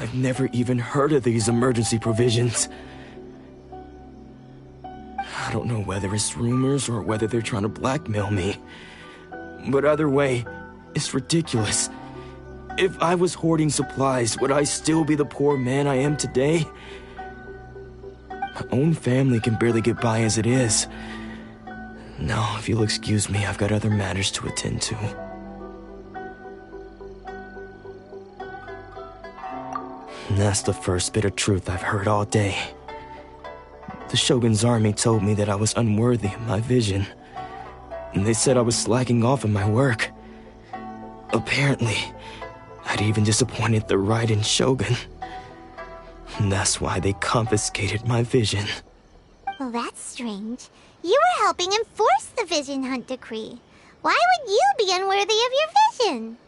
I've never even heard of these emergency provisions. I don't know whether it's rumors or whether they're trying to blackmail me. But either way, it's ridiculous. If I was hoarding supplies, would I still be the poor man I am today? My own family can barely get by as it is. Now, if you'll excuse me, I've got other matters to attend to. And that's the first bit of truth I've heard all day. The Shogun's army told me that I was unworthy of my vision. And they said I was slacking off in my work. Apparently, I'd even disappointed the Raiden Shogun. And that's why they confiscated my vision. Well, that's strange. You were helping enforce the Vision Hunt decree. Why would you be unworthy of your vision?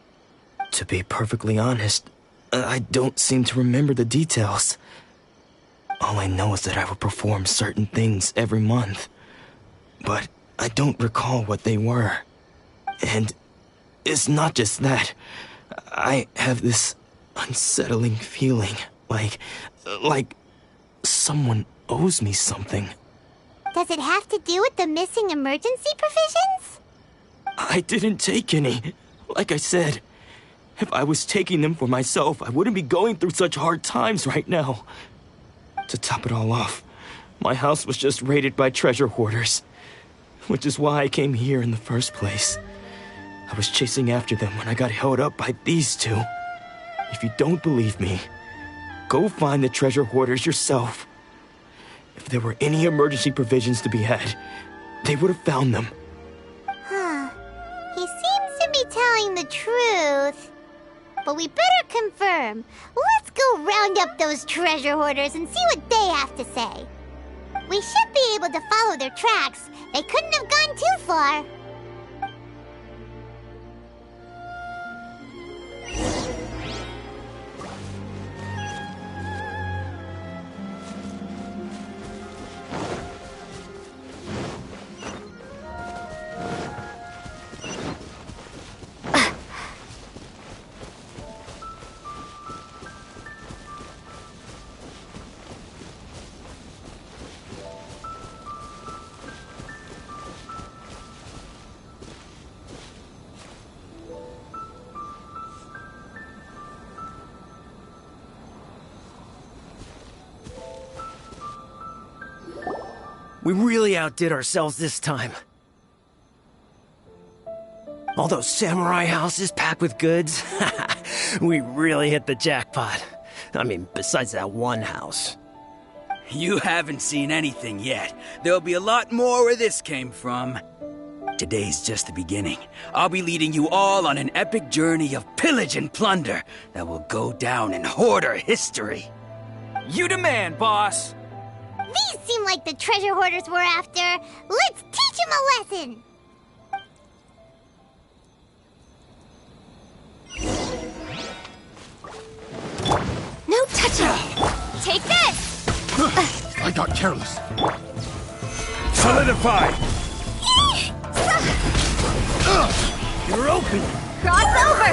To be perfectly honest, I don't seem to remember the details. All I know is that I would perform certain things every month. But I don't recall what they were. And it's not just that. I have this unsettling feeling, like someone owes me something. Does it have to do with the missing emergency provisions? I didn't take any. Like I said, if I was taking them for myself, I wouldn't be going through such hard times right now. To top it all off, my house was just raided by treasure hoarders, which is why I came here in the first place. I was chasing after them when I got held up by these two. If you don't believe me, go find the treasure hoarders yourself. If there were any emergency provisions to be had, they would have found them. Huh. He seems to be telling the truth. But we better confirm. Let's go round up those treasure hoarders and see what they have to say. We should be able to follow their tracks. They couldn't have gone too far. We really outdid ourselves this time. All those samurai houses packed with goods. We really hit the jackpot. I mean, besides that one house. You haven't seen anything yet. There'll be a lot more where this came from. Today's just the beginning. I'll be leading you all on an epic journey of pillage and plunder that will go down in hoarder history. You demand, boss! These seem like the treasure hoarders we're after. Let's teach them a lesson! No touching! Take this! I got careless. Solidify! You're open! Cross over!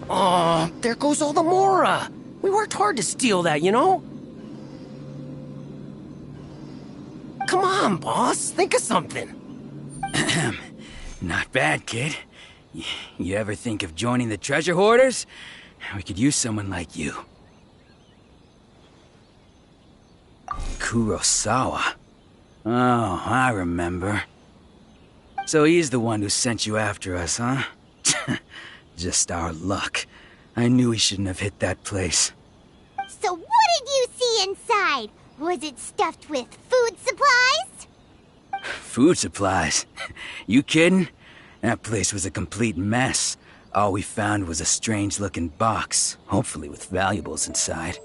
Aw, there goes all the Mora! We worked hard to steal that, you know? Come on, boss. Think of something. Not bad, kid. You ever think of joining the treasure hoarders? We could use someone like you. Kurosawa. Oh, I remember. So he's the one who sent you after us, huh? Just our luck. I knew he shouldn't have hit that place. So what did you see inside? Was it stuffed with food supplies? Food supplies? You kidding? That place was a complete mess. All we found was a strange-looking box, hopefully with valuables inside.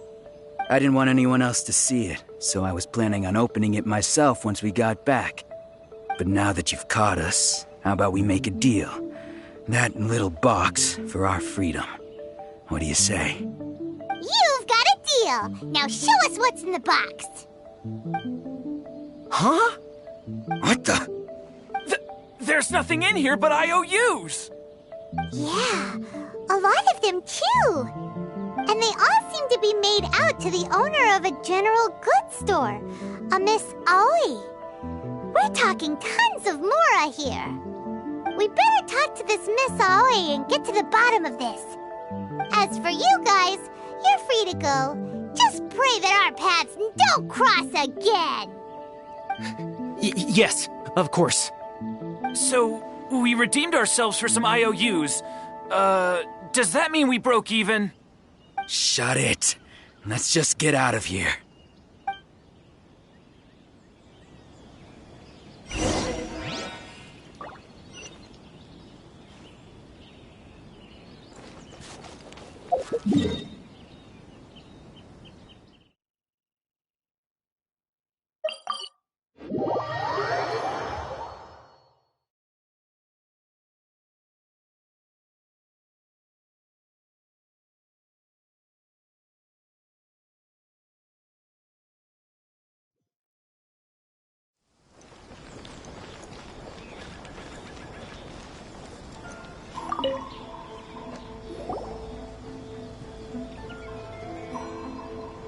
I didn't want anyone else to see it, so I was planning on opening it myself once we got back. But now that you've caught us, how about we make a deal? That little box for our freedom. What do you say? You've got a deal! Now show us what's in the box! Huh? What the? There's nothing in here but IOUs! Yeah, a lot of them too. And they all seem to be made out to the owner of a general goods store, a Miss Aoi. We're talking tons of Mora here. We better talk to this Miss Aoi and get to the bottom of this. As for you guys, you're free to go. Just pray that our paths don't cross again. Yes, of course. So, we redeemed ourselves for some IOUs. Does that mean we broke even? Shut it. Let's just get out of here.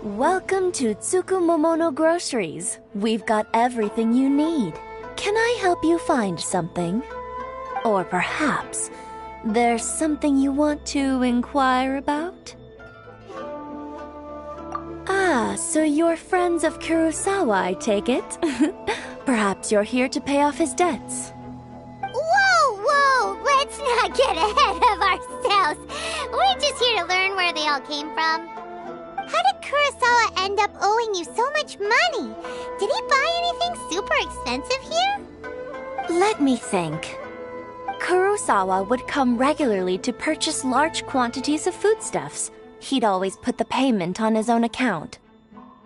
Welcome to Tsukumomono Groceries. We've got everything you need. Can I help you find something? Or perhaps there's something you want to inquire about? Ah, so you're friends of Kurosawa, I take it? Perhaps you're here to pay off his debts. Whoa! Let's not get ahead of ourselves. We're just here to learn where they all came from. How did Kurosawa end up owing you so much money? Did he buy anything super expensive here? Let me think. Kurosawa would come regularly to purchase large quantities of foodstuffs. He'd always put the payment on his own account.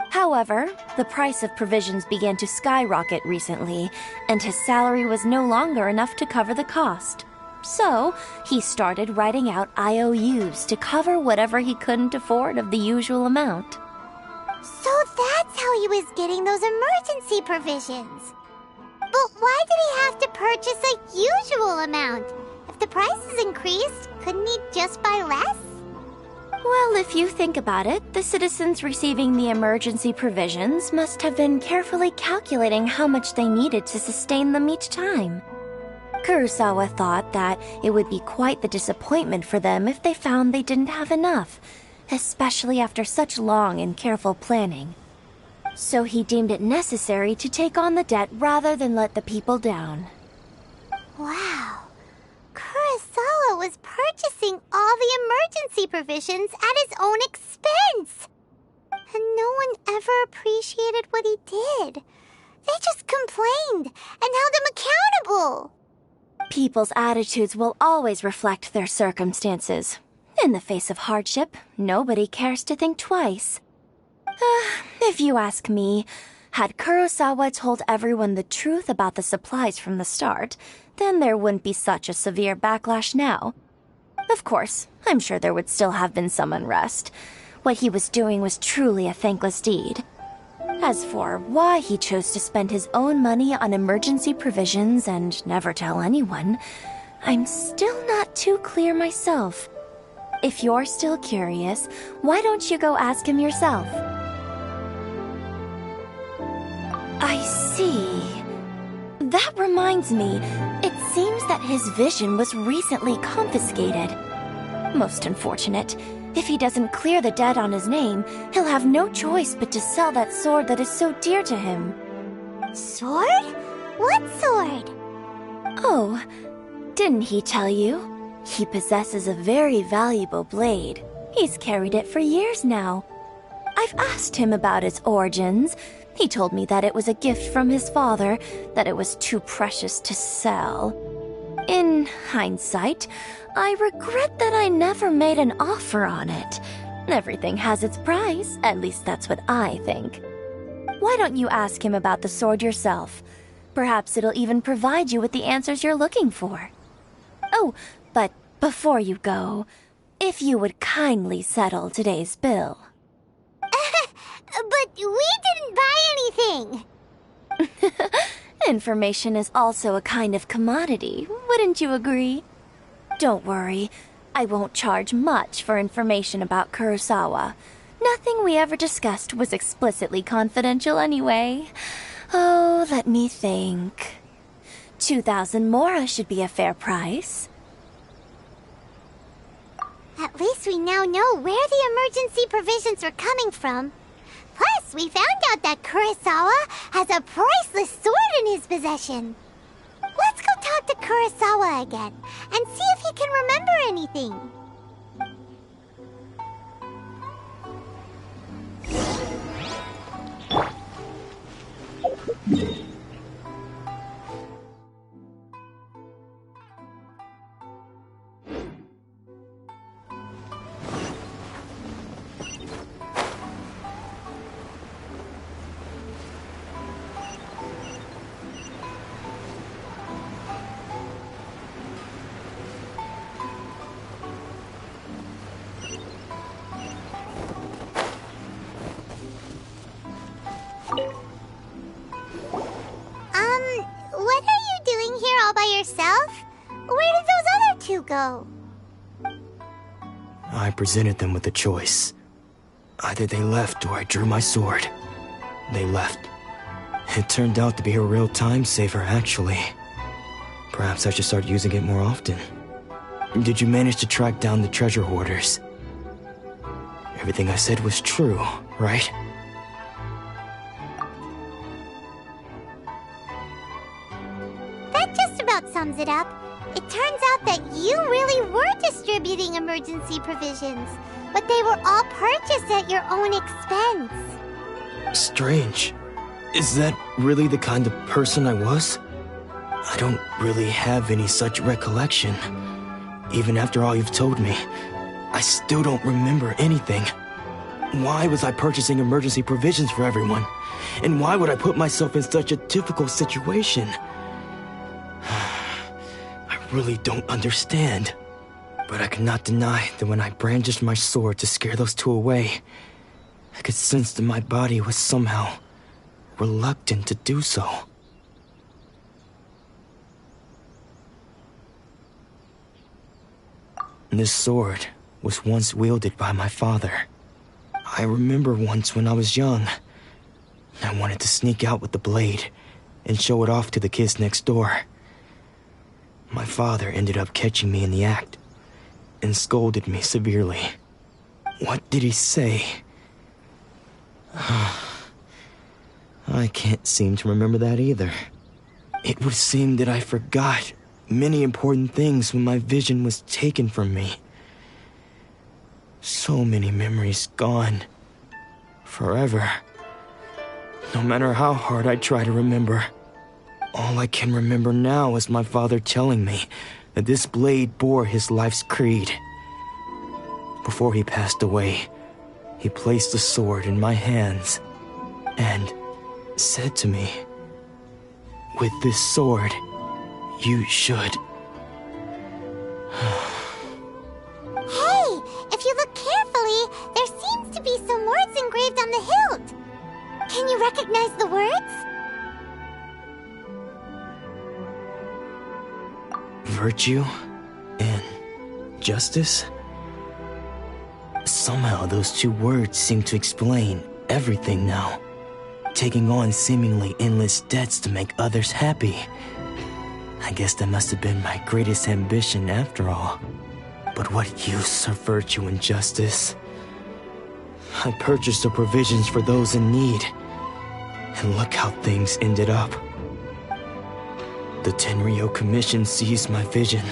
However, the price of provisions began to skyrocket recently, and his salary was no longer enough to cover the cost. So, he started writing out IOUs to cover whatever he couldn't afford of the usual amount. So that's how he was getting those emergency provisions. But why did he have to purchase a usual amount? If the prices increased, couldn't he just buy less? Well, if you think about it, the citizens receiving the emergency provisions must have been carefully calculating how much they needed to sustain them each time. Kurosawa thought that it would be quite the disappointment for them if they found they didn't have enough, especially after such long and careful planning. So he deemed it necessary to take on the debt rather than let the people down. Wow. Kurosawa was purchasing all the emergency provisions at his own expense. And no one ever appreciated what he did. They just complained and held him accountable. People's attitudes will always reflect their circumstances. In the face of hardship, nobody cares to think twice. If you ask me, had Kurosawa told everyone the truth about the supplies from the start, then there wouldn't be such a severe backlash now. Of course, I'm sure there would still have been some unrest. What he was doing was truly a thankless deed. As for why he chose to spend his own money on emergency provisions and never tell anyone, I'm still not too clear myself. If you're still curious, why don't you go ask him yourself? I see. That reminds me, it seems that his vision was recently confiscated. Most unfortunate. If he doesn't clear the debt on his name, he'll have no choice but to sell that sword that is so dear to him. Sword? What sword? Oh, didn't he tell you? He possesses a very valuable blade. He's carried it for years now. I've asked him about its origins. He told me that it was a gift from his father, that it was too precious to sell. In hindsight, I regret that I never made an offer on it. Everything has its price, at least that's what I think. Why don't you ask him about the sword yourself? Perhaps it'll even provide you with the answers you're looking for. Oh, but before you go, if you would kindly settle today's bill. But we didn't buy anything. Information is also a kind of commodity, wouldn't you agree? Don't worry, I won't charge much for information about Kurosawa. Nothing we ever discussed was explicitly confidential anyway. Oh, let me think. 2,000 mora should be a fair price. At least we now know where the emergency provisions were coming from. Plus, we found out that Kurosawa has a priceless sword in his possession. Let's go talk to Kurosawa again and see if he can remember anything. What are you doing here all by yourself? Where did those other two go? I presented them with a choice. Either they left or I drew my sword. They left. It turned out to be a real time saver, actually. Perhaps I should start using it more often. Did you manage to track down the treasure hoarders? Everything I said was true, right? That just about sums it up. It turns out that you really were distributing emergency provisions, but they were all purchased at your own expense. Strange. Is that really the kind of person I was? I don't really have any such recollection. Even after all you've told me, I still don't remember anything. Why was I purchasing emergency provisions for everyone? And why would I put myself in such a difficult situation? I really don't understand. But I cannot deny that when I brandished my sword to scare those two away, I could sense that my body was somehow reluctant to do so. This sword was once wielded by my father. I remember once when I was young, I wanted to sneak out with the blade and show it off to the kids next door. My father ended up catching me in the act and scolded me severely. What did he say? I can't seem to remember that either. It would seem that I forgot many important things when my vision was taken from me. So many memories gone. Forever. No matter how hard I try to remember, all I can remember now is my father telling me that this blade bore his life's creed. Before he passed away, he placed the sword in my hands and said to me, "With this sword, you should..." Hey, if you look carefully, there seems to be some words engraved on the hilt. Can you recognize the words? Virtue and justice? Somehow those two words seem to explain everything now. Taking on seemingly endless debts to make others happy. I guess that must have been my greatest ambition after all. But what use are virtue and justice? I purchased the provisions for those in need. And look how things ended up. The Tenryo Commission seized my vision.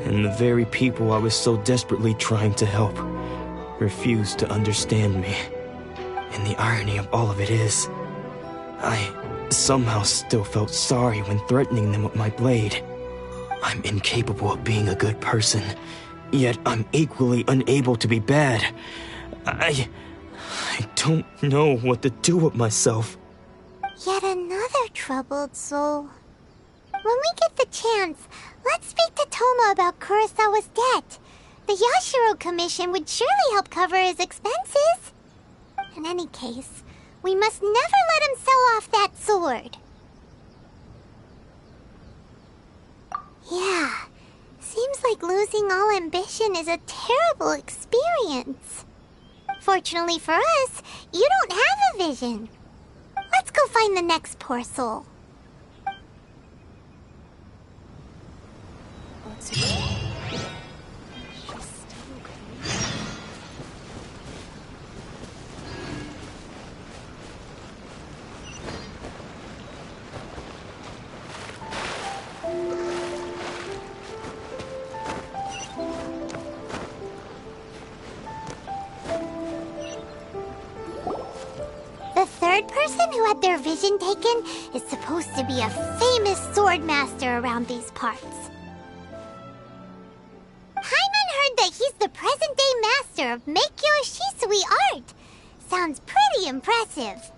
And the very people I was so desperately trying to help refused to understand me. And the irony of all of it is, I somehow still felt sorry when threatening them with my blade. I'm incapable of being a good person, yet I'm equally unable to be bad. I don't know what to do with myself. Yet another troubled soul. When we get the chance, let's speak to Toma about Kurosawa's debt. The Yashiro Commission would surely help cover his expenses. In any case, we must never let him sell off that sword. Yeah, seems like like losing all ambition is a terrible experience. Fortunately for us, you don't have a vision. Let's go find the next poor soul. The third person who had their vision taken is supposed to be a famous sword master around these parts. Paimon heard that he's the present-day master of Meikyo Shisui art. Sounds pretty impressive.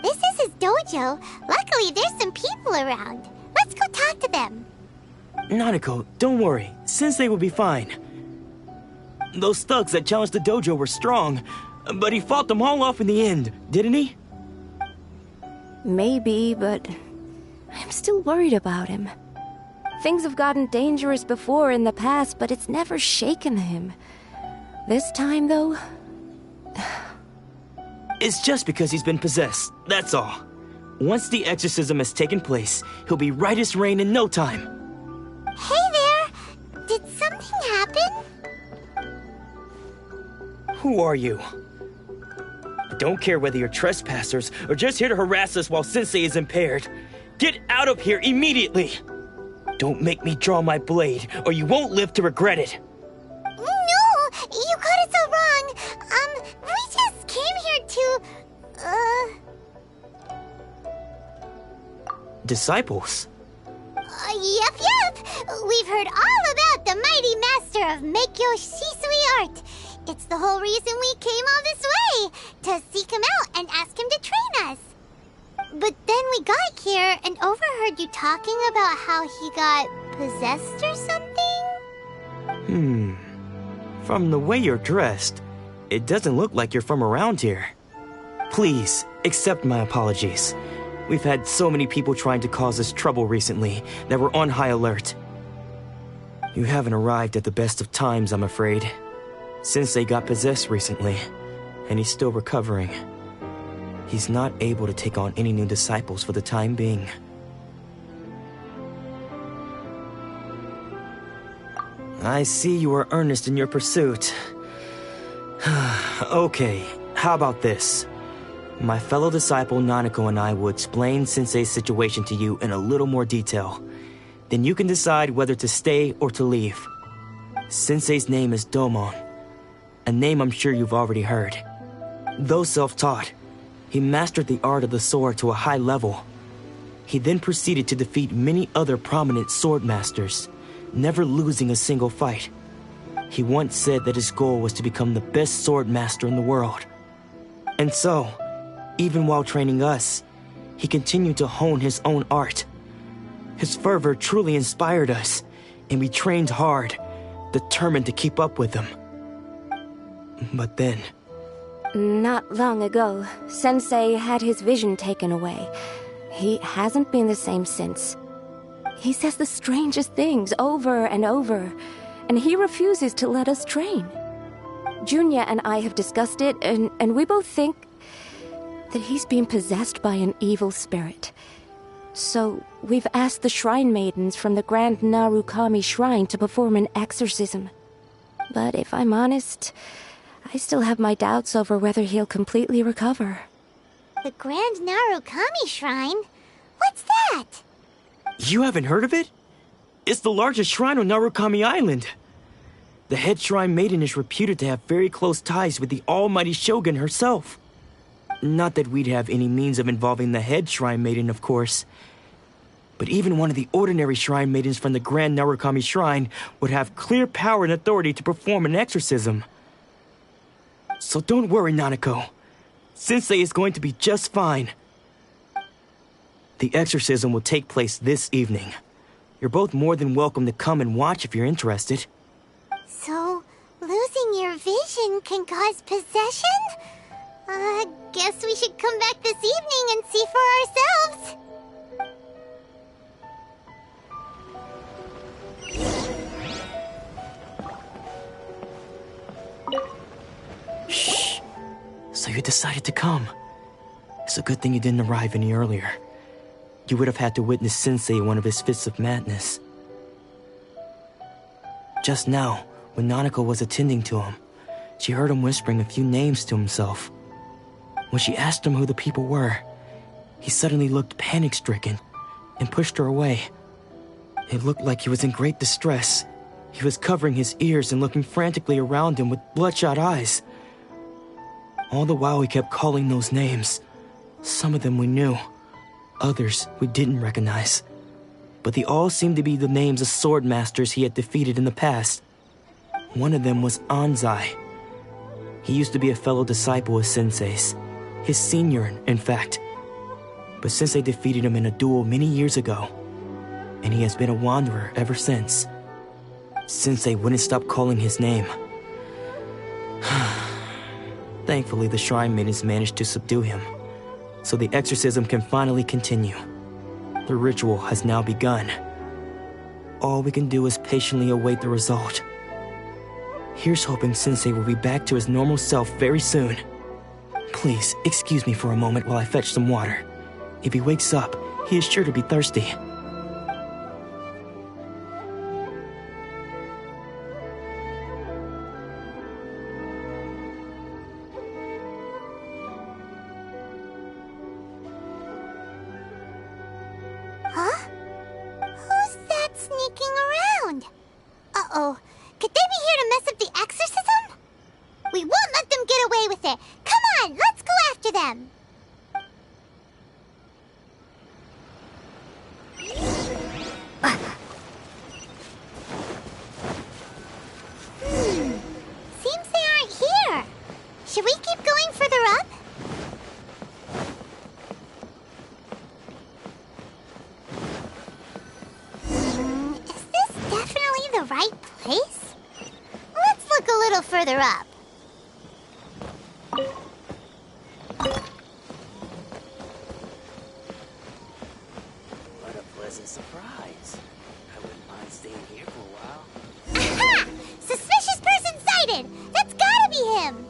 This is his dojo. Luckily, there's some people around. Let's go talk to them. Nanako, don't worry. Sensei will be fine. Those thugs that challenged the dojo were strong, but he fought them all off in the end, didn't he? Maybe, but I'm still worried about him. Things have gotten dangerous before in the past, but it's never shaken him. This time, though... It's just because he's been possessed, that's all. Once the exorcism has taken place, he'll be right as rain in no time. Hey there! Did something happen? Who are you? I don't care whether you're trespassers or just here to harass us while Sensei is impaired. Get out of here immediately! Don't make me draw my blade, or you won't live to regret it. No! You got it so wrong! We just came here to... Disciples? Yep. We've heard all about the mighty master of Meikyo Shisui art. It's the whole reason we came all this way, to seek him out and ask him to train us. But then we got here and overheard you talking about how he got possessed or something? From the way you're dressed, it doesn't look like you're from around here. Please, accept my apologies. We've had so many people trying to cause us trouble recently that we're on high alert. You haven't arrived at the best of times, I'm afraid. Sensei got possessed recently, and he's still recovering. He's not able to take on any new disciples for the time being. I see you are earnest in your pursuit. Okay, how about this? My fellow disciple Nanako and I will explain Sensei's situation to you in a little more detail. Then you can decide whether to stay or to leave. Sensei's name is Domon, a name I'm sure you've already heard. Though self-taught, he mastered the art of the sword to a high level. He then proceeded to defeat many other prominent sword masters, never losing a single fight. He once said that his goal was to become the best sword master in the world. And so, even while training us, he continued to hone his own art. His fervor truly inspired us, and we trained hard, determined to keep up with him. But then... Not long ago, Sensei had his vision taken away. He hasn't been the same since. He says the strangest things over and over, and he refuses to let us train. Junya and I have discussed it, and we both think that he's been possessed by an evil spirit. So we've asked the shrine maidens from the Grand Narukami Shrine to perform an exorcism. But if I'm honest, I still have my doubts over whether he'll completely recover. The Grand Narukami Shrine? What's that? You haven't heard of it? It's the largest shrine on Narukami Island. The head shrine maiden is reputed to have very close ties with the almighty Shogun herself. Not that we'd have any means of involving the head shrine maiden, of course. But even one of the ordinary shrine maidens from the Grand Narukami Shrine would have clear power and authority to perform an exorcism. So don't worry, Nanako. Sensei is going to be just fine. The exorcism will take place this evening. You're both more than welcome to come and watch if you're interested. So, losing your vision can cause possession? Guess we should come back this evening and see for ourselves. So you decided to come. It's a good thing you didn't arrive any earlier. You would have had to witness Sensei in one of his fits of madness. Just now, when Nanako was attending to him, she heard him whispering a few names to himself. When she asked him who the people were, he suddenly looked panic-stricken and pushed her away. It looked like he was in great distress. He was covering his ears and looking frantically around him with bloodshot eyes. All the while he kept calling those names. Some of them we knew, others we didn't recognize. But they all seemed to be the names of sword masters he had defeated in the past. One of them was Anzai. He used to be a fellow disciple of Sensei's, his senior, in fact. But Sensei defeated him in a duel many years ago, and he has been a wanderer ever since. Sensei wouldn't stop calling his name. Thankfully, the shrine maidens managed to subdue him, so the exorcism can finally continue. The ritual has now begun. All we can do is patiently await the result. Here's hoping Sensei will be back to his normal self very soon. Please, excuse me for a moment while I fetch some water. If he wakes up, he is sure to be thirsty. Huh? Who's that sneaking around? Uh-oh. Could they be here to mess up the exorcism? We won't let them get away with it. Come on, let's go after them. Seems they aren't here. Should we keep going further up? Is this definitely the right place? Let's look a little further up. What a pleasant surprise. I wouldn't mind staying here for a while. Aha! Suspicious person sighted! That's gotta be him!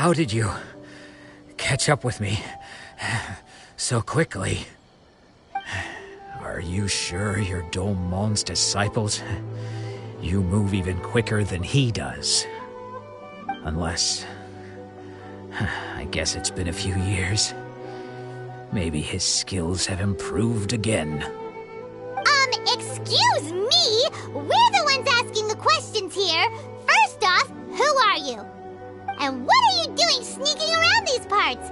How did you catch up with me so quickly? Are you sure you're Domon's disciples? You move even quicker than he does. Unless... I guess it's been a few years. Maybe his skills have improved again. Excuse me? We're the ones asking the questions here. First off, who are you? And what are you doing sneaking around these parts?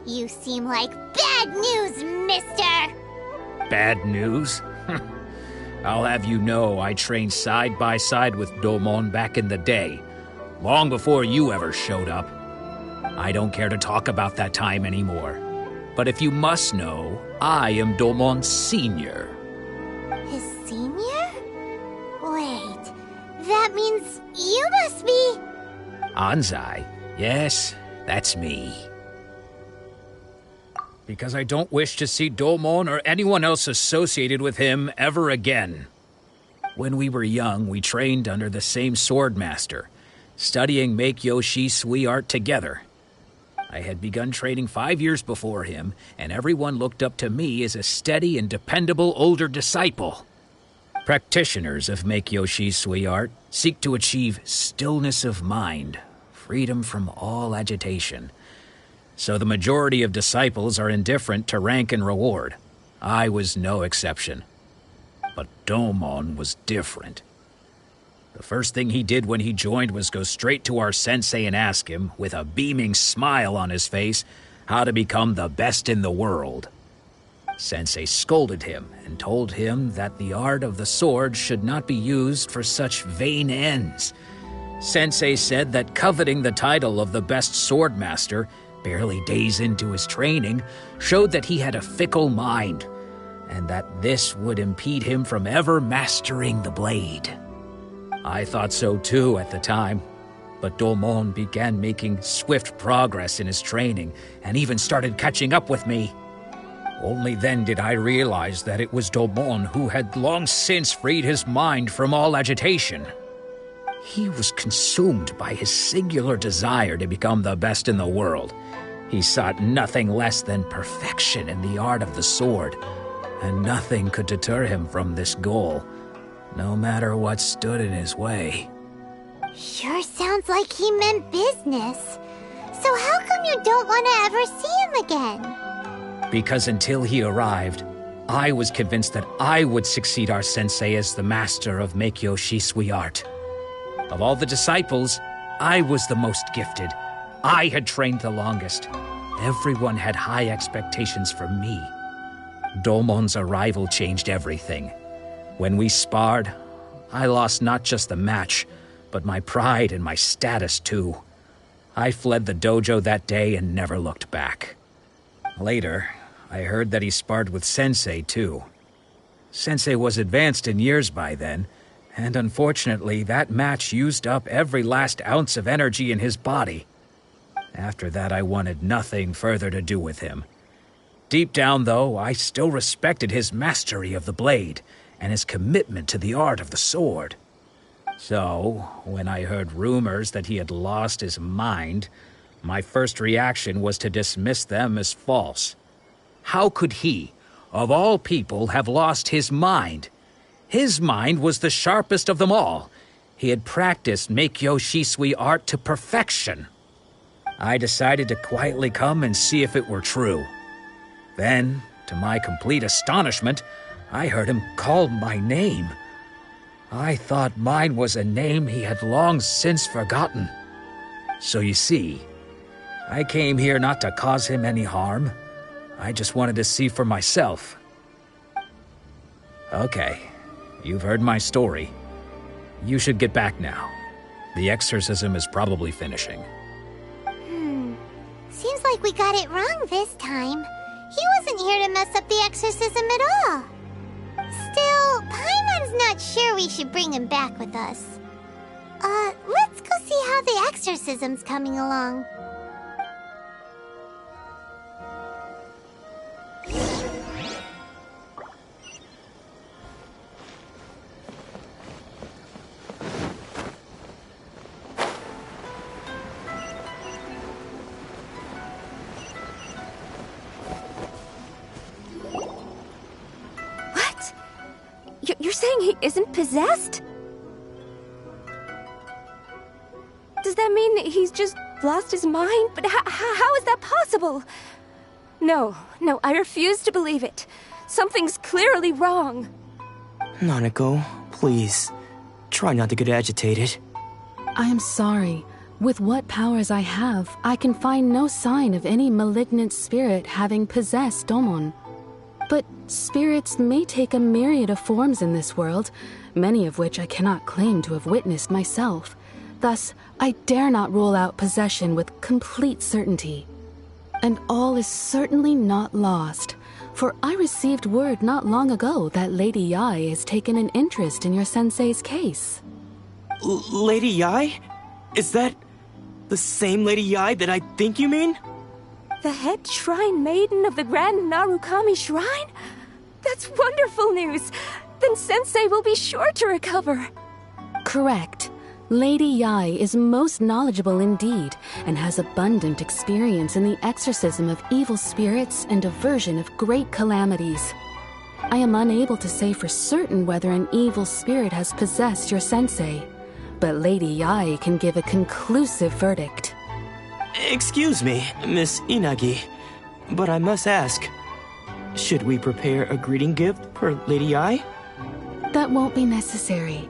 You seem like bad news, mister. Bad news? I'll have you know I trained side by side with Domon back in the day, long before you ever showed up. I don't care to talk about that time anymore. But if you must know, I am Domon's senior. His senior? Wait, that means you must be... Anzai? Yes, that's me. Because I don't wish to see Domon or anyone else associated with him ever again. When we were young, we trained under the same swordmaster, studying Make-Yoshi Sui art together. I had begun training 5 years before him, and everyone looked up to me as a steady and dependable older disciple. Practitioners of Make-Yoshi Sui art seek to achieve stillness of mind, freedom from all agitation. So the majority of disciples are indifferent to rank and reward. I was no exception. But Domon was different. The first thing he did when he joined was go straight to our sensei and ask him, with a beaming smile on his face, how to become the best in the world. Sensei scolded him and told him that the art of the sword should not be used for such vain ends. Sensei said that coveting the title of the best swordmaster, barely days into his training, showed that he had a fickle mind, and that this would impede him from ever mastering the blade. I thought so too at the time, but Domon began making swift progress in his training and even started catching up with me. Only then did I realize that it was Domon who had long since freed his mind from all agitation. He was consumed by his singular desire to become the best in the world. He sought nothing less than perfection in the art of the sword, and nothing could deter him from this goal, no matter what stood in his way. Sure sounds like he meant business. So how come you don't want to ever see him again? Because until he arrived, I was convinced that I would succeed our sensei as the master of Make-Yoshi Sui art. Of all the disciples, I was the most gifted. I had trained the longest. Everyone had high expectations from me. Domon's arrival changed everything. When we sparred, I lost not just the match, but my pride and my status too. I fled the dojo that day and never looked back. Later, I heard that he sparred with Sensei too. Sensei was advanced in years by then, and unfortunately that match used up every last ounce of energy in his body. After that, I wanted nothing further to do with him. Deep down, though, I still respected his mastery of the blade and his commitment to the art of the sword. So, when I heard rumors that he had lost his mind, my first reaction was to dismiss them as false. How could he, of all people, have lost his mind? His mind was the sharpest of them all. He had practiced Make-Yoshi Sui art to perfection. I decided to quietly come and see if it were true. Then, to my complete astonishment, I heard him call my name. I thought mine was a name he had long since forgotten. So you see, I came here not to cause him any harm. I just wanted to see for myself. Okay, you've heard my story. You should get back now. The exorcism is probably finishing. Seems like we got it wrong this time. He wasn't here to mess up the exorcism at all. Still, Paimon's not sure we should bring him back with us. Let's go see how the exorcism's coming along. You're saying he isn't possessed? Does that mean he's just lost his mind? But how is that possible? No, I refuse to believe it. Something's clearly wrong. Nanako, please. Try not to get agitated. I am sorry. With what powers I have, I can find no sign of any malignant spirit having possessed Domon. But spirits may take a myriad of forms in this world, many of which I cannot claim to have witnessed myself. Thus, I dare not rule out possession with complete certainty. And all is certainly not lost, for I received word not long ago that Lady Yae has taken an interest in your sensei's case. Lady Yae? Is that the same Lady Yae that I think you mean? The head shrine maiden of the Grand Narukami Shrine? That's wonderful news! Then Sensei will be sure to recover. Correct. Lady Yae is most knowledgeable indeed, and has abundant experience in the exorcism of evil spirits and aversion of great calamities. I am unable to say for certain whether an evil spirit has possessed your sensei, but Lady Yae can give a conclusive verdict. Excuse me, Miss Inagi, but I must ask, should we prepare a greeting gift for Lady Yae? That won't be necessary.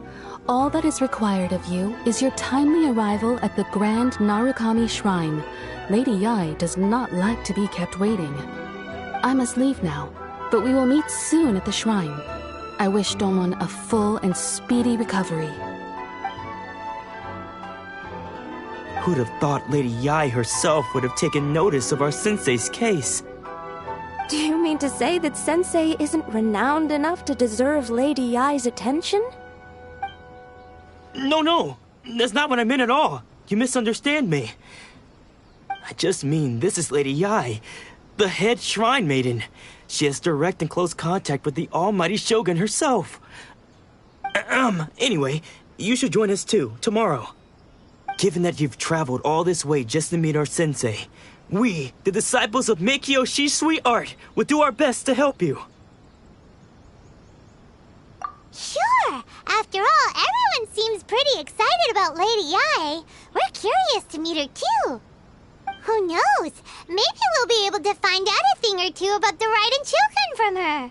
All that is required of you is your timely arrival at the Grand Narukami Shrine. Lady Yae does not like to be kept waiting. I must leave now, but we will meet soon at the shrine. I wish Domon a full and speedy recovery. Who'd have thought Lady Yae herself would have taken notice of our sensei's case? Do you mean to say that Sensei isn't renowned enough to deserve Lady Yae's attention? No, that's not what I meant at all. You misunderstand me. I just mean this is Lady Yae, the head shrine maiden. She has direct and close contact with the almighty Shogun herself. Anyway, you should join us too, tomorrow. Given that you've traveled all this way just to meet our sensei, we, the disciples of Meikyo-shi's sweet art, will do our best to help you. Sure! After all, everyone seems pretty excited about Lady Yae. We're curious to meet her too. Who knows? Maybe we'll be able to find out a thing or two about the Raiden children from her.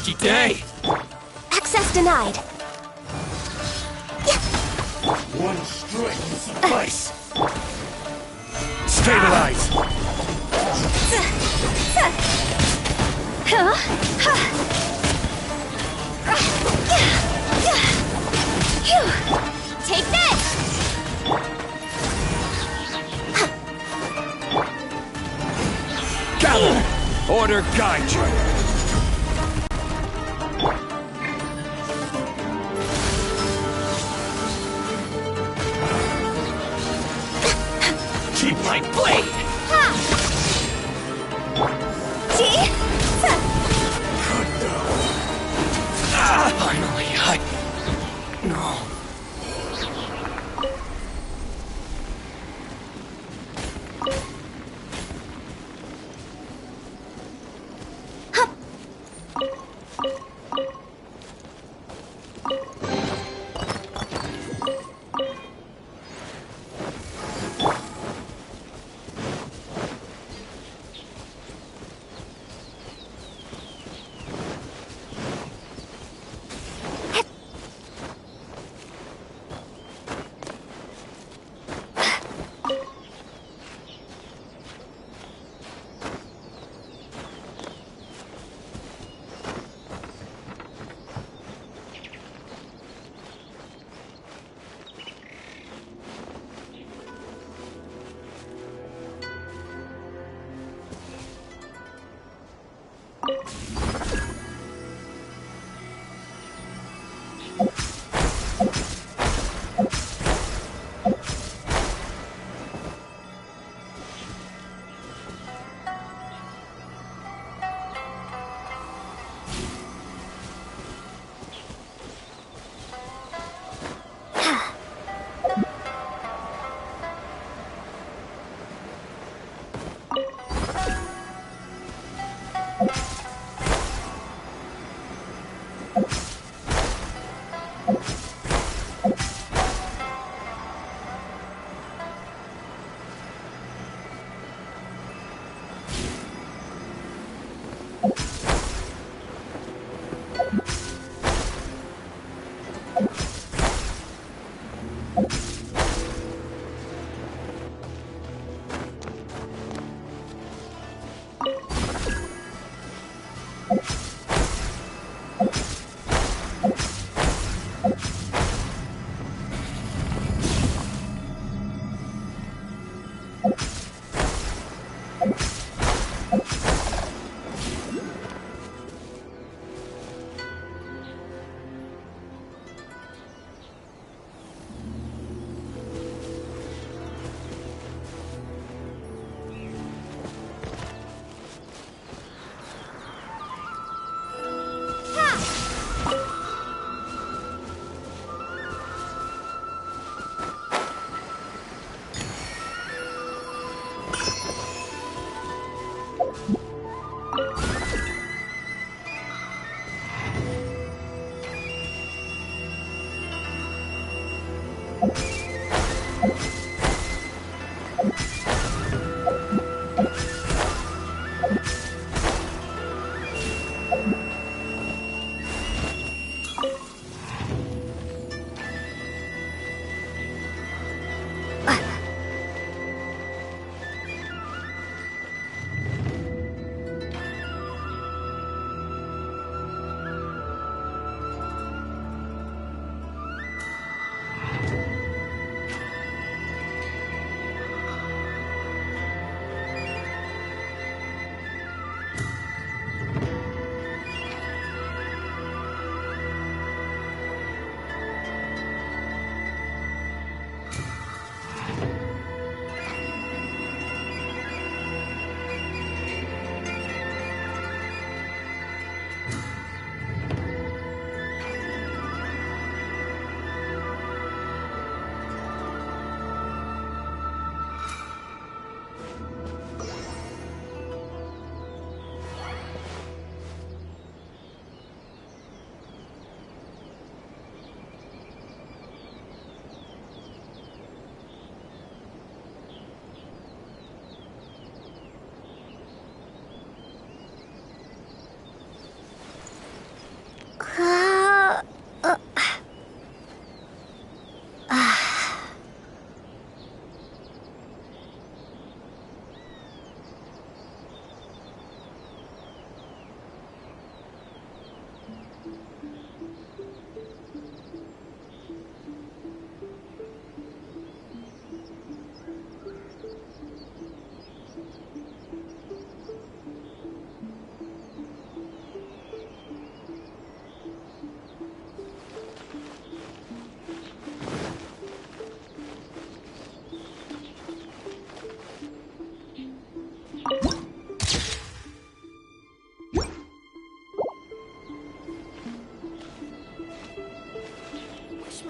lucky day! Access denied. One strike will suffice! Stabilize! Take this! Gather! Order guide you! Keep my blade! See? Finally, No.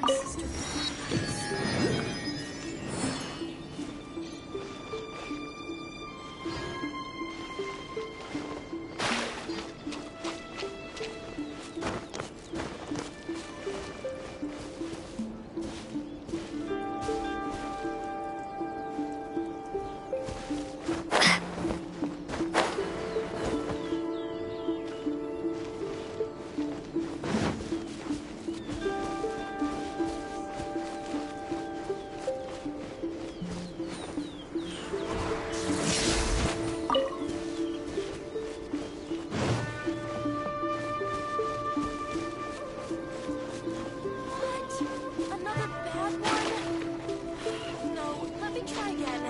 my sister. Another bad one? No, let me try again.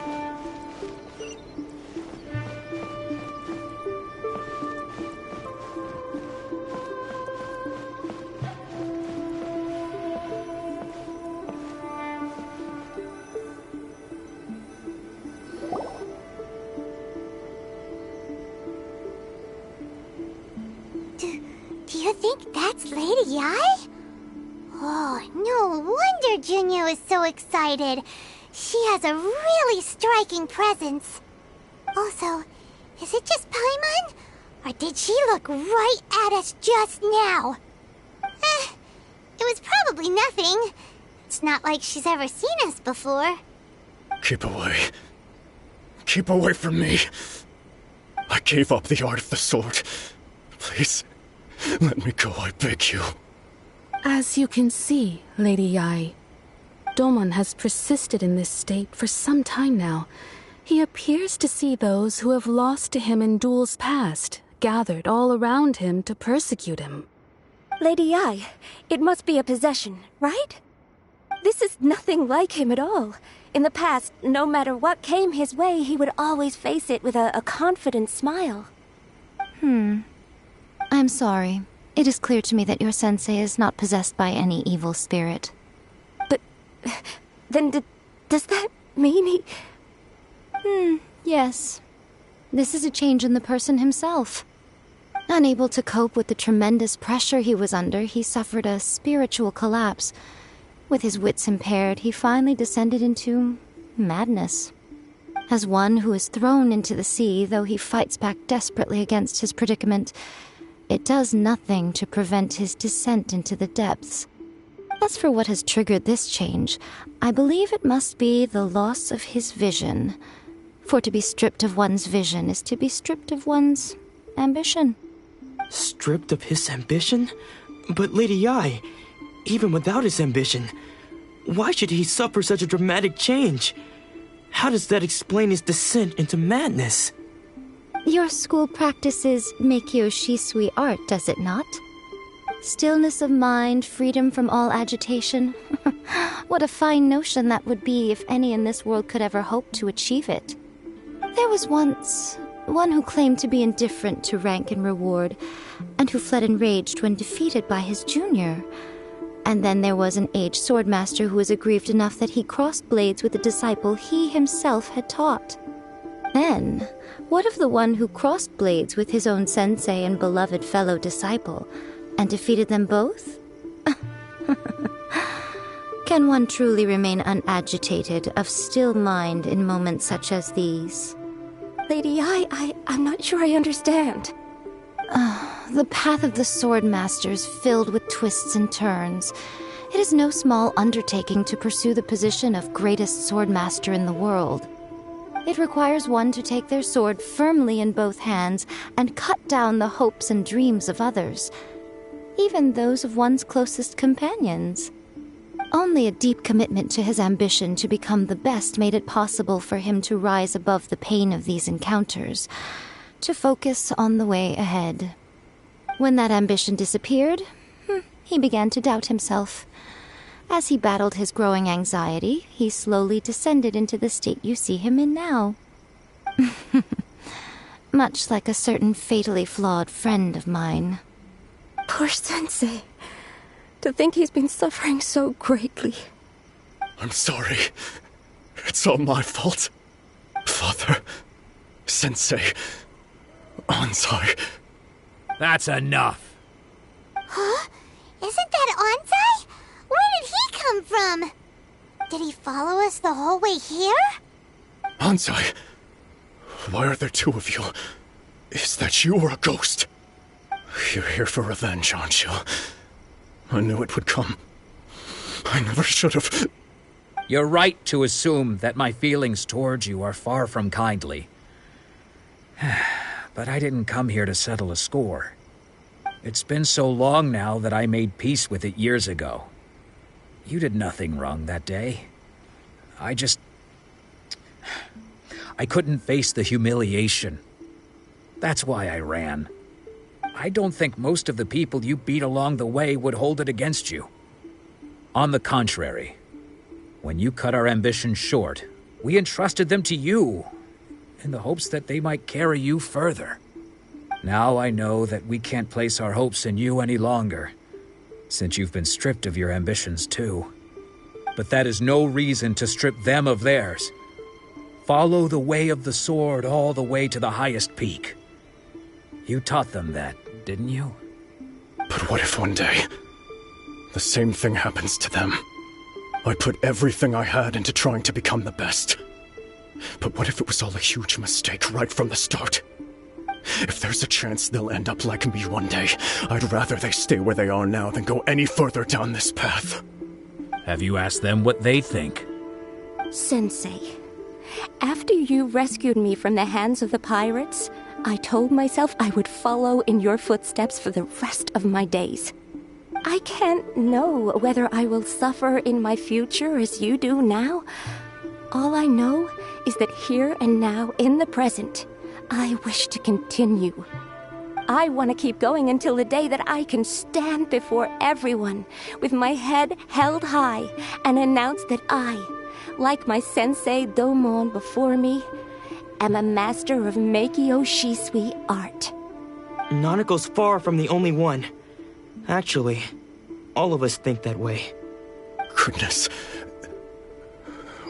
Do you think that's Lady Ai? Oh, no wonder Junior is so excited. She has a really striking presence. Also, is it just Paimon? Or did she look right at us just now? It was probably nothing. It's not like she's ever seen us before. Keep away. Keep away from me. I gave up the art of the sword. Please, let me go, I beg you. As you can see, Lady Yai, Domon has persisted in this state for some time now. He appears to see those who have lost to him in duels past, gathered all around him to persecute him. Lady Yai, it must be a possession, right? This is nothing like him at all. In the past, no matter what came his way, he would always face it with a confident smile. I'm sorry. It is clear to me that your sensei is not possessed by any evil spirit. But then does that mean he... Yes. This is a change in the person himself. Unable to cope with the tremendous pressure he was under, he suffered a spiritual collapse. With his wits impaired, he finally descended into madness. As one who is thrown into the sea, though he fights back desperately against his predicament, it does nothing to prevent his descent into the depths. As for what has triggered this change, I believe it must be the loss of his vision. For to be stripped of one's vision is to be stripped of one's ambition. Stripped of his ambition? But Lady Yai, even without his ambition, why should he suffer such a dramatic change? How does that explain his descent into madness? Your school practices Meikyo Shisui art, does it not? Stillness of mind, freedom from all agitation. What a fine notion that would be if any in this world could ever hope to achieve it. There was once one who claimed to be indifferent to rank and reward, and who fled enraged when defeated by his junior. And then there was an aged swordmaster who was aggrieved enough that he crossed blades with a disciple he himself had taught. Then, what of the one who crossed blades with his own sensei and beloved fellow disciple, and defeated them both? Can one truly remain unagitated, of still mind in moments such as these? Lady I'm not sure I understand. The path of the swordmaster is filled with twists and turns. It is no small undertaking to pursue the position of greatest swordmaster in the world. It requires one to take their sword firmly in both hands and cut down the hopes and dreams of others, even those of one's closest companions. Only a deep commitment to his ambition to become the best made it possible for him to rise above the pain of these encounters, to focus on the way ahead. When that ambition disappeared, he began to doubt himself. As he battled his growing anxiety, he slowly descended into the state you see him in now. Much like a certain fatally flawed friend of mine. Poor sensei. To think he's been suffering so greatly. I'm sorry. It's all my fault. Father, Sensei, Ansai. That's enough. Huh? Isn't that Ansai? Where did he us the whole way here? Anzai, why are there two of you? Is that you or a ghost? You're here for revenge, aren't you? I knew it would come. I never should have. You're right to assume that my feelings towards you are far from kindly. But I didn't come here to settle a score. It's been so long now that I made peace with it years ago. You did nothing wrong that day. I couldn't face the humiliation. That's why I ran. I don't think most of the people you beat along the way would hold it against you. On the contrary, when you cut our ambitions short, we entrusted them to you, in the hopes that they might carry you further. Now I know that we can't place our hopes in you any longer, since you've been stripped of your ambitions too. But that is no reason to strip them of theirs. Follow the way of the sword all the way to the highest peak. You taught them that, didn't you? But what if one day, the same thing happens to them? I put everything I had into trying to become the best. But what if it was all a huge mistake right from the start? If there's a chance they'll end up like me one day, I'd rather they stay where they are now than go any further down this path. Have you asked them what they think? Sensei, after you rescued me from the hands of the pirates, I told myself I would follow in your footsteps for the rest of my days. I can't know whether I will suffer in my future as you do now. All I know is that here and now, in the present, I wish to continue. I want to keep going until the day that I can stand before everyone with my head held high and announce that I, like my sensei Domon before me, am a master of Meikyo Shisui art. Nanako's far from the only one. Actually, all of us think that way. Goodness.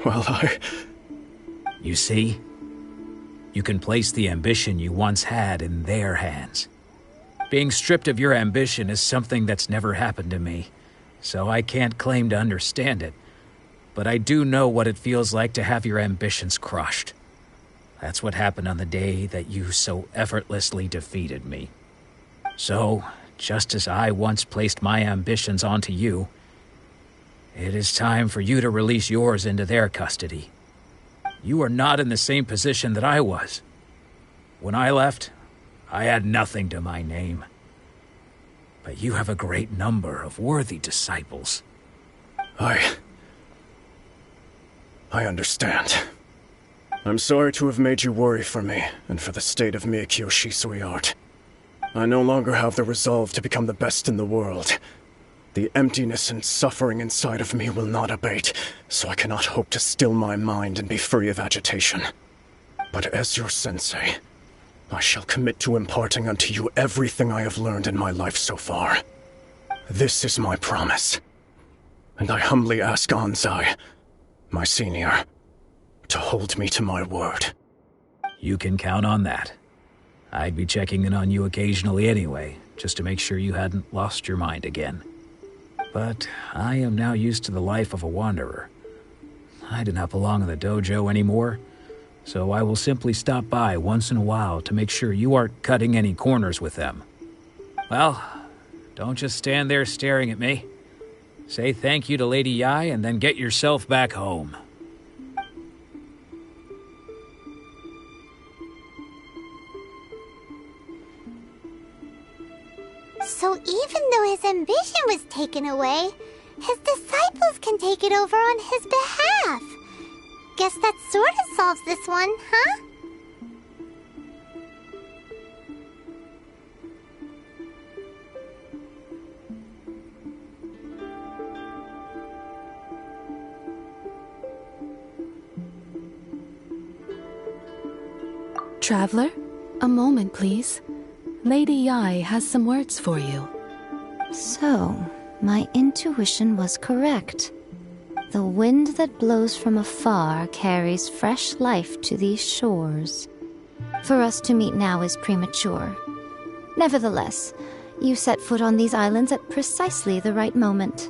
Well, You see? You can place the ambition you once had in their hands. Being stripped of your ambition is something that's never happened to me, so I can't claim to understand it. But I do know what it feels like to have your ambitions crushed. That's what happened on the day that you so effortlessly defeated me. So, just as I once placed my ambitions onto you, it is time for you to release yours into their custody. You are not in the same position that I was. When I left, I had nothing to my name. But you have a great number of worthy disciples. I understand. I'm sorry to have made you worry for me, and for the state of Meikyo Shisui art. I no longer have the resolve to become the best in the world. The emptiness and suffering inside of me will not abate, so I cannot hope to still my mind and be free of agitation. But as your sensei, I shall commit to imparting unto you everything I have learned in my life so far. This is my promise. And I humbly ask Anzai, my senior, to hold me to my word. You can count on that. I'd be checking in on you occasionally anyway, just to make sure you hadn't lost your mind again. But I am now used to the life of a wanderer. I do not belong in the dojo anymore, so I will simply stop by once in a while to make sure you aren't cutting any corners with them. Well, don't just stand there staring at me. Say thank you to Lady Yai and then get yourself back home. So even though his ambition was taken away, his disciples can take it over on his behalf. Guess that sort of solves this one, huh? Traveler, a moment, please. Lady Yai has some words for you. So, my intuition was correct. The wind that blows from afar carries fresh life to these shores. For us to meet now is premature. Nevertheless, you set foot on these islands at precisely the right moment.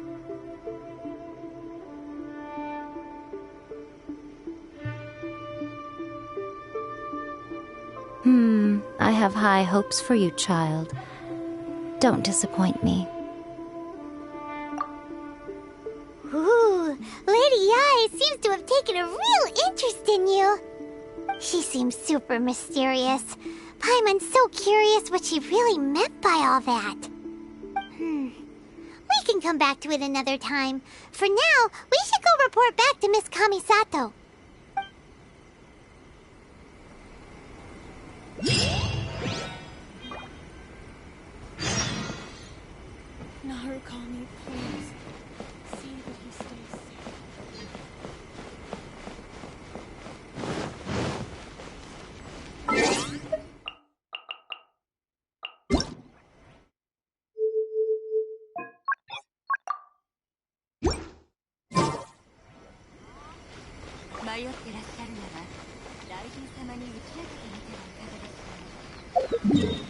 have high hopes for you, child. Don't disappoint me. Ooh, Lady Ai seems to have taken a real interest in you. She seems super mysterious. Paimon's so curious what she really meant by all that. We can come back to it another time. For now, we should go report back to Miss Kamisato. Narukami, please. See that he stays safe. 迷ってらっしゃるなら、雷神様に打ち明けてみてはいかがですか。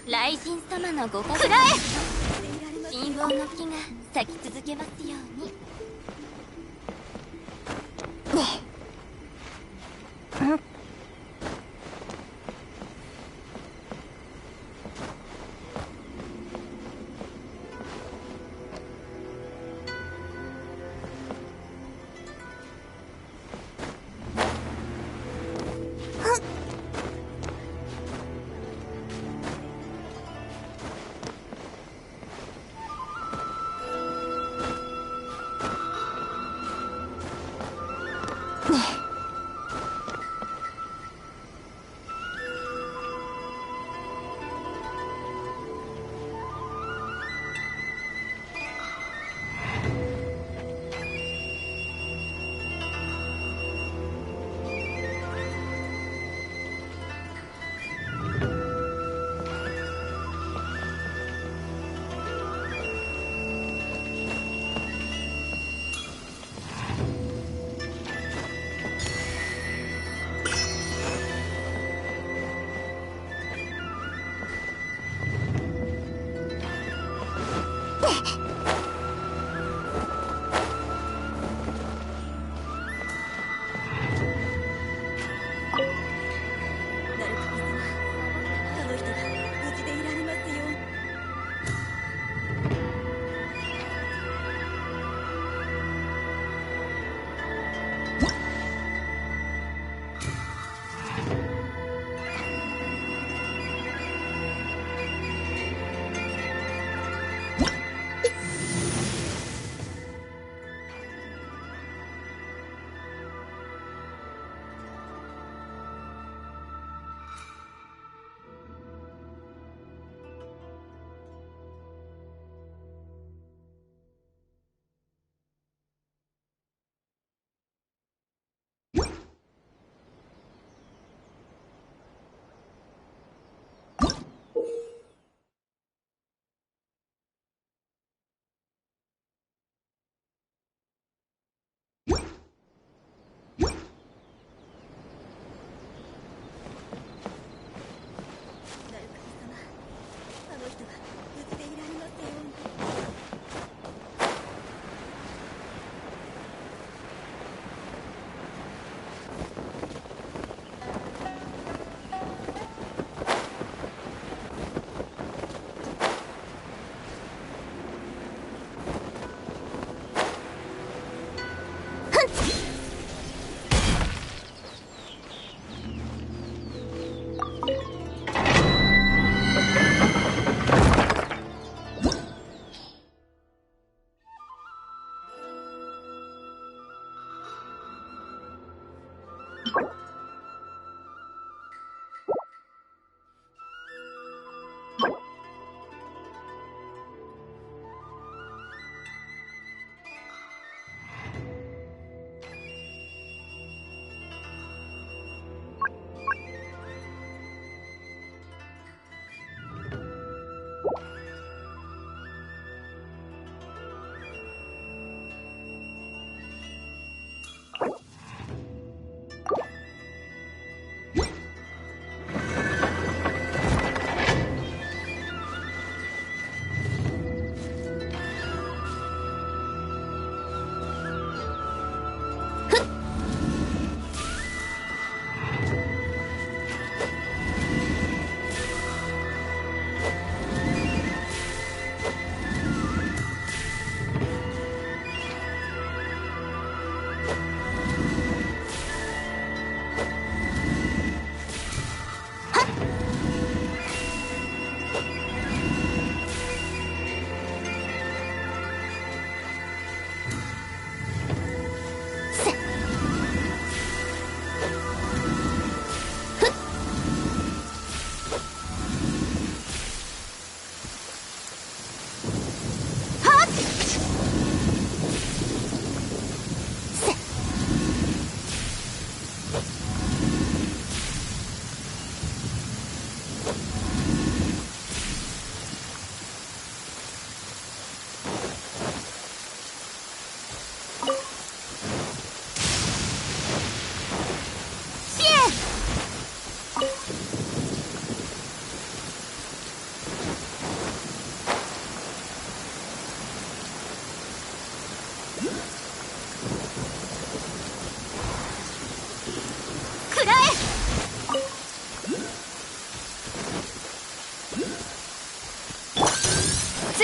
雷神様のご加護で信号の木が咲き続けますように。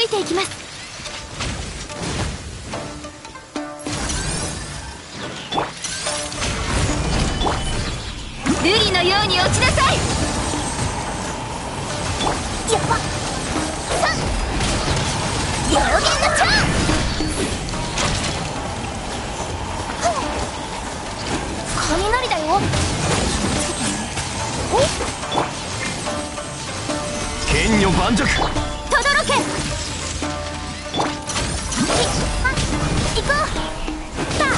いていきます。瑠璃のように落ちなさい。やばっ3両言のチャン雷だよ。剣女盤石。轟け。行こう。さあ。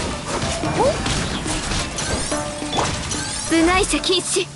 部外者禁止。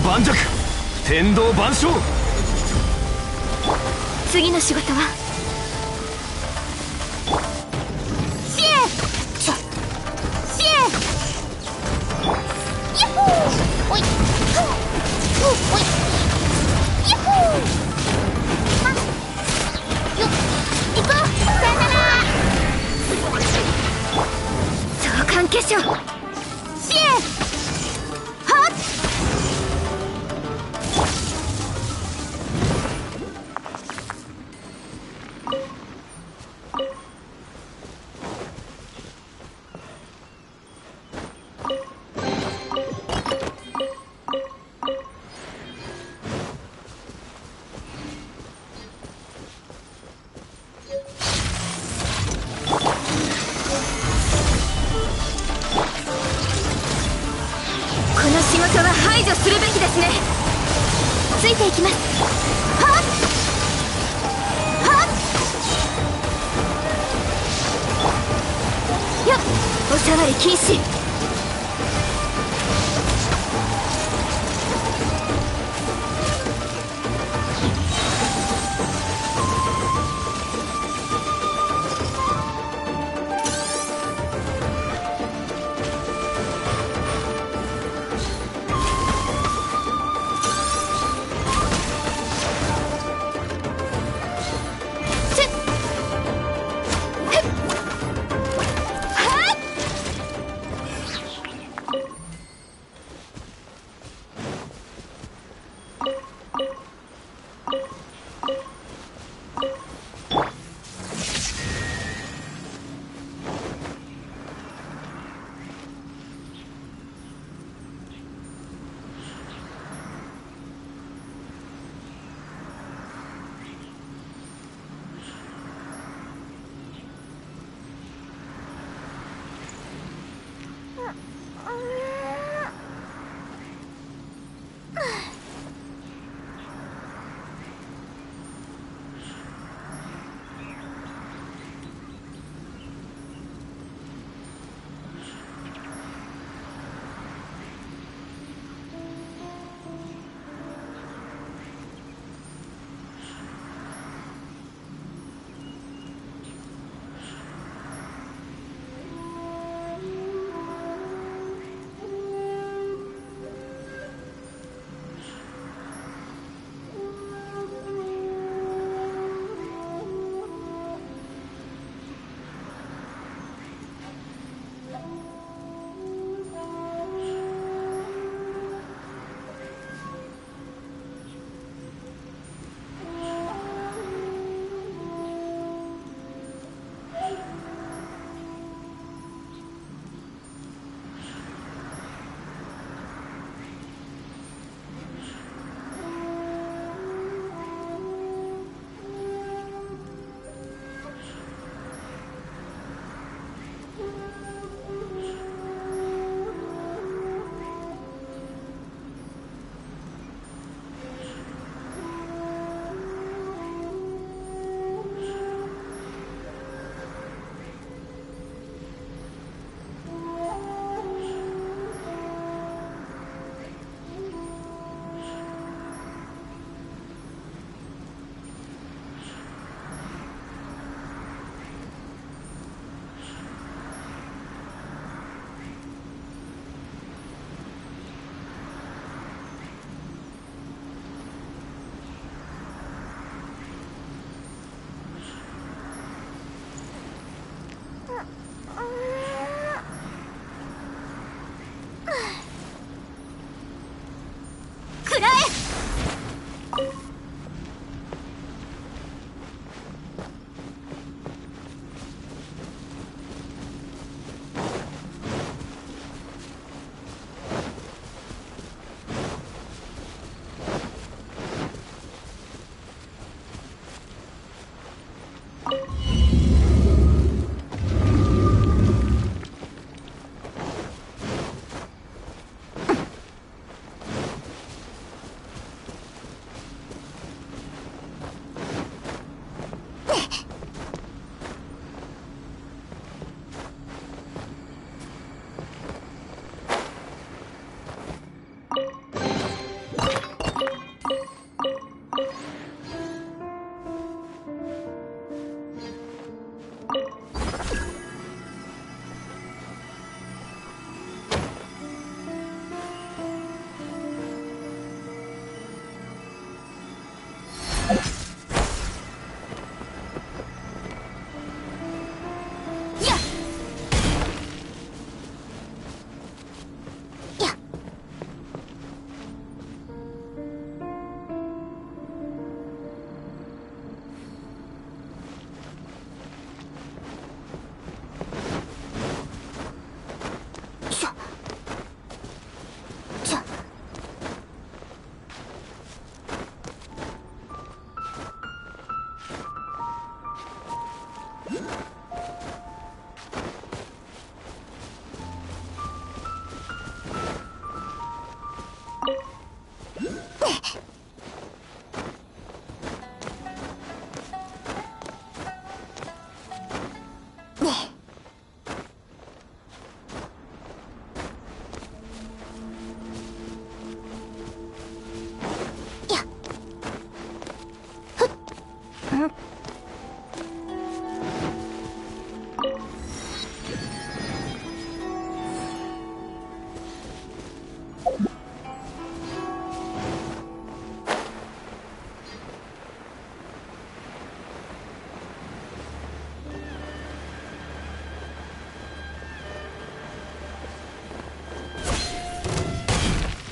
盤石、天道万象。次の仕事はシエシエヤッホーおいおいヤッホーあよっ行こうさよなら召喚結晶。シエはっこの仕事は排除するべきですね。ついていきます。はっはっよっ、おさわり禁止。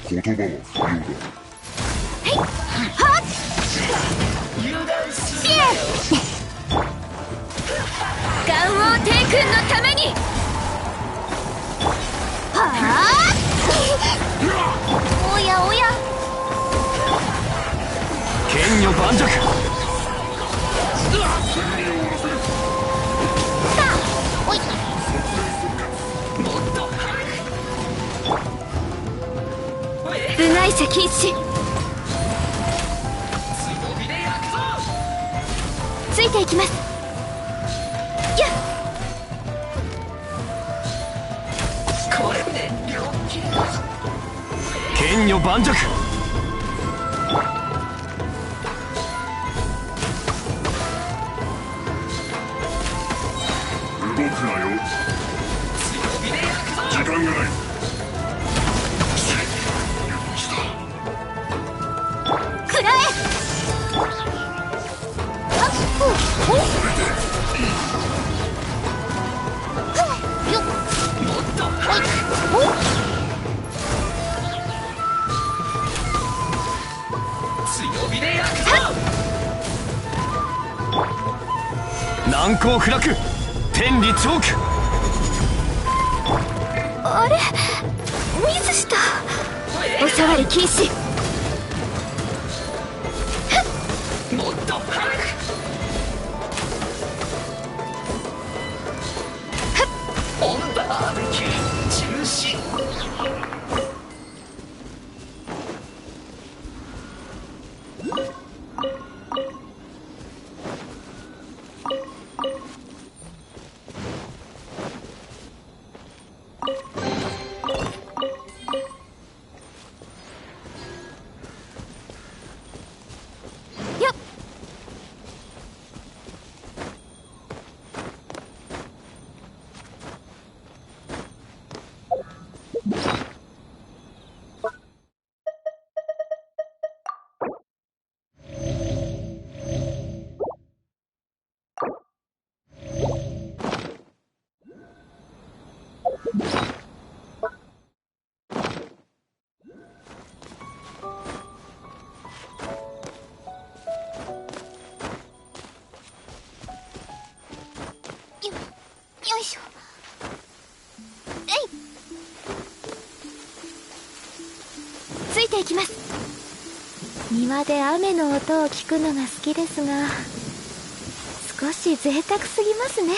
ガン王帝君のために。おやおや。剣女盤石。おい。部外者禁止。ついていきます。やっ。剣女盤石。難攻不落。天理チョーク。あれ、ミスした。お触り禁止。もっと早く。オンバーベキュー中止。よいしょ。ついていきます。庭で雨の音を聞くのが好きですが、少し贅沢すぎますね。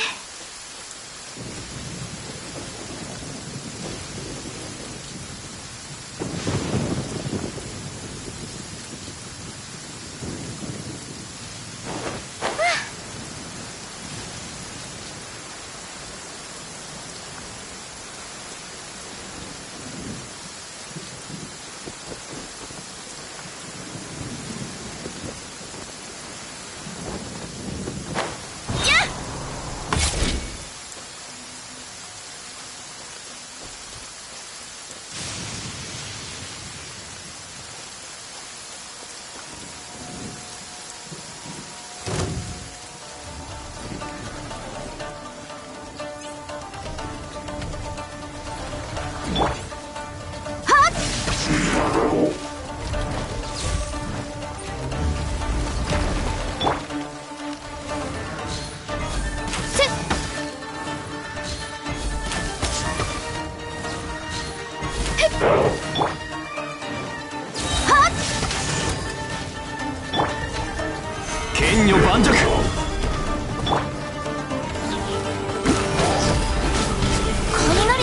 剣女盤石。雷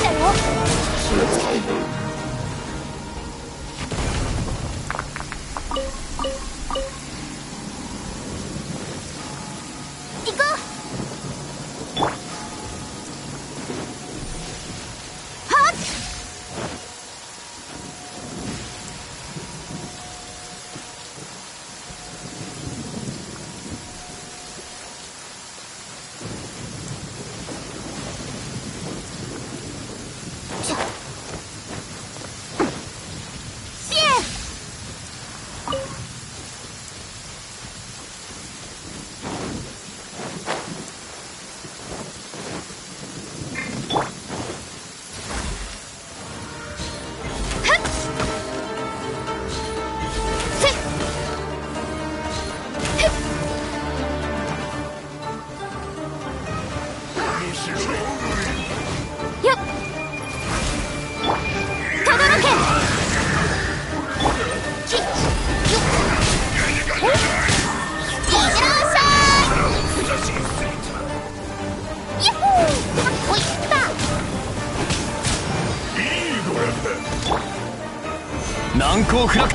だよ。気をつけて。行こう。難攻不落。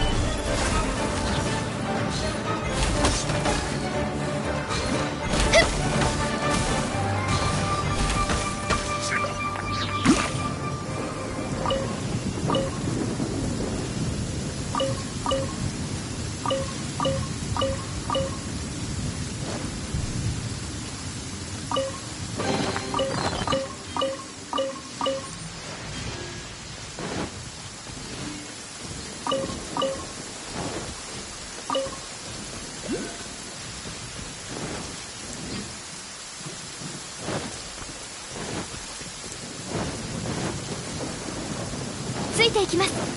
ついていきます。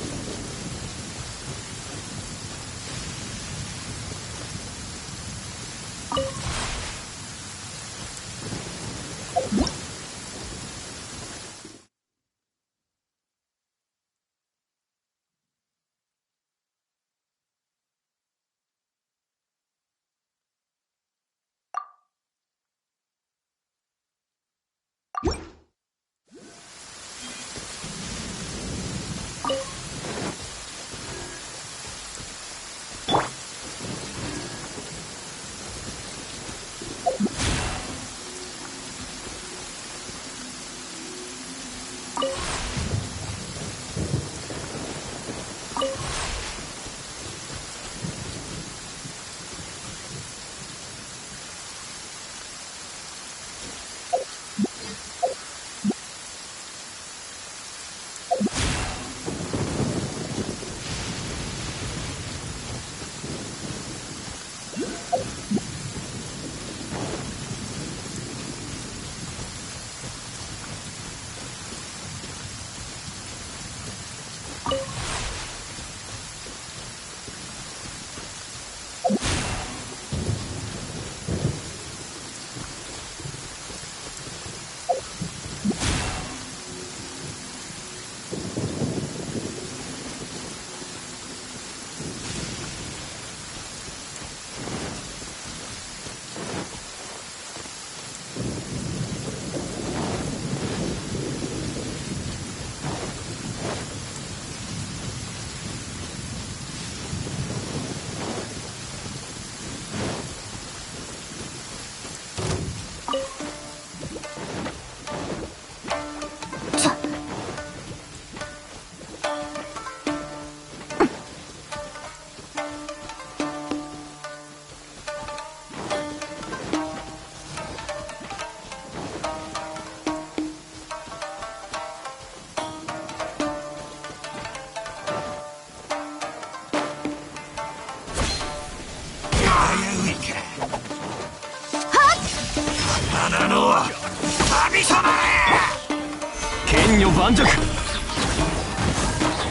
剣女盤石。瑠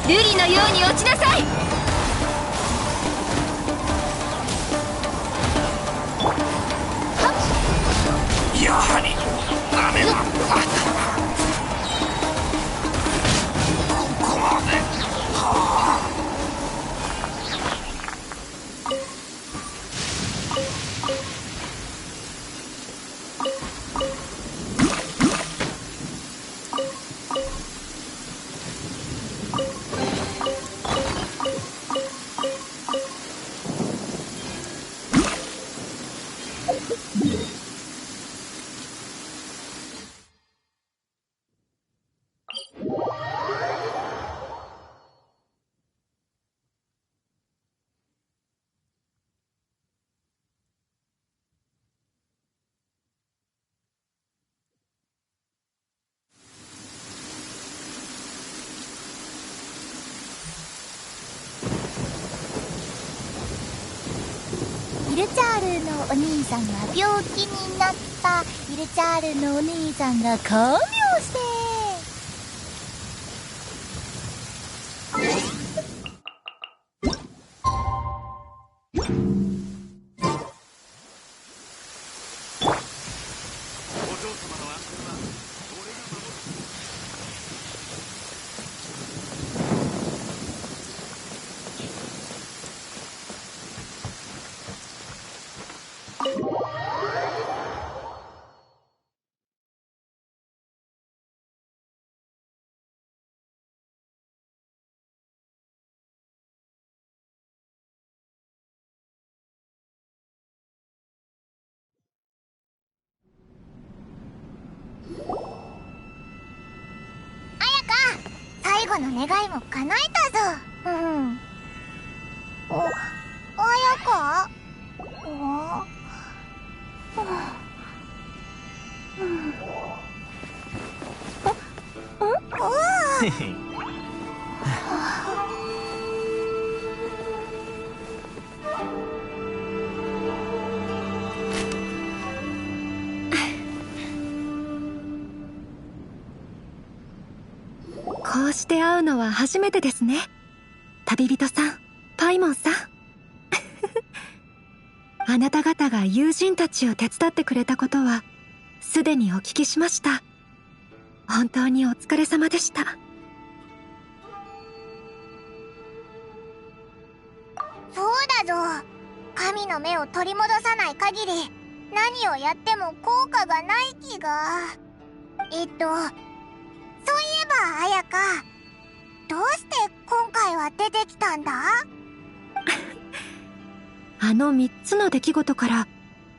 璃のように落ちなさい。やはりダメなんだ。ここまで。はあ。イルチャールのお兄さんが病気になった。イルチャールのお兄さんが看病して最後の願いも叶えたぞ。あやか？こうして会うのは初めてですね。旅人さん、パイモンさん。あなた方が友人たちを手伝ってくれたことは、すでにお聞きしました。本当にお疲れ様でした。そうだぞ。神の目を取り戻さない限り、何をやっても効果がない気が。そういえば、あやか、どうして今回は出てきたんだ？あの3つの出来事から、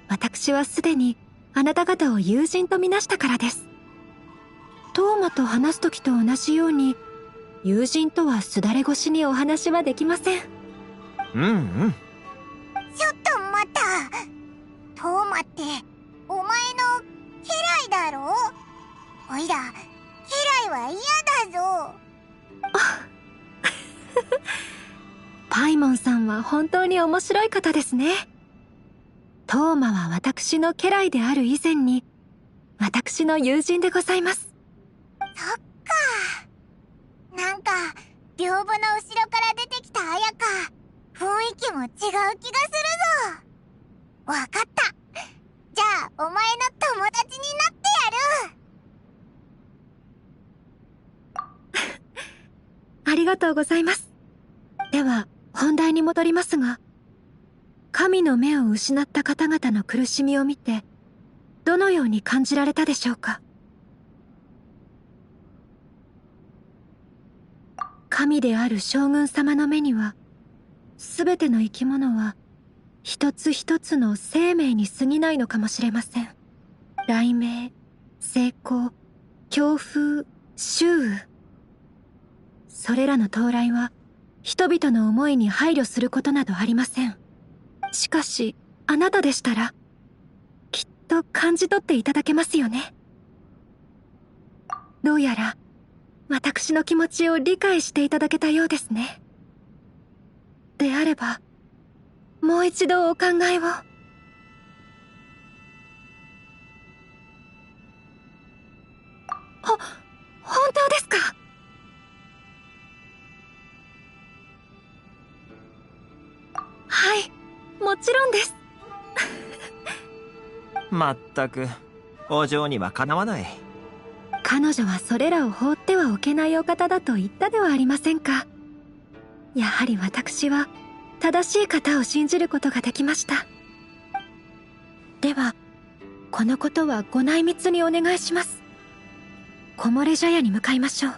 私はすでにあなた方を友人とみなしたからです。トーマと話す時と同じように、友人とはすだれ越しにお話はできません。ちょっと待った。トーマって、お前の家来だろ？おいら、家来は嫌だぞ。パイモンさんは本当に面白い方ですね。トーマは私の家来である以前に、私の友人でございます。そっか。なんか、屏風の後ろから出てきたあやか、雰囲気も違う気がするぞ。わかった。じゃあ、お前の友達になってやる。ありがとうございます。では、本題に戻りますが、神の目を失った方々の苦しみを見て、どのように感じられたでしょうか。神である将軍様の目には、すべての生き物は、一つ一つの生命に過ぎないのかもしれません。雷鳴、晴光、強風、秋雨。それらの到来は、人々の思いに配慮することなどありません。しかし、あなたでしたら、きっと感じ取っていただけますよね。どうやら、私の気持ちを理解していただけたようですね。であれば、もう一度お考えを。本当ですか？はい、もちろんです。まったく、お嬢にはかなわない。彼女はそれらを放ってはおけないお方だと言ったではありませんか。やはり私は正しい方を信じることができました。では、このことはご内密にお願いします。木漏れ茶屋に向かいましょう。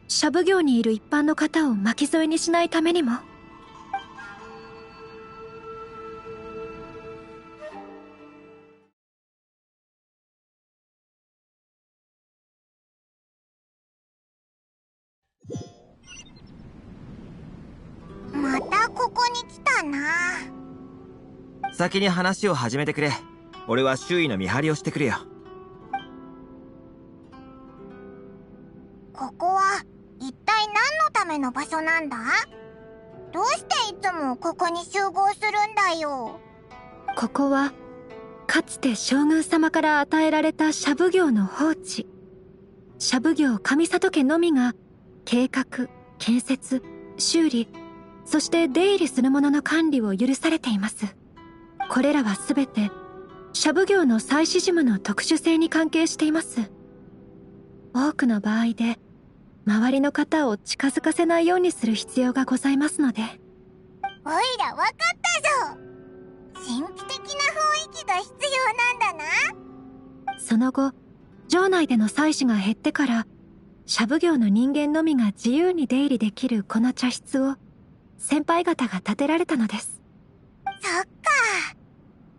シャブ業にいる一般の方を巻き添えにしないためにも。またここに来たな。先に話を始めてくれ。俺は周囲の見張りをしてくるよ。ここは一体何のための場所なんだ？どうしていつもここに集合するんだよ。ここはかつて将軍様から与えられたシャブ業の放置。シャブ業上里家のみが計画、建設、修理、そして出入りする者の管理を許されています。これらはすべてシャブ業の祭祀事務の特殊性に関係しています。多くの場合で周りの方を近づかせないようにする必要がございますので。おいらわかったぞ。神秘的な雰囲気が必要なんだな。その後、城内での祭祀が減ってから、シャブ業の人間のみが自由に出入りできるこの茶室を先輩方が建てられたのです。そっか。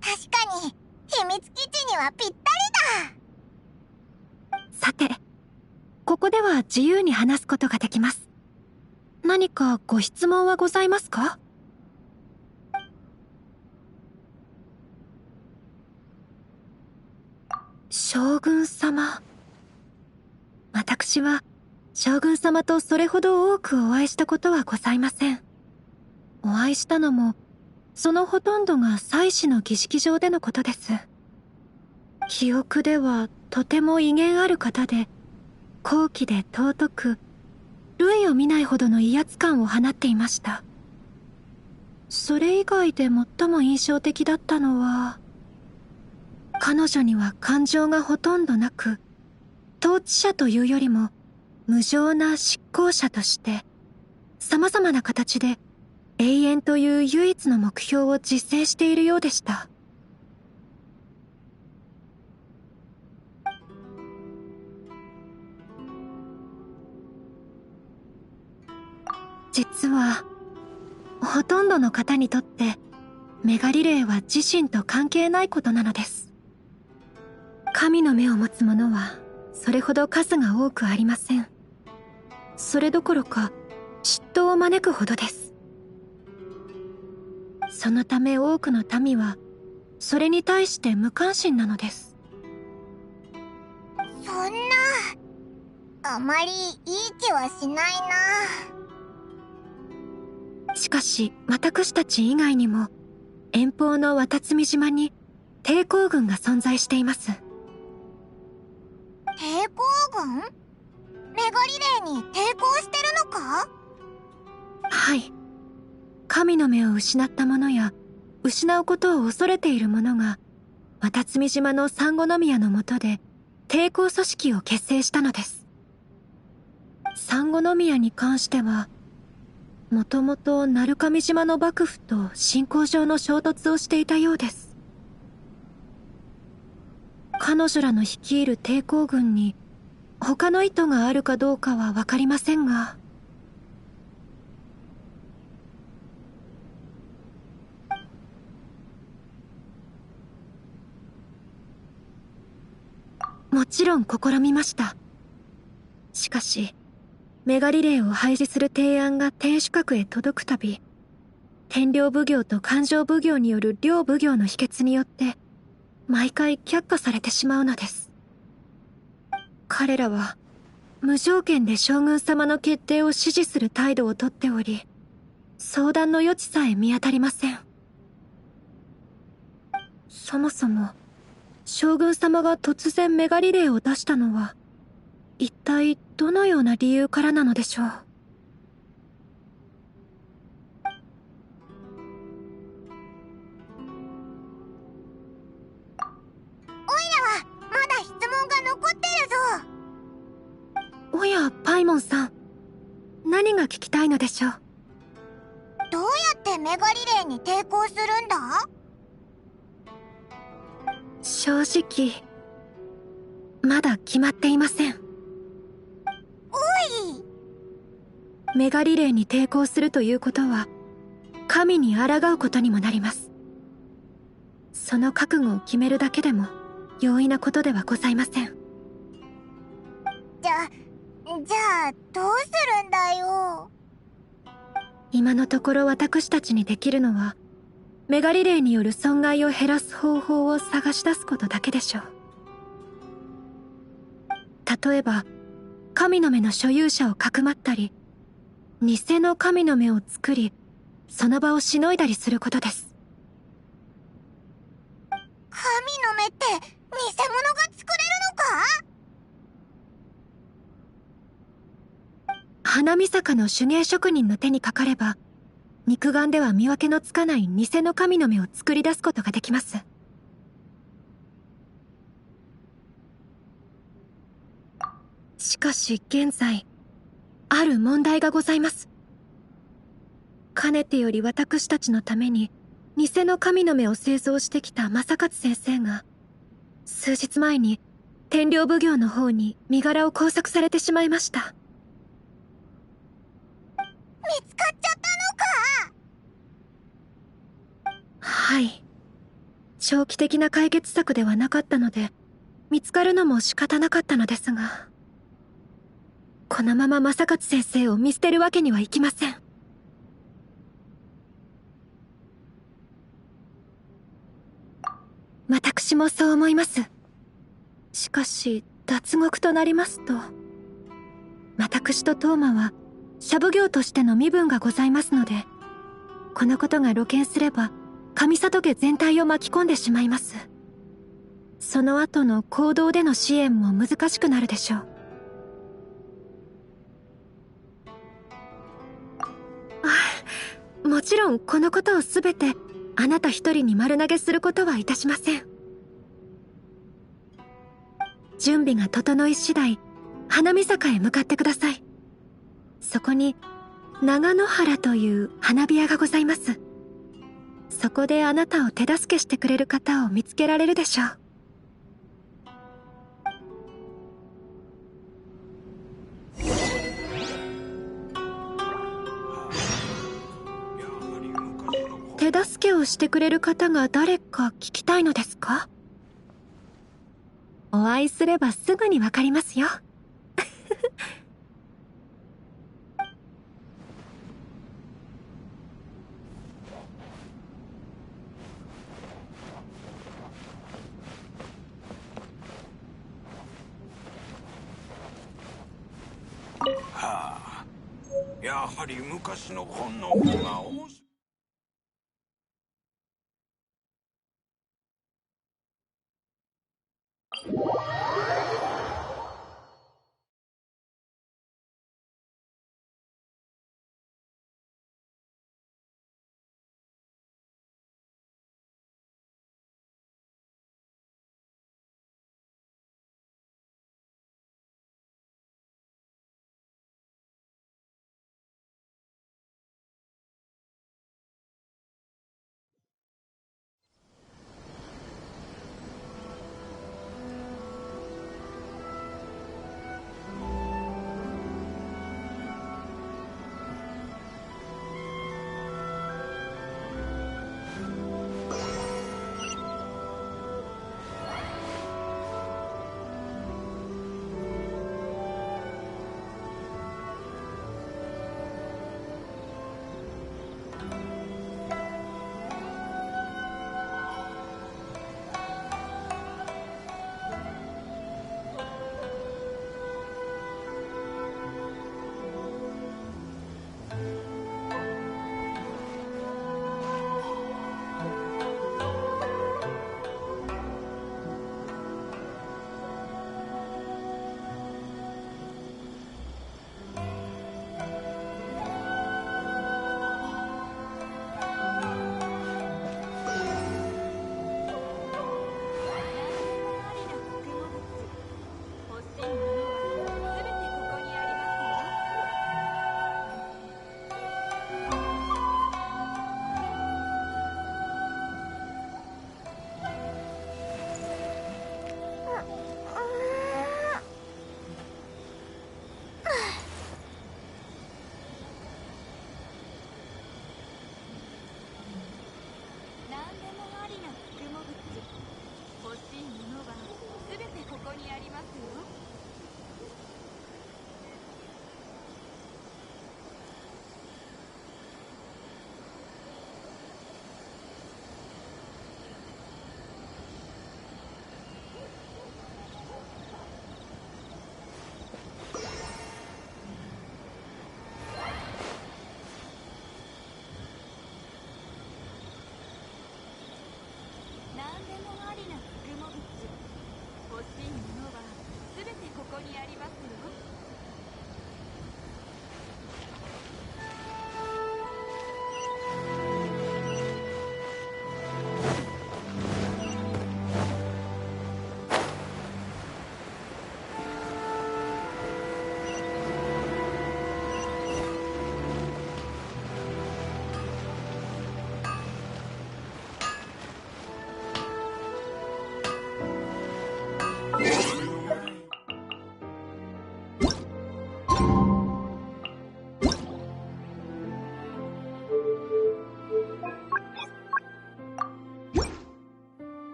確かに秘密基地にはぴったりだ。さて、ここでは自由に話すことができます。何かご質問はございますか？将軍様。私は将軍様とそれほど多くお会いしたことはございません。お会いしたのもそのほとんどが祭祀の儀式場でのことです。記憶ではとても威厳ある方で、高貴で尊く、類を見ないほどの威圧感を放っていました。それ以外で最も印象的だったのは、彼女には感情がほとんどなく、統治者というよりも無情な執行者として、様々な形で永遠という唯一の目標を実践しているようでした。実は、ほとんどの方にとってメガリレーは自身と関係ないことなのです。神の目を持つ者はそれほど数が多くありません。それどころか嫉妬を招くほどです。そのため多くの民はそれに対して無関心なのです。そんな、あまりいい気はしないな。しかし私たち以外にも遠方の渡積島に抵抗軍が存在しています。抵抗軍？メガリレーに抵抗してるのか？はい。神の目を失った者や失うことを恐れている者が渡積島のサンゴノ宮の下で抵抗組織を結成したのです。サンゴノ宮に関してはもともと鳴上島の幕府と信仰上の衝突をしていたようです。彼女らの率いる抵抗軍に他の意図があるかどうかはわかりませんが、もちろん試みました。しかしメガリレーを廃止する提案が天守閣へ届くたび、天領奉行と勘定奉行による両奉行の否決によって毎回却下されてしまうのです。彼らは無条件で将軍様の決定を支持する態度をとっており、相談の余地さえ見当たりません。そもそも将軍様が突然メガリレーを出したのは一体どのような理由からなのでしょう。まだ質問が残ってるぞ。おや、パイモンさん。何が聞きたいのでしょう。どうやってメガリレーに抵抗するんだ？正直、まだ決まっていません。おい！メガリレーに抵抗するということは、神に抗うことにもなります。その覚悟を決めるだけでも容易なことではございません。じゃあ、どうするんだよ。今のところ私たちにできるのは、メガリレーによる損害を減らす方法を探し出すことだけでしょう。例えば、神の目の所有者をかくまったり、偽の神の目を作り、その場をしのいだりすることです。神の目って偽物が作れるのか？花見坂の手芸職人の手にかかれば、肉眼では見分けのつかない偽の神の目を作り出すことができます。しかし現在、ある問題がございます。かねてより私たちのために偽の神の目を製造してきた正勝先生が、数日前に天領奉行の方に身柄を拘束されてしまいました。見つかっちゃったのか？はい。長期的な解決策ではなかったので、見つかるのも仕方なかったのですが。このまま正勝先生を見捨てるわけにはいきません。私もそう思います。しかし、脱獄となりますと、私とトーマは、シャブ業としての身分がございますので、このことが露見すれば、上里家全体を巻き込んでしまいます。その後の行動での支援も難しくなるでしょう。もちろんこのことをすべてあなた一人に丸投げすることはいたしません。準備が整い次第、花見坂へ向かってください。そこに長野原という花火屋がございます。そこであなたを手助けしてくれる方を見つけられるでしょう。手助けをしてくれる方が誰か聞きたいのですか？お会いすればすぐにわかりますよ。はあ、やはり昔の本の方が面白い。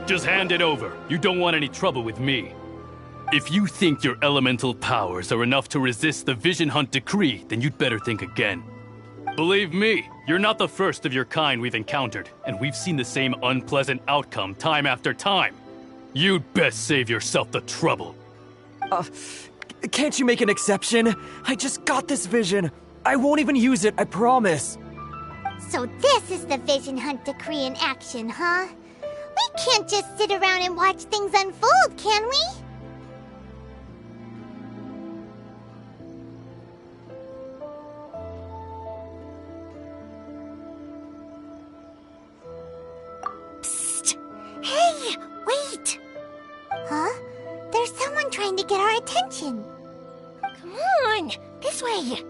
Just hand it over. You don't want any trouble with me. If you think your elemental powers are enough to resist the Vision Hunt decree, then you'd better think again. Believe me, you're not the first of your kind we've encountered, and we've seen the same unpleasant outcome time after time. You'd best save yourself the trouble. Can't you make an exception? I just got this vision. I won't even use it, I promise. So this is the Vision Hunt decree in action, huh? We can't just sit around and watch things unfold, can we? Psst! Hey, wait! Huh? There's someone trying to get our attention. Come on, this way.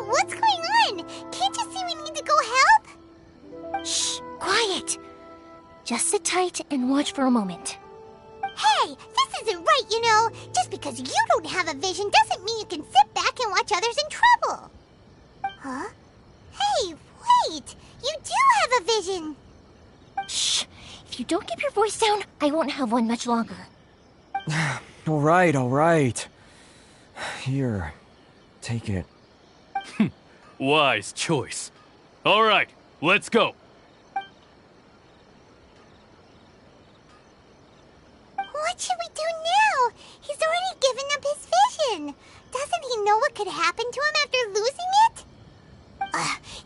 What's going on? Can't you see we need to go help? Shh, quiet. Just sit tight and watch for a moment. Hey, this isn't right, you know. Just because you don't have a vision doesn't mean you can sit back and watch others in trouble. Huh? Hey, wait! You do have a vision! Shh! If you don't keep your voice down, I won't have one much longer. All right. Here, take it. Wise choice. All right, let's go. What should we do now? He's already given up his vision. Doesn't he know what could happen to him after losing it?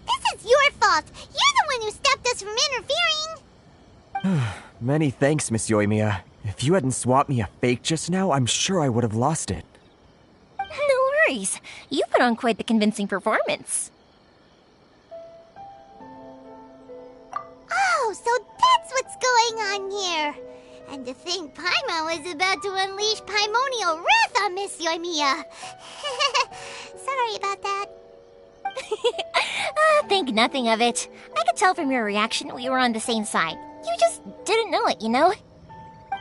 This is your fault. You're the one who stopped us from interfering. Many thanks, Miss Yoimiya. If you hadn't swapped me a fake just now, I'm sure I would have lost it. No worries. You put on quite the convincing performance. Oh, so that's what's going on here. And to think Paimon was about to unleash Paimonial wrath on Miss Yoimiya. Sorry about that. Think nothing of it. I could tell from your reaction we were on the same side. You just didn't know it, you know?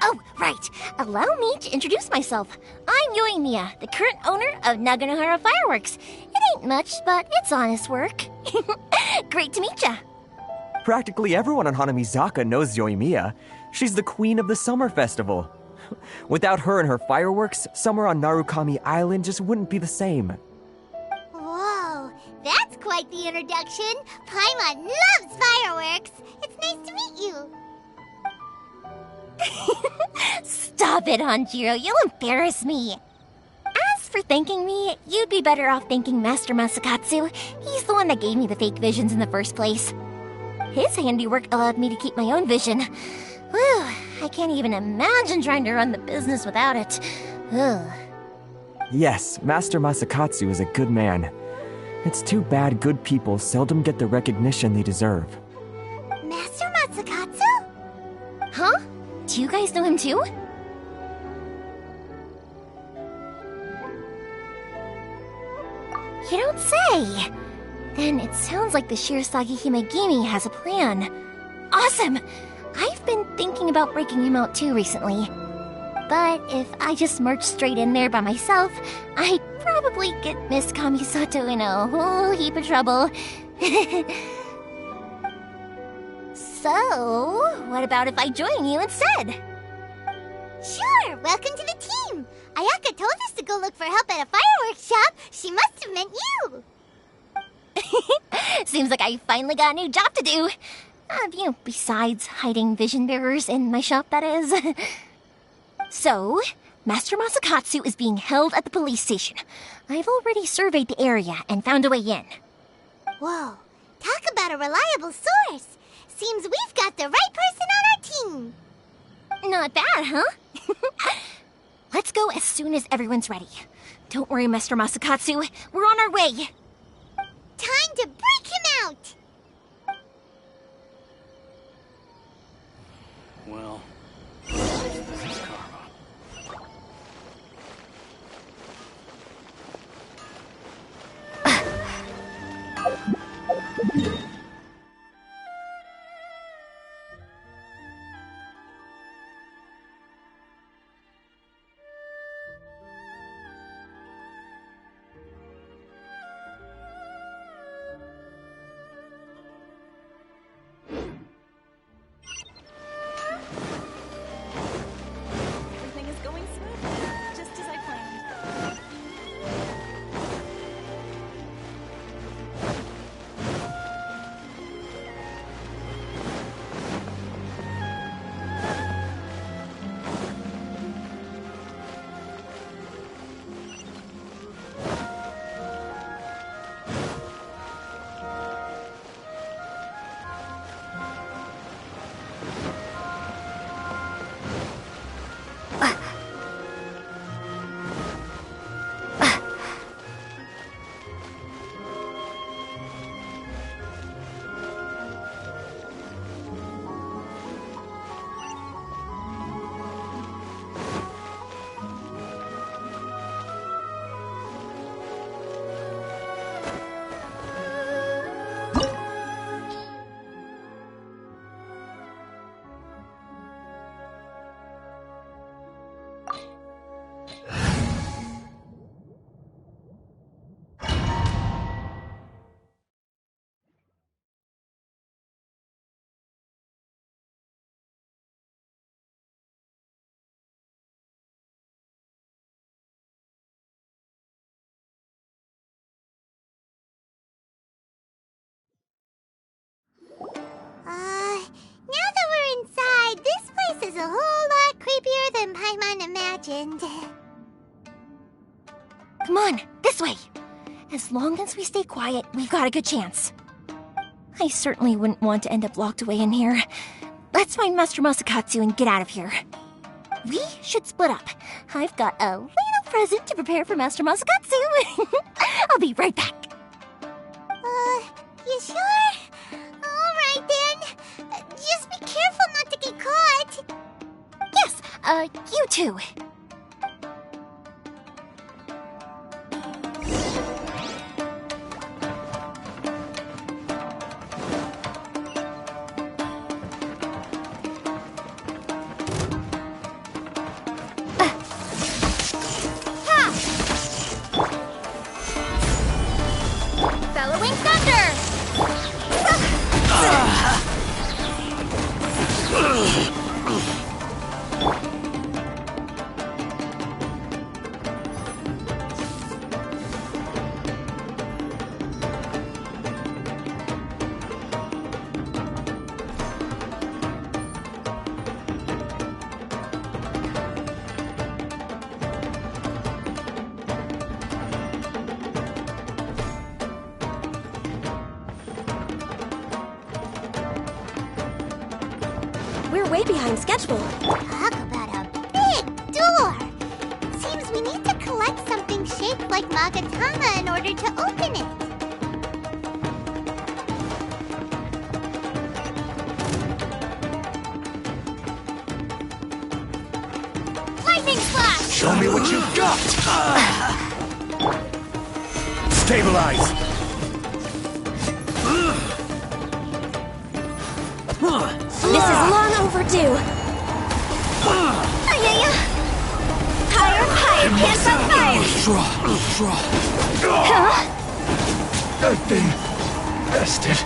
Oh, right. Allow me to introduce myself. I'm Yoimiya, the current owner of Naganohara Fireworks. It ain't much, but it's honest work. Great to meet ya. Practically everyone on Hanamizaka knows Yoimiya. She's the queen of the summer festival. Without her and her fireworks, summer on Narukami Island just wouldn't be the same. Whoa, that's quite the introduction. Paimon loves fireworks. It's nice to meet you. Stop it, Hanjiro. You'll embarrass me. As for thanking me, you'd be better off thanking Master Masakatsu. He's the one that gave me the fake visions in the first place. His handiwork allowed me to keep my own vision. Whew, I can't even imagine trying to run the business without it. Ugh. Yes, Master Masakatsu is a good man. It's too bad good people seldom get the recognition they deserve. Master Masakatsu? Huh? Do you guys know him too? You don't say! Then it sounds like the Shirasagi Himegimi has a plan. Awesome! I've been thinking about breaking him out too recently. But if I just march straight in there by myself, I'd probably get Miss Kamisato in a whole heap of trouble. So, what about if I join you instead? Sure, welcome to the team. Ayaka told us to go look for help at a fireworks shop. She must have meant you. Seems like I finally got a new job to do. Besides hiding vision bearers in my shop, that is. So, Master Masakatsu is being held at the police station. I've already surveyed the area and found a way in. Whoa, talk about a reliable source. Seems we've got the right person on our team. Not bad, huh? Let's go as soon as everyone's ready. Don't worry, Master Masakatsu. We're on our way. Time to break him out. Well, this is karma. legend. Come on, this way. As long as we stay quiet, we've got a good chance. I certainly wouldn't want to end up locked away in here. Let's find Master Masakatsu and get out of here. We should split up. I've got a little present to prepare for Master Masakatsu. I'll be right back. You sure? Alright then. Just be careful not to get caught. Yes, you too. Bellowing thunder! We're way behind schedule. Talk about a big door! Seems we need to collect something shaped like Magatama in order to open it. Lightning flash! Show me what you've got! Stabilize! This is long overdue. Higher, hands on fire! Huh? I've been bested.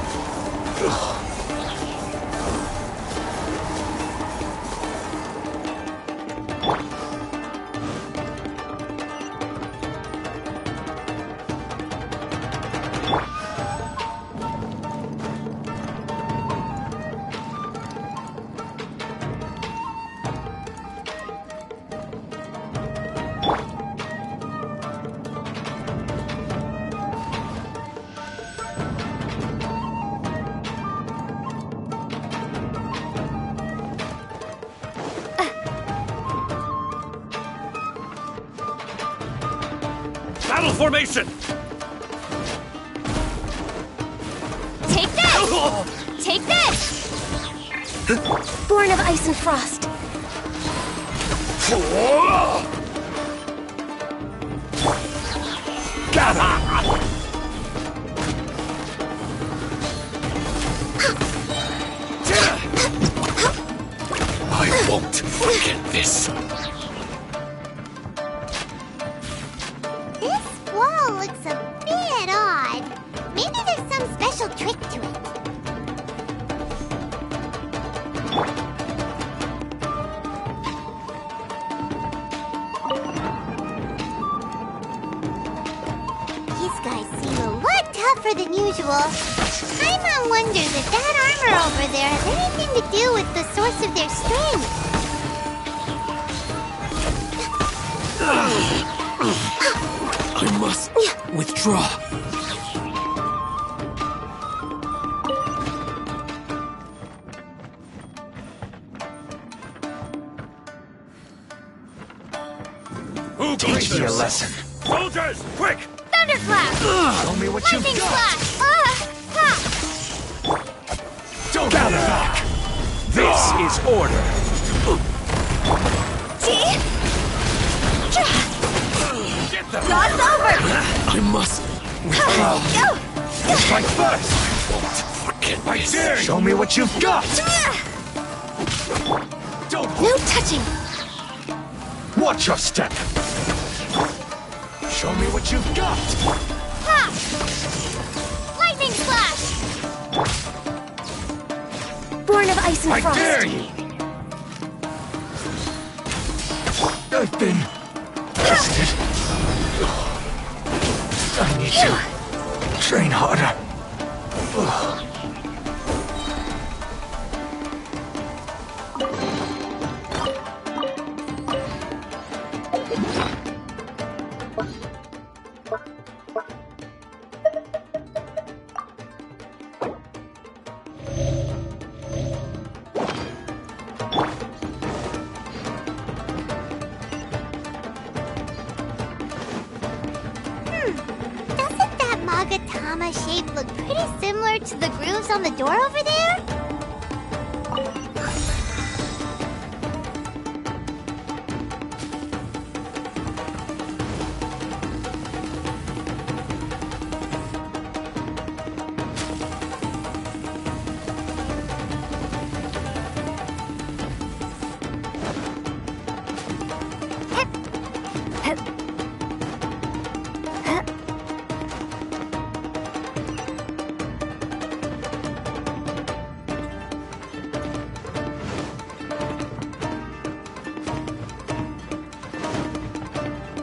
Battle formation! Take this! Take this! Born of ice and frost. Gather! I won't forget this. This wall looks a bit odd. Maybe there's some special trick to it. These guys seem a lot tougher than usual. Paimon wonders if that armor over there has anything to do with the source of their strength. I must withdraw. Who teach me a lesson? Soldiers, quick! Thunderclap! Show me what Lightning you've got! flash! Don't gather back! This is order! Get them! God's over! I must withdraw. Strike first! I dare you! Show me what you've got! Don't No touching! watch your step! Show me what you've got! Ha! Lightning flash! Born of ice and I frost. dare you! I've been tested. I need to train harder. Inazuma shape look pretty similar to the grooves on the door over there?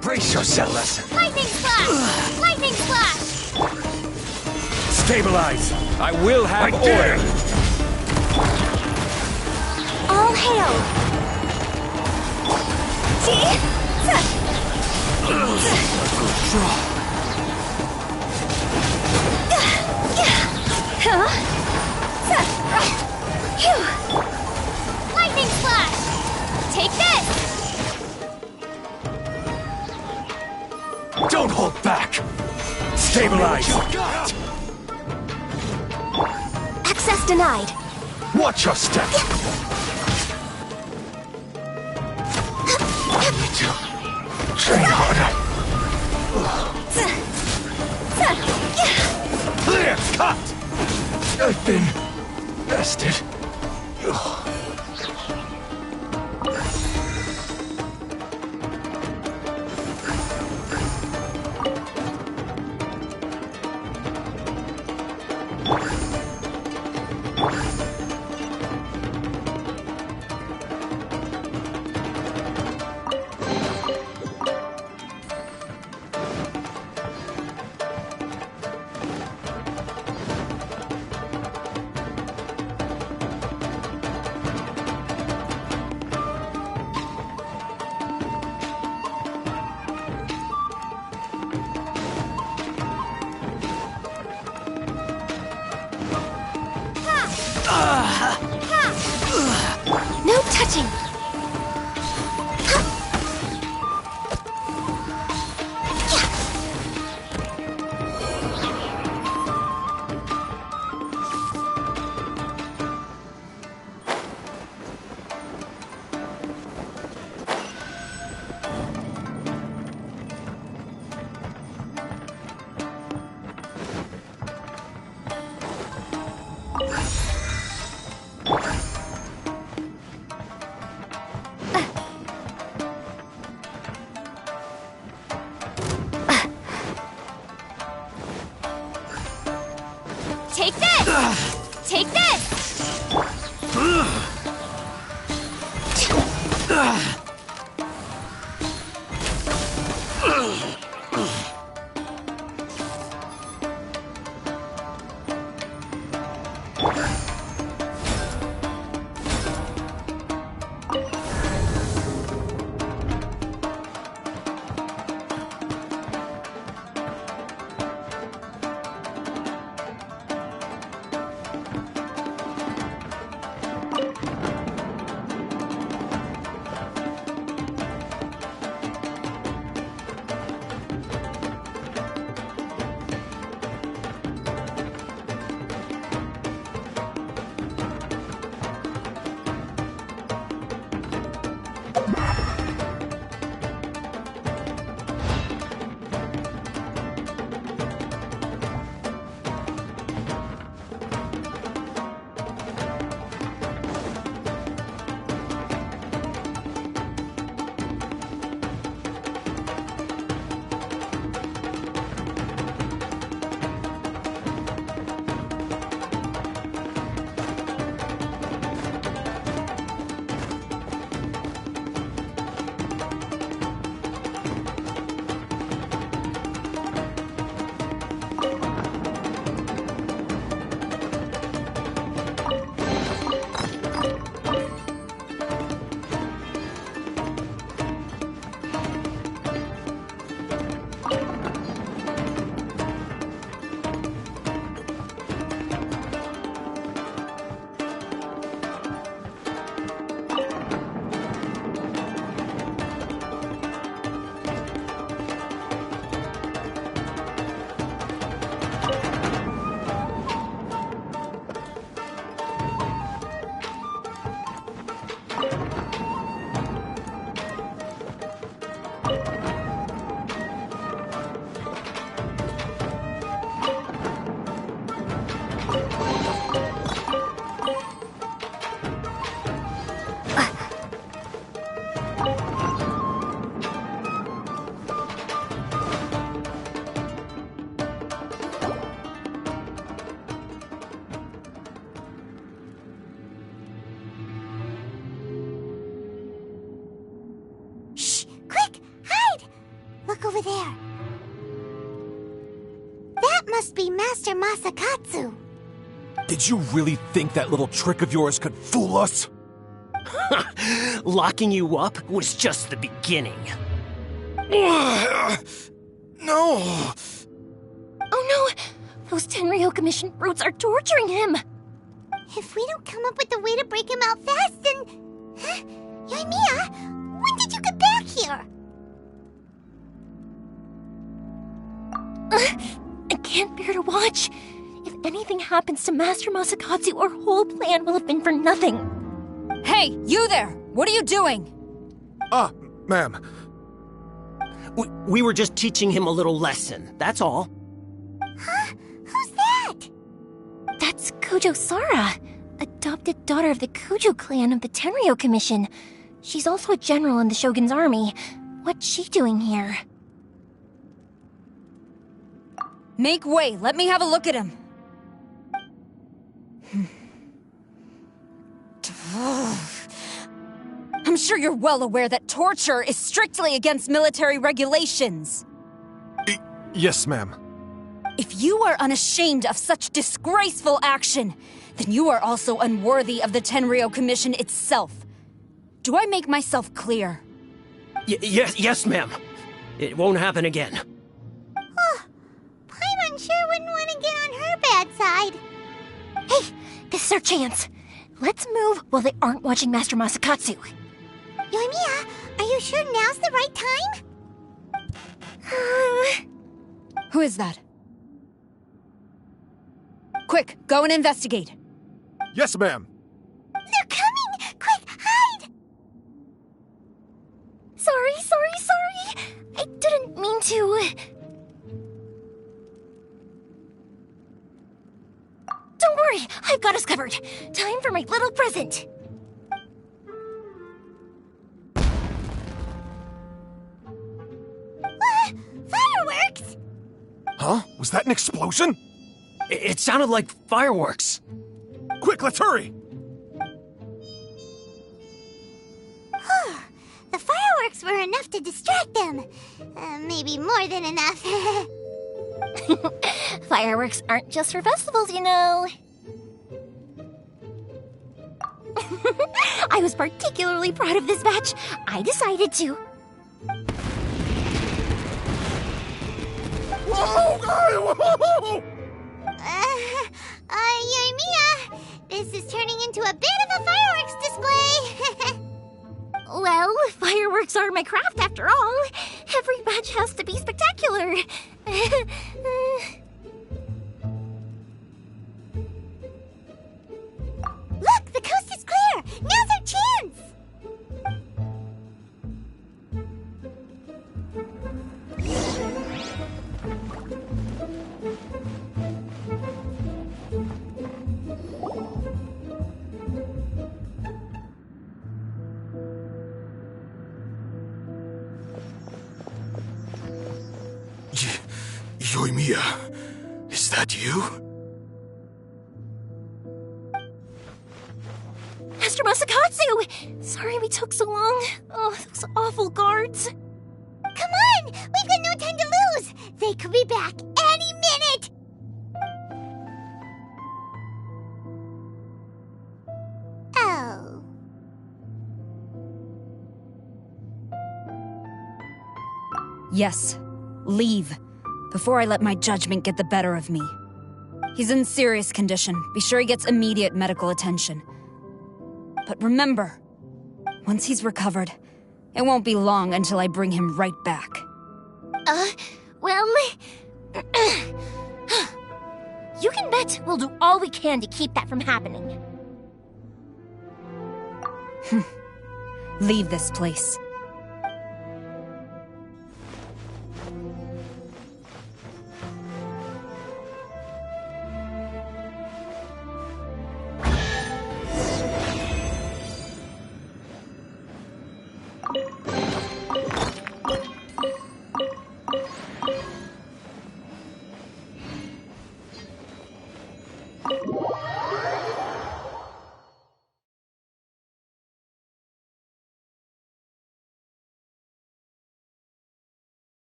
Brace yourself. Lightning Slash! Lightning Slash! Stabilize. I will have order. All hail! Lightning Slash! Take this! Don't hold back. Stabilize. Access denied. Watch your step. Need to train harder. Clear cut. I've been bested. No touching! Take this! Take this! Look over there. That must be Master Masakatsu. Did you really think that little trick of yours could fool us? Locking you up was just the beginning. No! Oh no! Those Tenryo Commission brutes are torturing him! If we don't come up with a way to break him out fast, then... Huh? Yoimiya, when did you get back here? I can't bear to watch. If anything happens to Master Masakatsu, our whole plan will have been for nothing. Hey, you there! What are you doing? Ma'am. We were just teaching him a little lesson, that's all. Huh? Who's that? That's Kujo Sara, adopted daughter of the Kujo clan of the Tenryo Commission. She's also a general in the Shogun's army. What's she doing here? Make way, let me have a look at him. I'm sure you're well aware that torture is strictly against military regulations. Yes, ma'am. If you are unashamed of such disgraceful action, then you are also unworthy of the Tenryo Commission itself. Do I make myself clear? Yes, ma'am. It won't happen again. Oh, Paimon sure wouldn't want to get on her bad side. Hey, this is our chance. Let's move while they aren't watching Master Masakatsu. Yoimiya, are you sure now's the right time? Who is that? Quick, go and investigate. Yes, ma'am. They're coming! Quick, hide! Sorry. I didn't mean to. Don't worry, I've got us covered. Time for my little present. Fireworks! Huh? Was that an explosion? It sounded like fireworks. Quick, let's hurry! The fireworks were enough to distract them. Maybe more than enough. Fireworks aren't just for festivals, you know. I was particularly proud of this batch. I decided to. Whoa! Yoimiya, this is turning into a bit of a fireworks display. Well, fireworks are my craft after all. Every batch has to be spectacular. Look, the coast is clear. Now's our chance. Yoimiya, is that you? Master Masakatsu! Sorry we took so long. Oh, those awful guards. Come on! We've got no time to lose! They could be back any minute! Oh. Yes, leave. Before I let my judgment get the better of me. He's in serious condition. Be sure he gets immediate medical attention. But remember, once he's recovered, it won't be long until I bring him right back. Well... you can bet we'll do all we can to keep that from happening. Leave this place.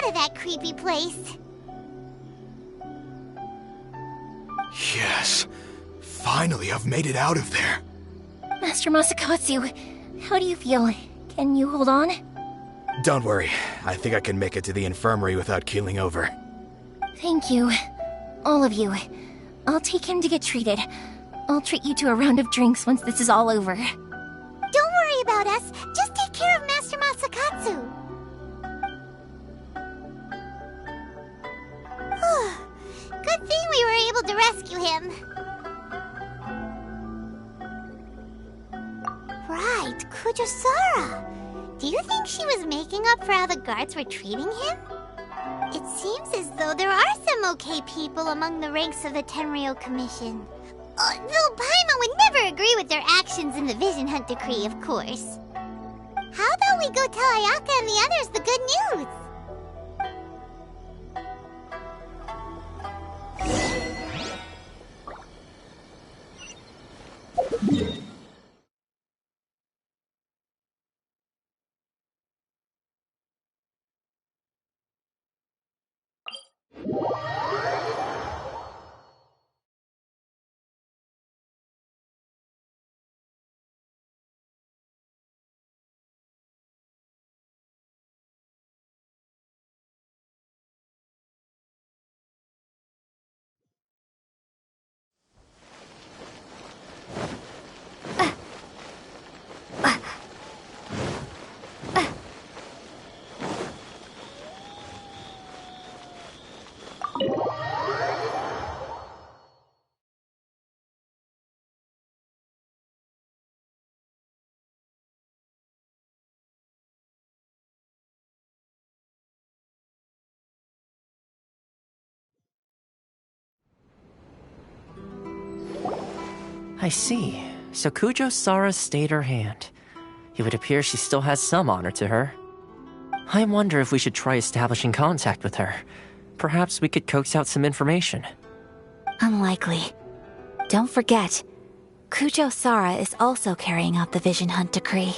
out of that creepy place. Yes. Finally, I've made it out of there. Master Masakatsu, how do you feel? Can you hold on? Don't worry. I think I can make it to the infirmary without keeling over. Thank you. All of you. I'll take him to get treated. I'll treat you to a round of drinks once this is all over. Don't worry about us. Just take care of Master Masakatsu. Good thing we were able to rescue him. Right, Kujosara. Do you think she was making up for how the guards were treating him? It seems as though there are some okay people among the ranks of the Tenryou Commission. Though Paimon would never agree with their actions in the Vision Hunt Decree, of course. How about we go tell Ayaka and the others the good news? I see. So Kujo-Sara stayed her hand. It would appear she still has some honor to her. I wonder if we should try establishing contact with her. Perhaps we could coax out some information. Unlikely. Don't forget, Kujo-Sara is also carrying out the Vision Hunt Decree.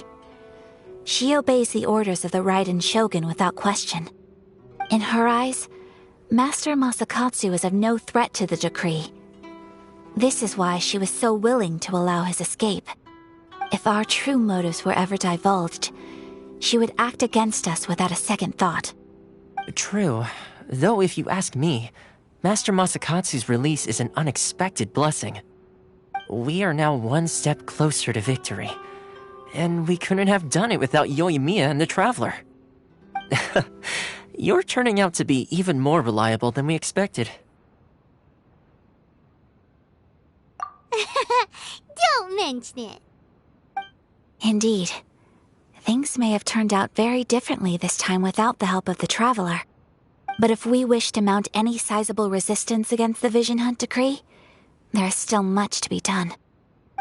She obeys the orders of the Raiden Shogun without question. In her eyes, Master Masakatsu is of no threat to the decree. This is why she was so willing to allow his escape. If our true motives were ever divulged, she would act against us without a second thought. True. Though if you ask me, Master Masakatsu's release is an unexpected blessing. We are now one step closer to victory. And we couldn't have done it without Yoimiya and the Traveler. You're turning out to be even more reliable than we expected. Don't mention it. Indeed. Things may have turned out very differently this time without the help of the Traveler. But if we wish to mount any sizable resistance against the Vision Hunt Decree, there is still much to be done.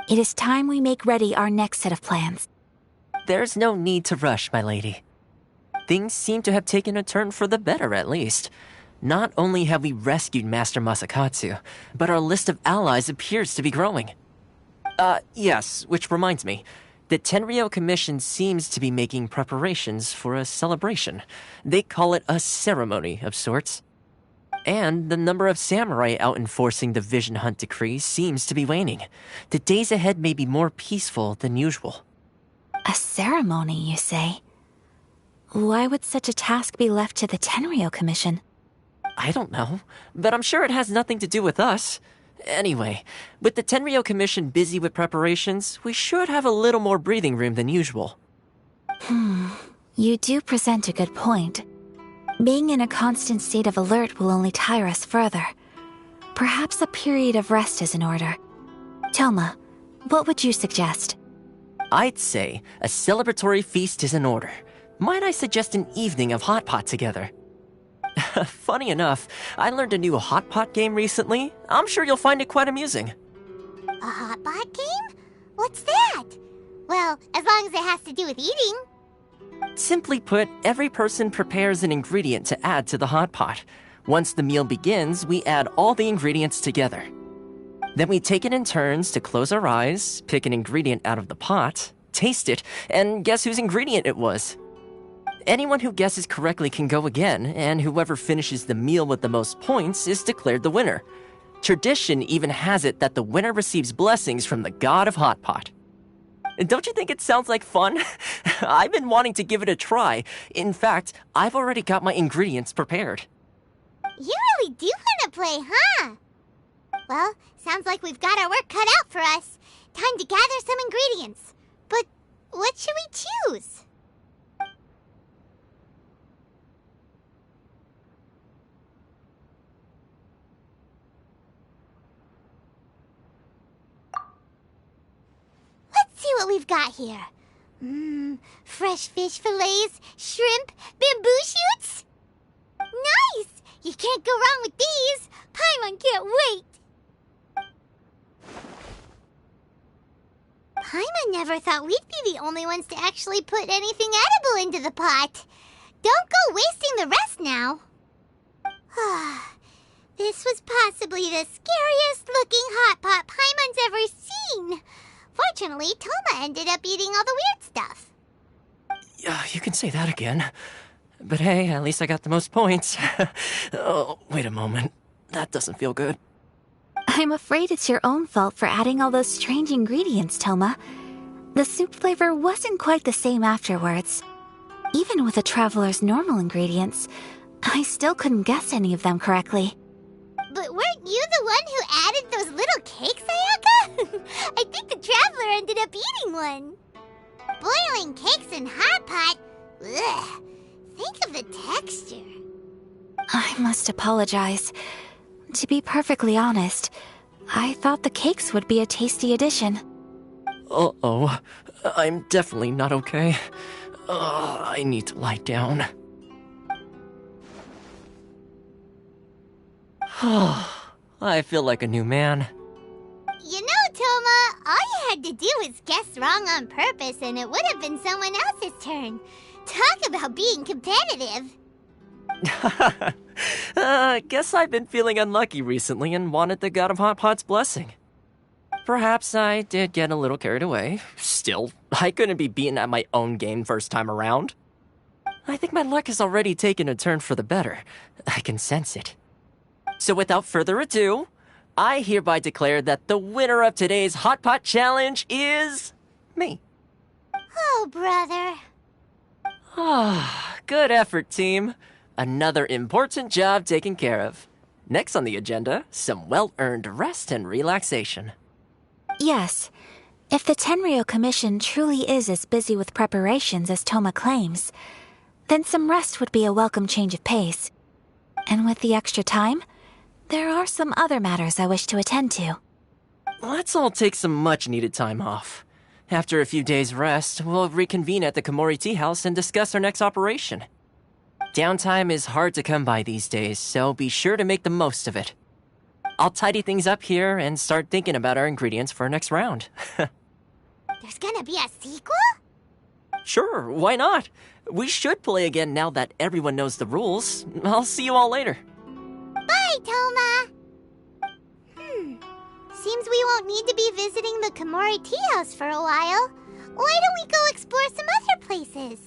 It is time we make ready our next set of plans. There's no need to rush, my lady. Things seem to have taken a turn for the better, at least. Not only have we rescued Master Masakatsu, but our list of allies appears to be growing. Yes, which reminds me. The Tenryou Commission seems to be making preparations for a celebration. They call it a ceremony of sorts. And the number of samurai out enforcing the Vision Hunt Decree seems to be waning. The days ahead may be more peaceful than usual. A ceremony, you say? Why would such a task be left to the Tenryou Commission? I don't know, but I'm sure it has nothing to do with us. Anyway, with the Tenryou Commission busy with preparations, we should have a little more breathing room than usual. You do present a good point. Being in a constant state of alert will only tire us further. Perhaps a period of rest is in order. Toma, what would you suggest? I'd say a celebratory feast is in order. Might I suggest an evening of hot pot together? Funny enough, I learned a new hot pot game recently. I'm sure you'll find it quite amusing. A hot pot game? What's that? Well, as long as it has to do with eating. Simply put, every person prepares an ingredient to add to the hot pot. Once the meal begins, we add all the ingredients together. Then we take it in turns to close our eyes, pick an ingredient out of the pot, taste it, and guess whose ingredient it was. Anyone who guesses correctly can go again, and whoever finishes the meal with the most points is declared the winner. Tradition even has it that the winner receives blessings from the god of Hot Pot. Don't you think it sounds like fun? I've been wanting to give it a try. In fact, I've already got my ingredients prepared. You really do want to play, huh? Well, sounds like we've got our work cut out for us. Time to gather some ingredients. But what should we choose? Let's see what we've got here. Fresh fish fillets, shrimp, bamboo shoots. Nice! You can't go wrong with these. Paimon can't wait. Paimon never thought we'd be the only ones to actually put anything edible into the pot. Don't go wasting the rest now. This was possibly the scariest looking hot pot Paimon's ever seen. Fortunately, Toma ended up eating all the weird stuff. You can say that again. But hey, at least I got the most points. Oh, wait a moment. That doesn't feel good. I'm afraid it's your own fault for adding all those strange ingredients, Toma. The soup flavor wasn't quite the same afterwards. Even with a traveler's normal ingredients, I still couldn't guess any of them correctly. But weren't you the one who added those little cakes, Ayaka? I think the traveler ended up eating one. Boiling cakes in hot pot? Ugh. Think of the texture. I must apologize. To be perfectly honest, I thought the cakes would be a tasty addition. Uh-oh. I'm definitely not okay. I need to lie down. I feel like a new man. You know, Toma, all you had to do was guess wrong on purpose and it would have been someone else's turn. Talk about being competitive. Guess I've been feeling unlucky recently and wanted the god of Hot Pot's blessing. Perhaps I did get a little carried away. Still, I couldn't be beaten at my own game first time around. I think my luck has already taken a turn for the better. I can sense it. So without further ado, I hereby declare that the winner of today's Hot Pot Challenge is... me. Oh, brother. Good effort, team. Another important job taken care of. Next on the agenda, some well-earned rest and relaxation. Yes. If the Tenryou Commission truly is as busy with preparations as Toma claims, then some rest would be a welcome change of pace. And with the extra time, there are some other matters I wish to attend to. Let's all take some much-needed time off. After a few days' rest, we'll reconvene at the Komori Tea House and discuss our next operation. Downtime is hard to come by these days, so be sure to make the most of it. I'll tidy things up here and start thinking about our ingredients for our next round. There's gonna be a sequel? Sure, why not? We should play again now that everyone knows the rules. I'll see you all later. Bye, Toma! Seems we won't need to be visiting the Komori Tea House for a while. Why don't we go explore some other places?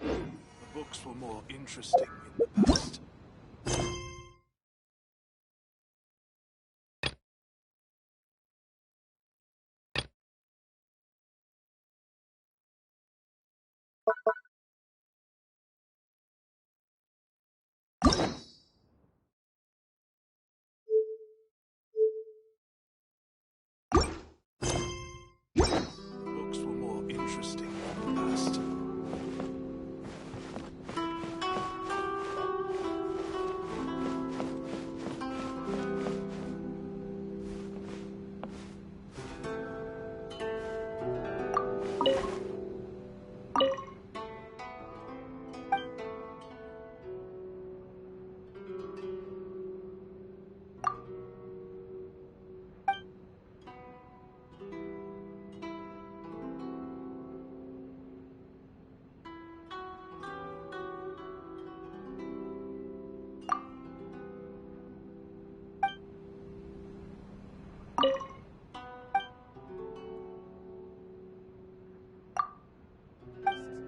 The books were more interesting in the past. Books were more interesting in the past.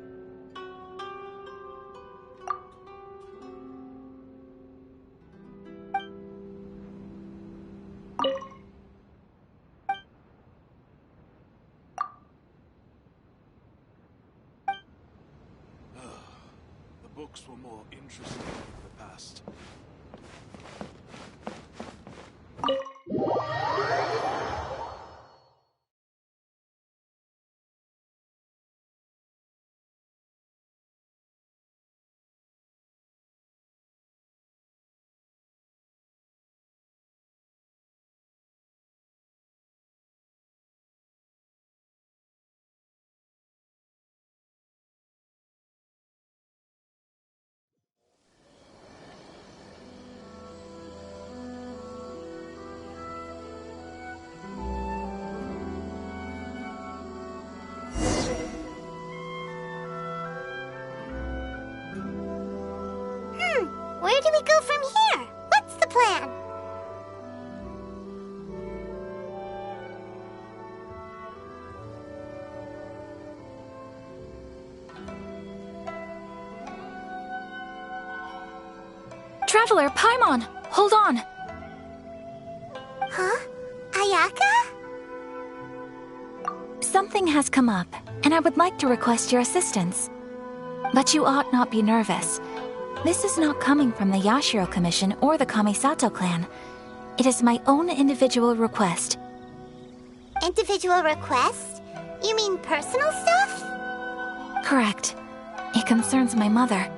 The books were more interesting in the past. Where do we go from here? What's the plan? Traveler, Paimon, hold on. Huh? Ayaka? Something has come up, and I would like to request your assistance. But you ought not be nervous. This is not coming from the Yashiro Commission or the Kamisato clan. It is my own individual request. Individual request? You mean personal stuff? Correct. It concerns my mother.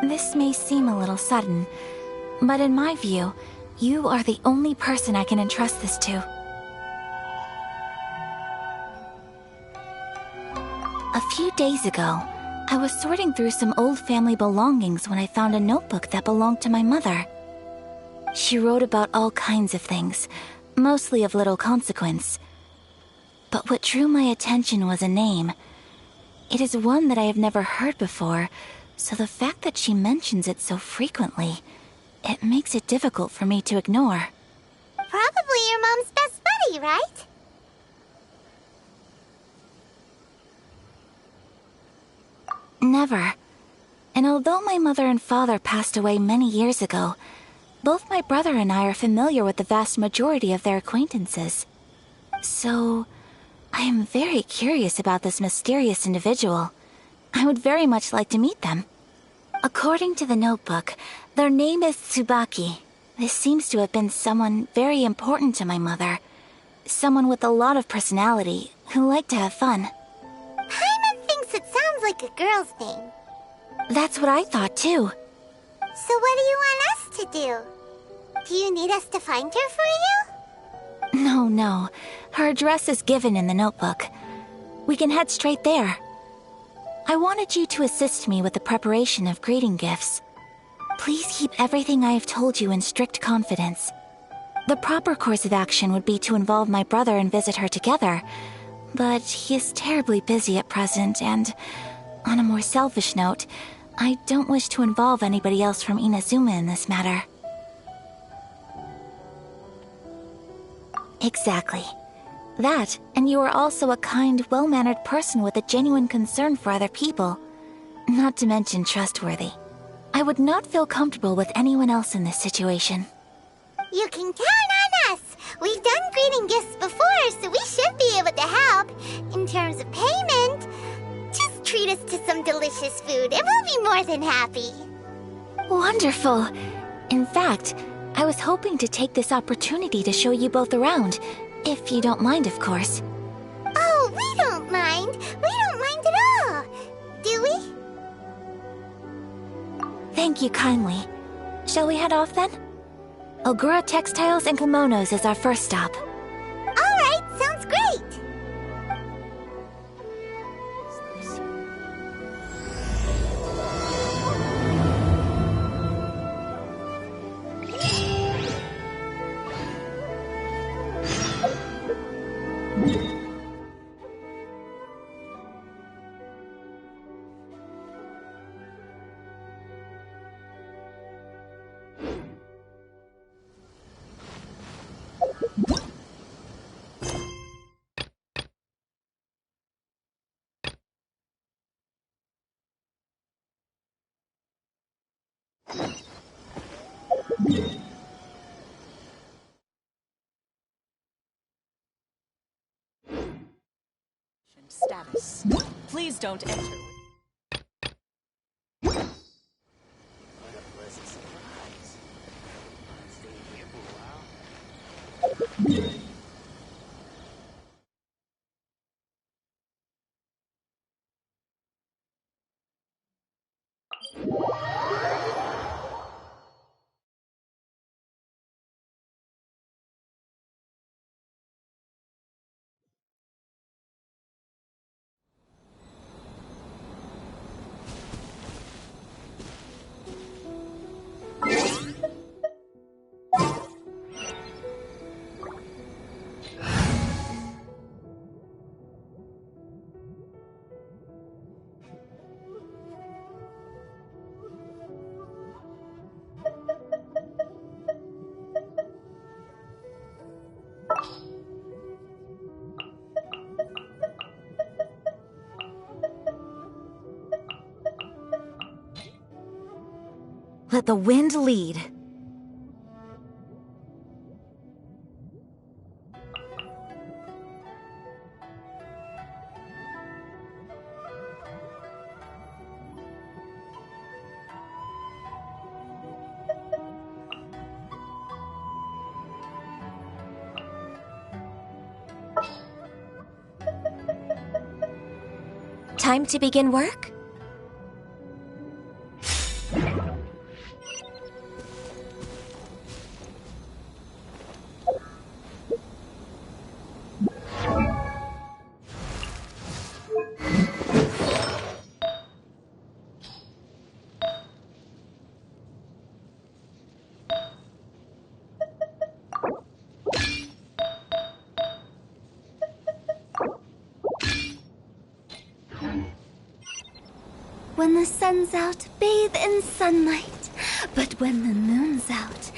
This may seem a little sudden, but in my view, you are the only person I can entrust this to. A few days ago, I was sorting through some old family belongings when I found a notebook that belonged to my mother. She wrote about all kinds of things, mostly of little consequence. But what drew my attention was a name. It is one that I have never heard before, so the fact that she mentions it so frequently, it makes it difficult for me to ignore. Probably your mom's best buddy, right? Never. And although my mother and father passed away many years ago, both my brother and I are familiar with the vast majority of their acquaintances. So, I am very curious about this mysterious individual. I would very much like to meet them. According to the notebook, their name is Tsubaki. This seems to have been someone very important to my mother. Someone with a lot of personality, who liked to have fun. Paimon thinks it sounds like a girl's name. That's what I thought too. So what do you want us to do? Do you need us to find her for you? No. Her address is given in the notebook. We can head straight there. I wanted you to assist me with the preparation of greeting gifts. Please keep everything I have told you in strict confidence. The proper course of action would be to involve my brother and visit her together, but he is terribly busy at present, and on a more selfish note, I don't wish to involve anybody else from Inazuma in this matter. Exactly. That, and you are also a kind, well-mannered person with a genuine concern for other people. Not to mention trustworthy. I would not feel comfortable with anyone else in this situation. You can count on us! We've done greeting gifts before, so we should be able to help. In terms of payment, just treat us to some delicious food and we'll be more than happy. Wonderful. In fact, I was hoping to take this opportunity to show you both around. If you don't mind, of course. Oh, we don't mind. We don't mind at all. Do we? Thank you kindly. Shall we head off then? Ogura Textiles and Kimonos is our first stop. All right, sounds great. Status. Please don't enter. Let the wind lead. Time to begin work? When the sun's out, bathe in sunlight. But when the moon's out,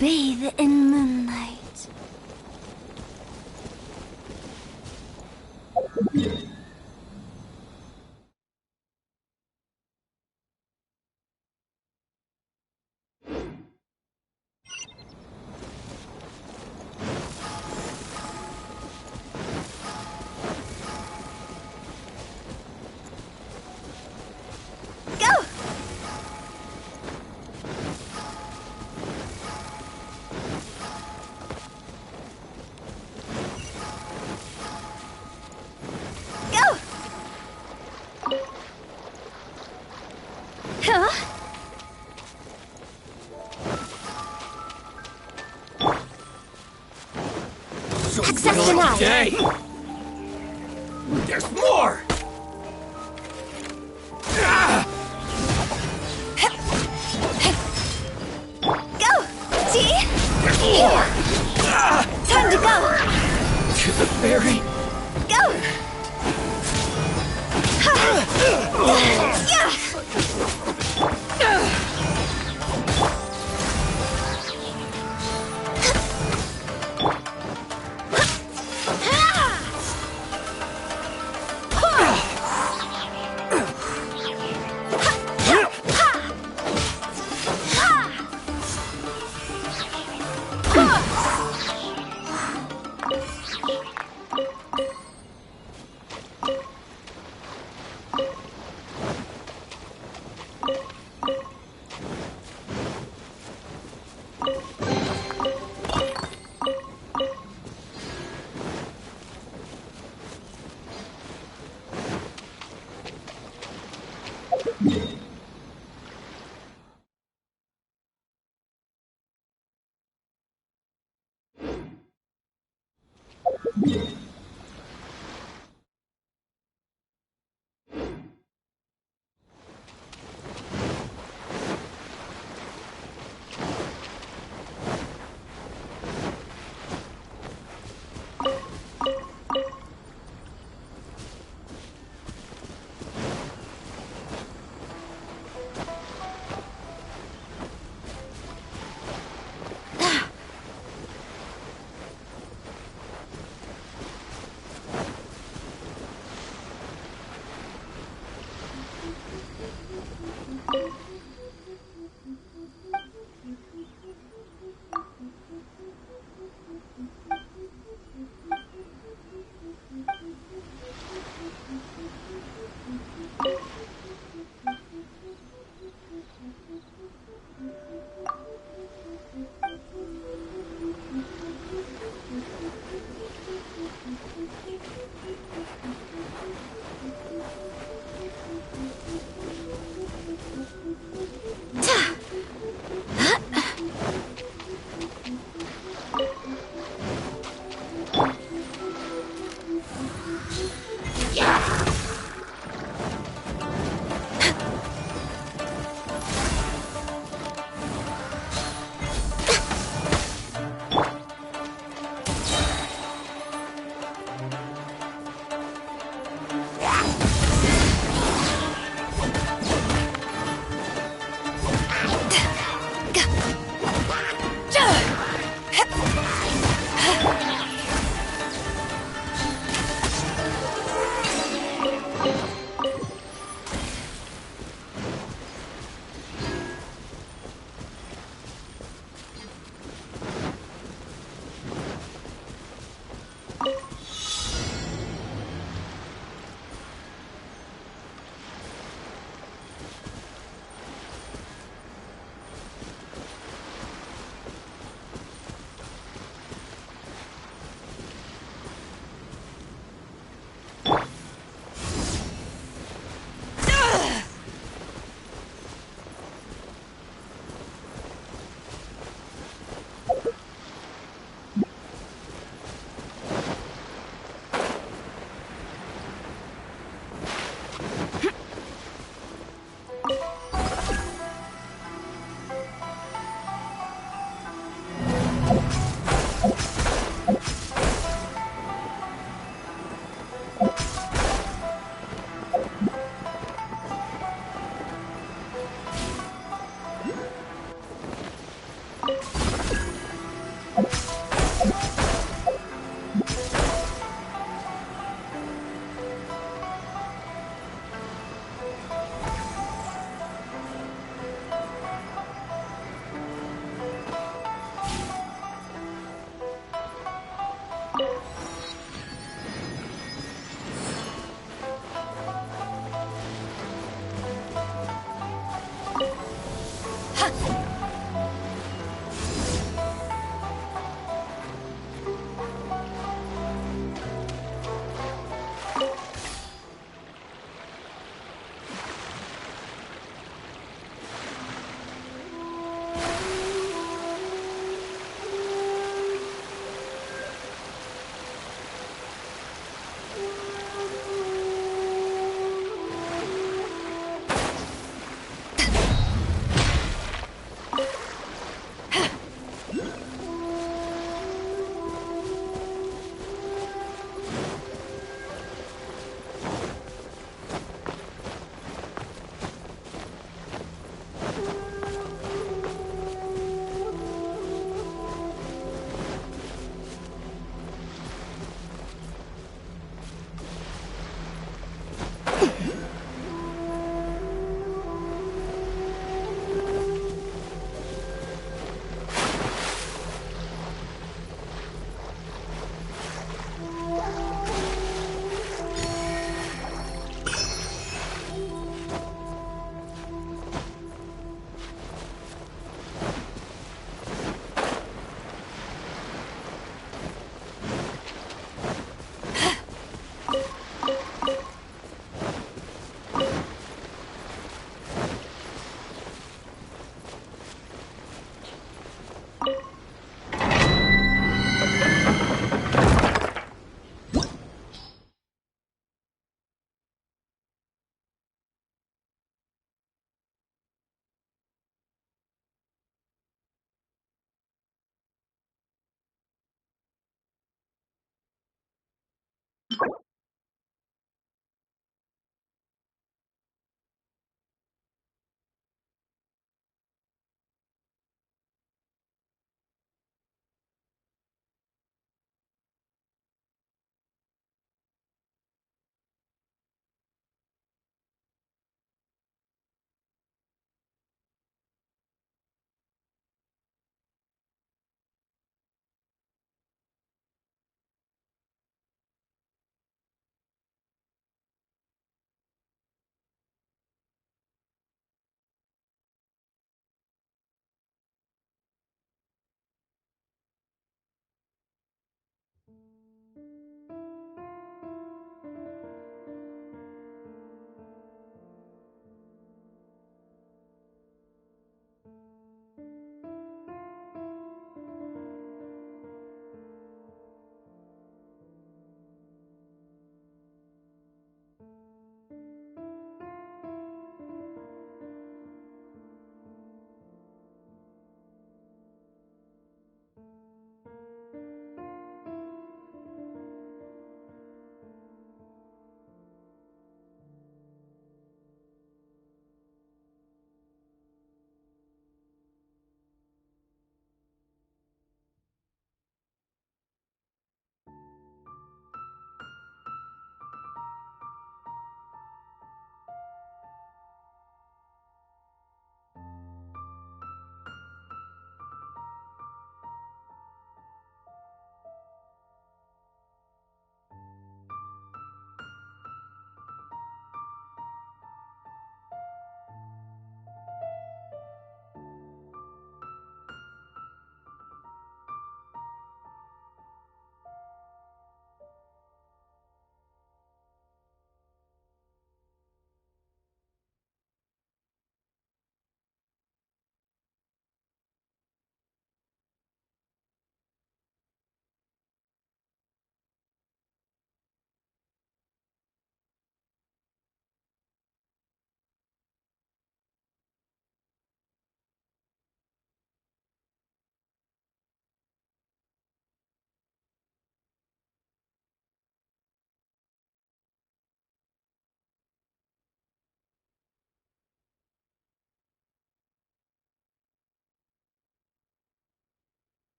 bathe in moonlight. Access denied. Day. There's more. Go! See? There's more. Time to go! To the ferry. Go!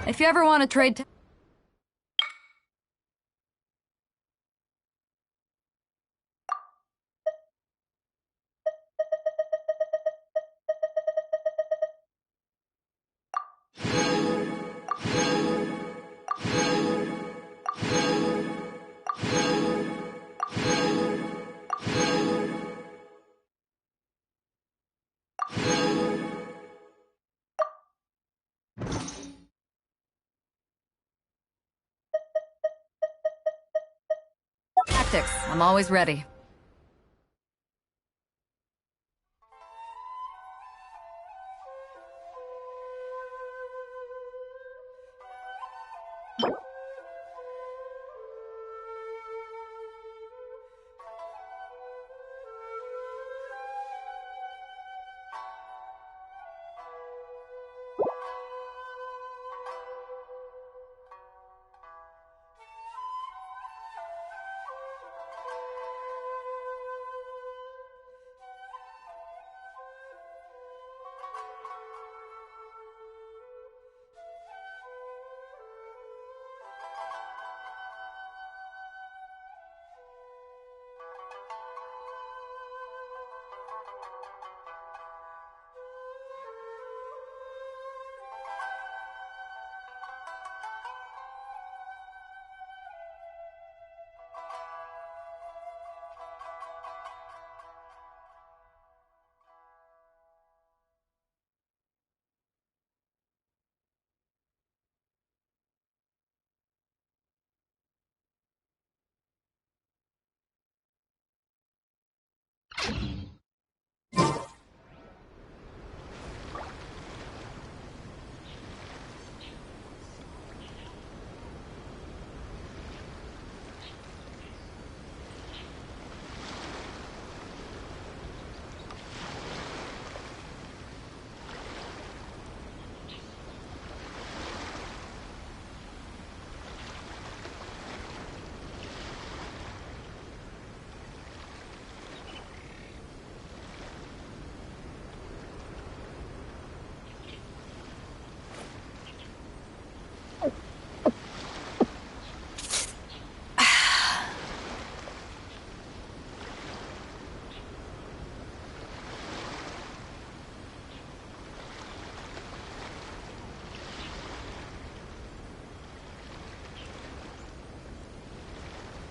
If you ever want to trade... Tactics. I'm always ready.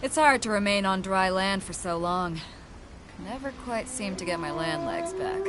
It's hard to remain on dry land for so long. Never quite seem to get my land legs back.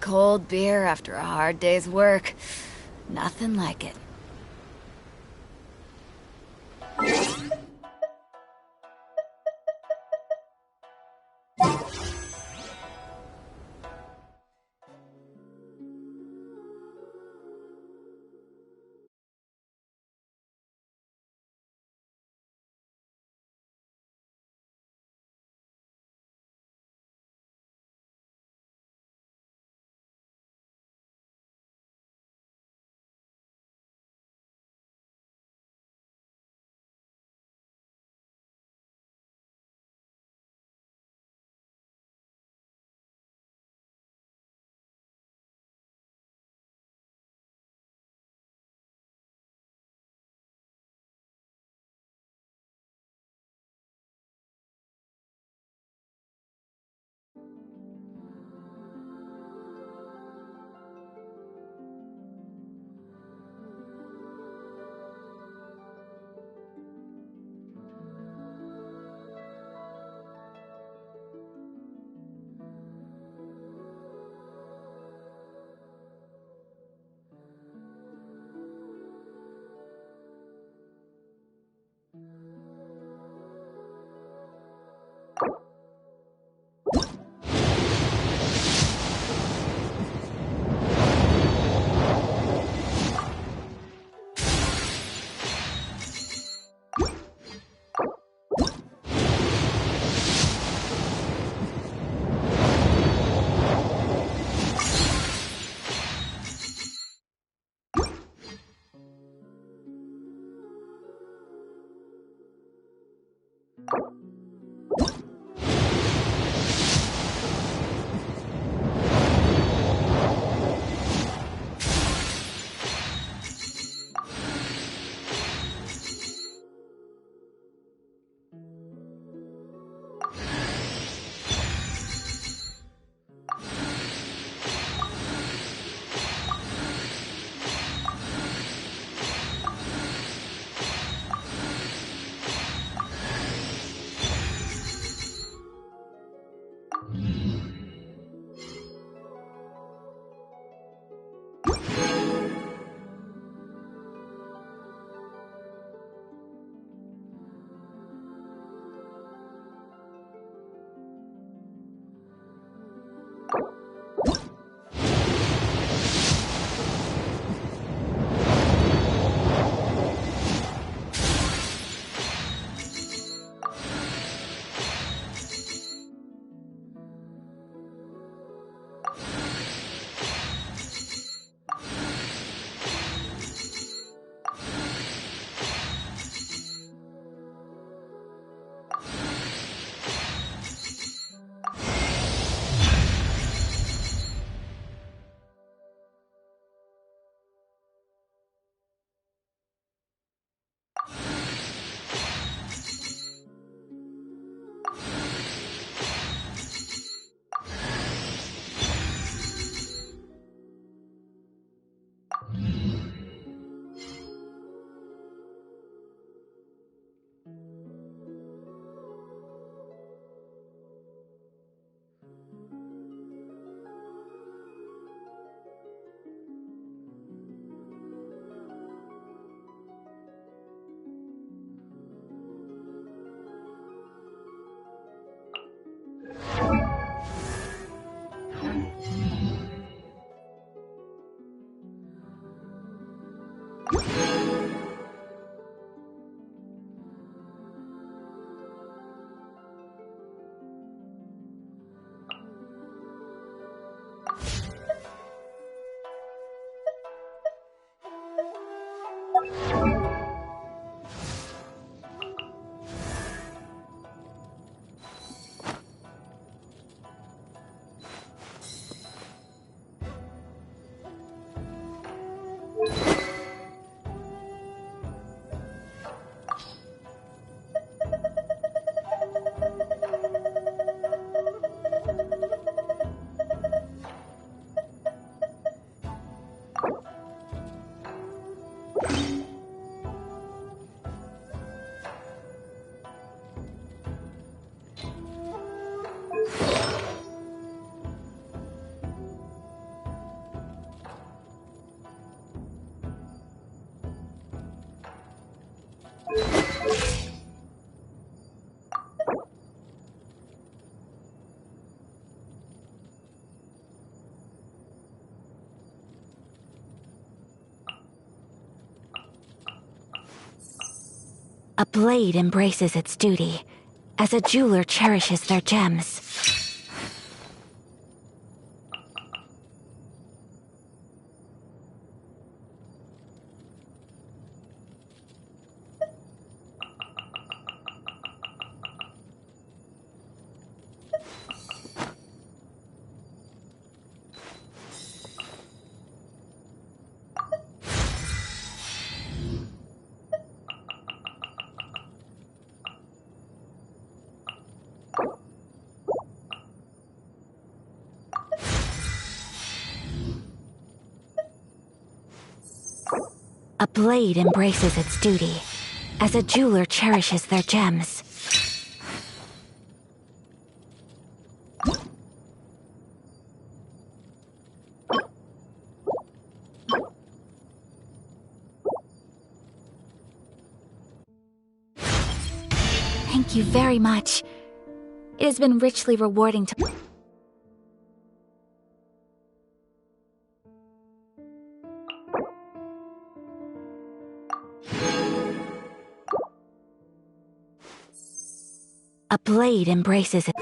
Cold beer after a hard day's work. Nothing like it. A blade embraces its duty, as a jeweler cherishes their gems. A blade embraces its duty, as a jeweler cherishes their gems. Thank you very much. It has been richly rewarding to... A blade embraces it.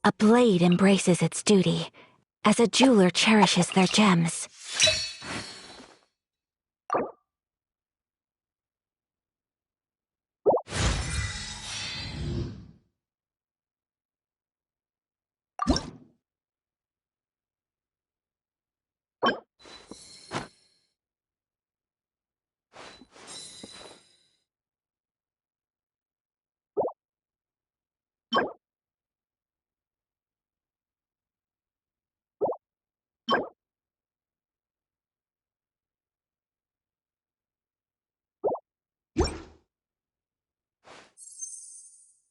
A blade embraces its duty, as a jeweler cherishes their gems.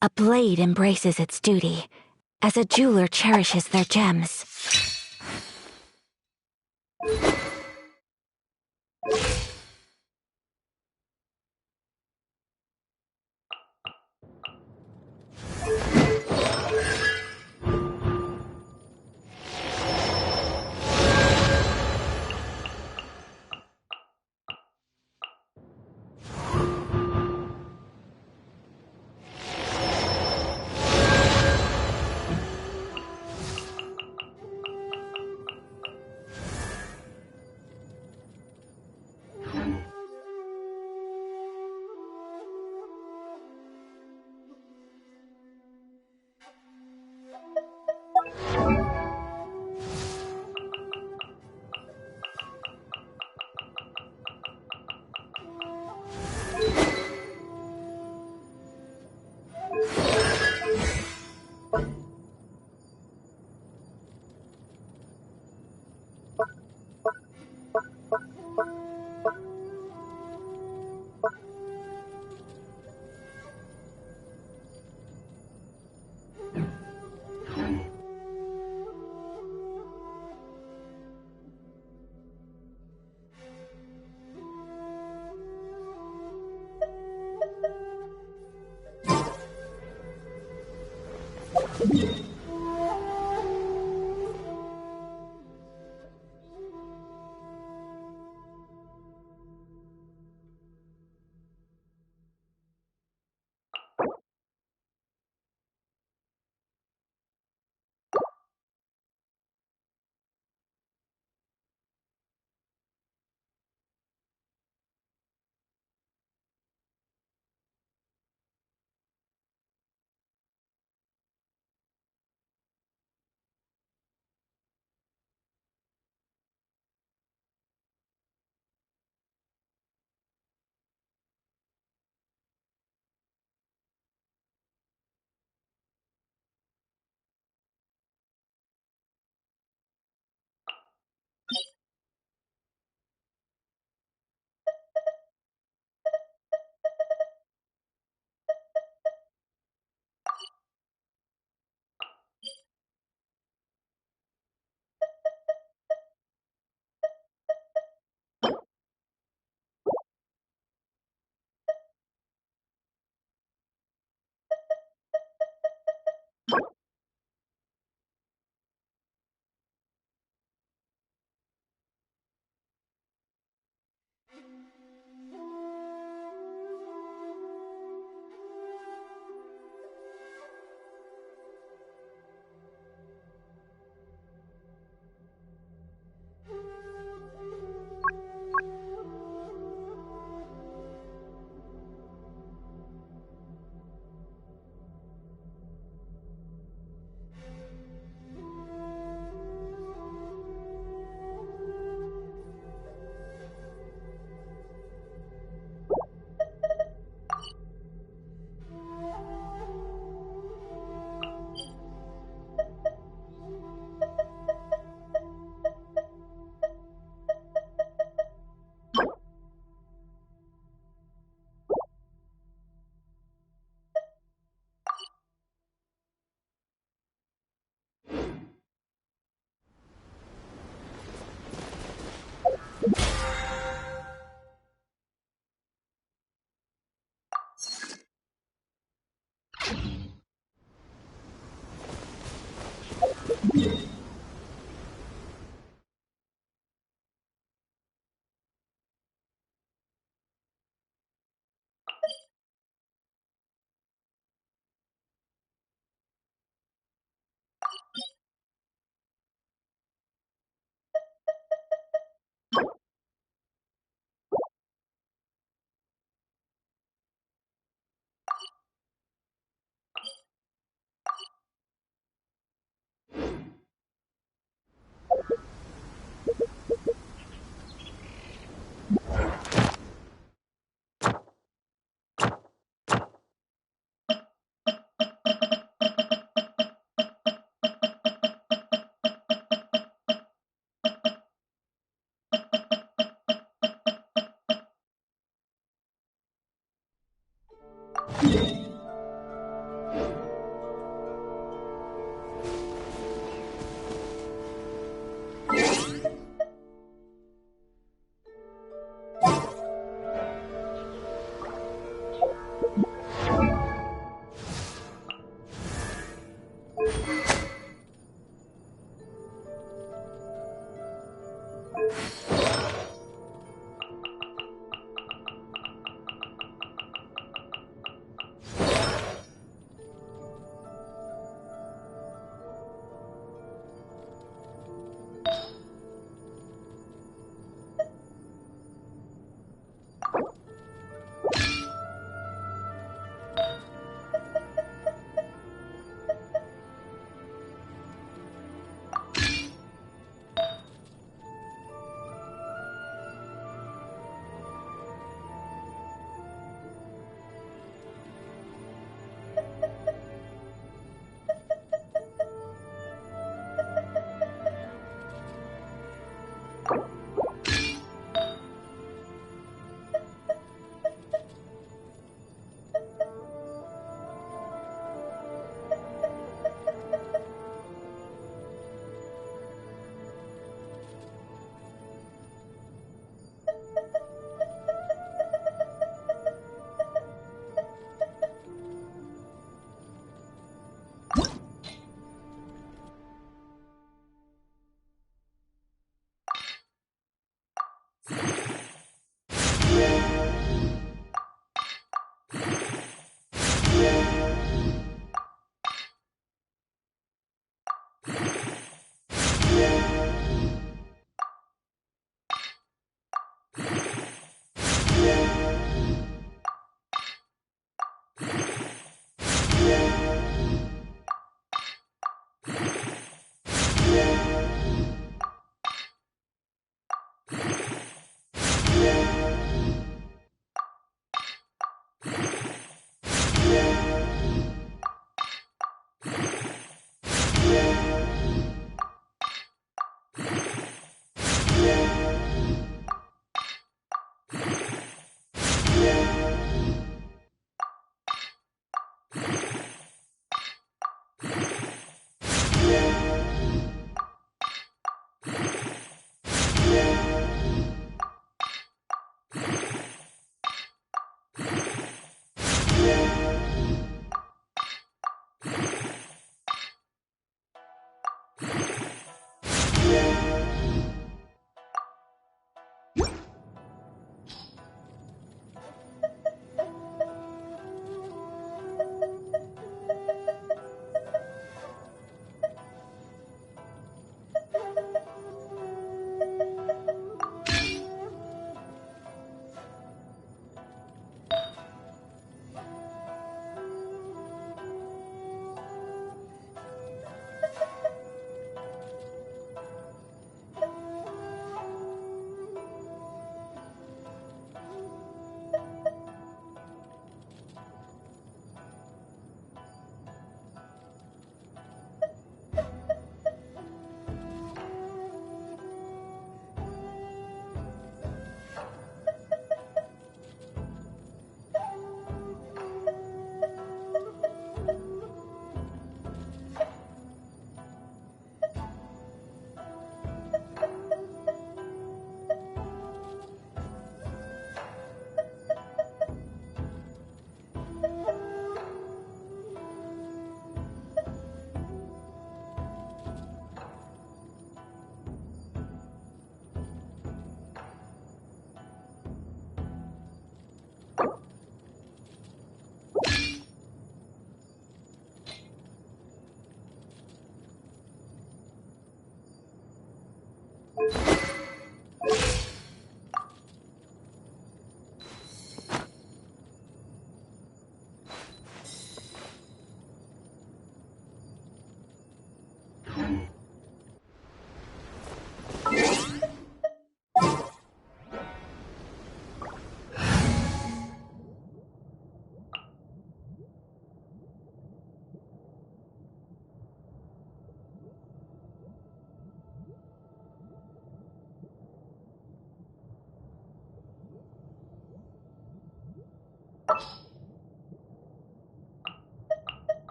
A blade embraces its duty, as a jeweler cherishes their gems.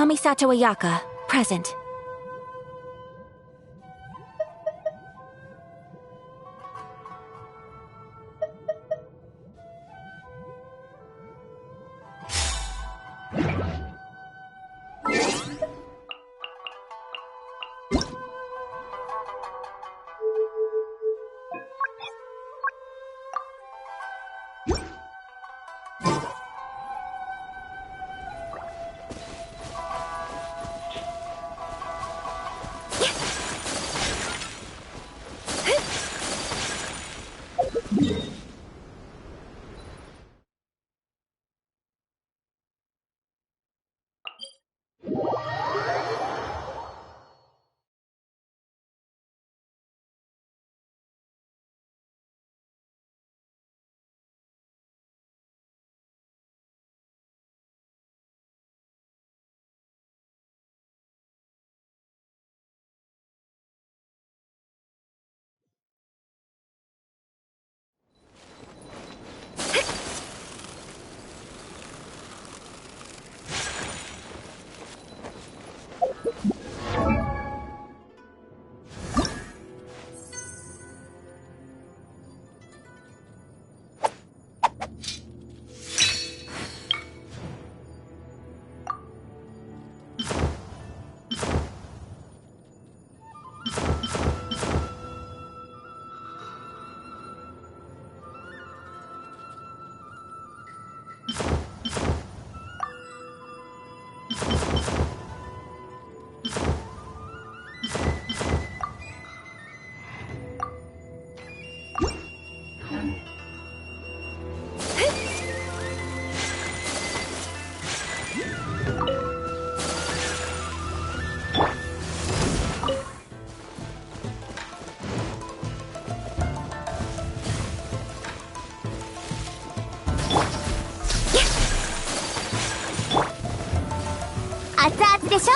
Kamisato Ayaka, present.でしょ。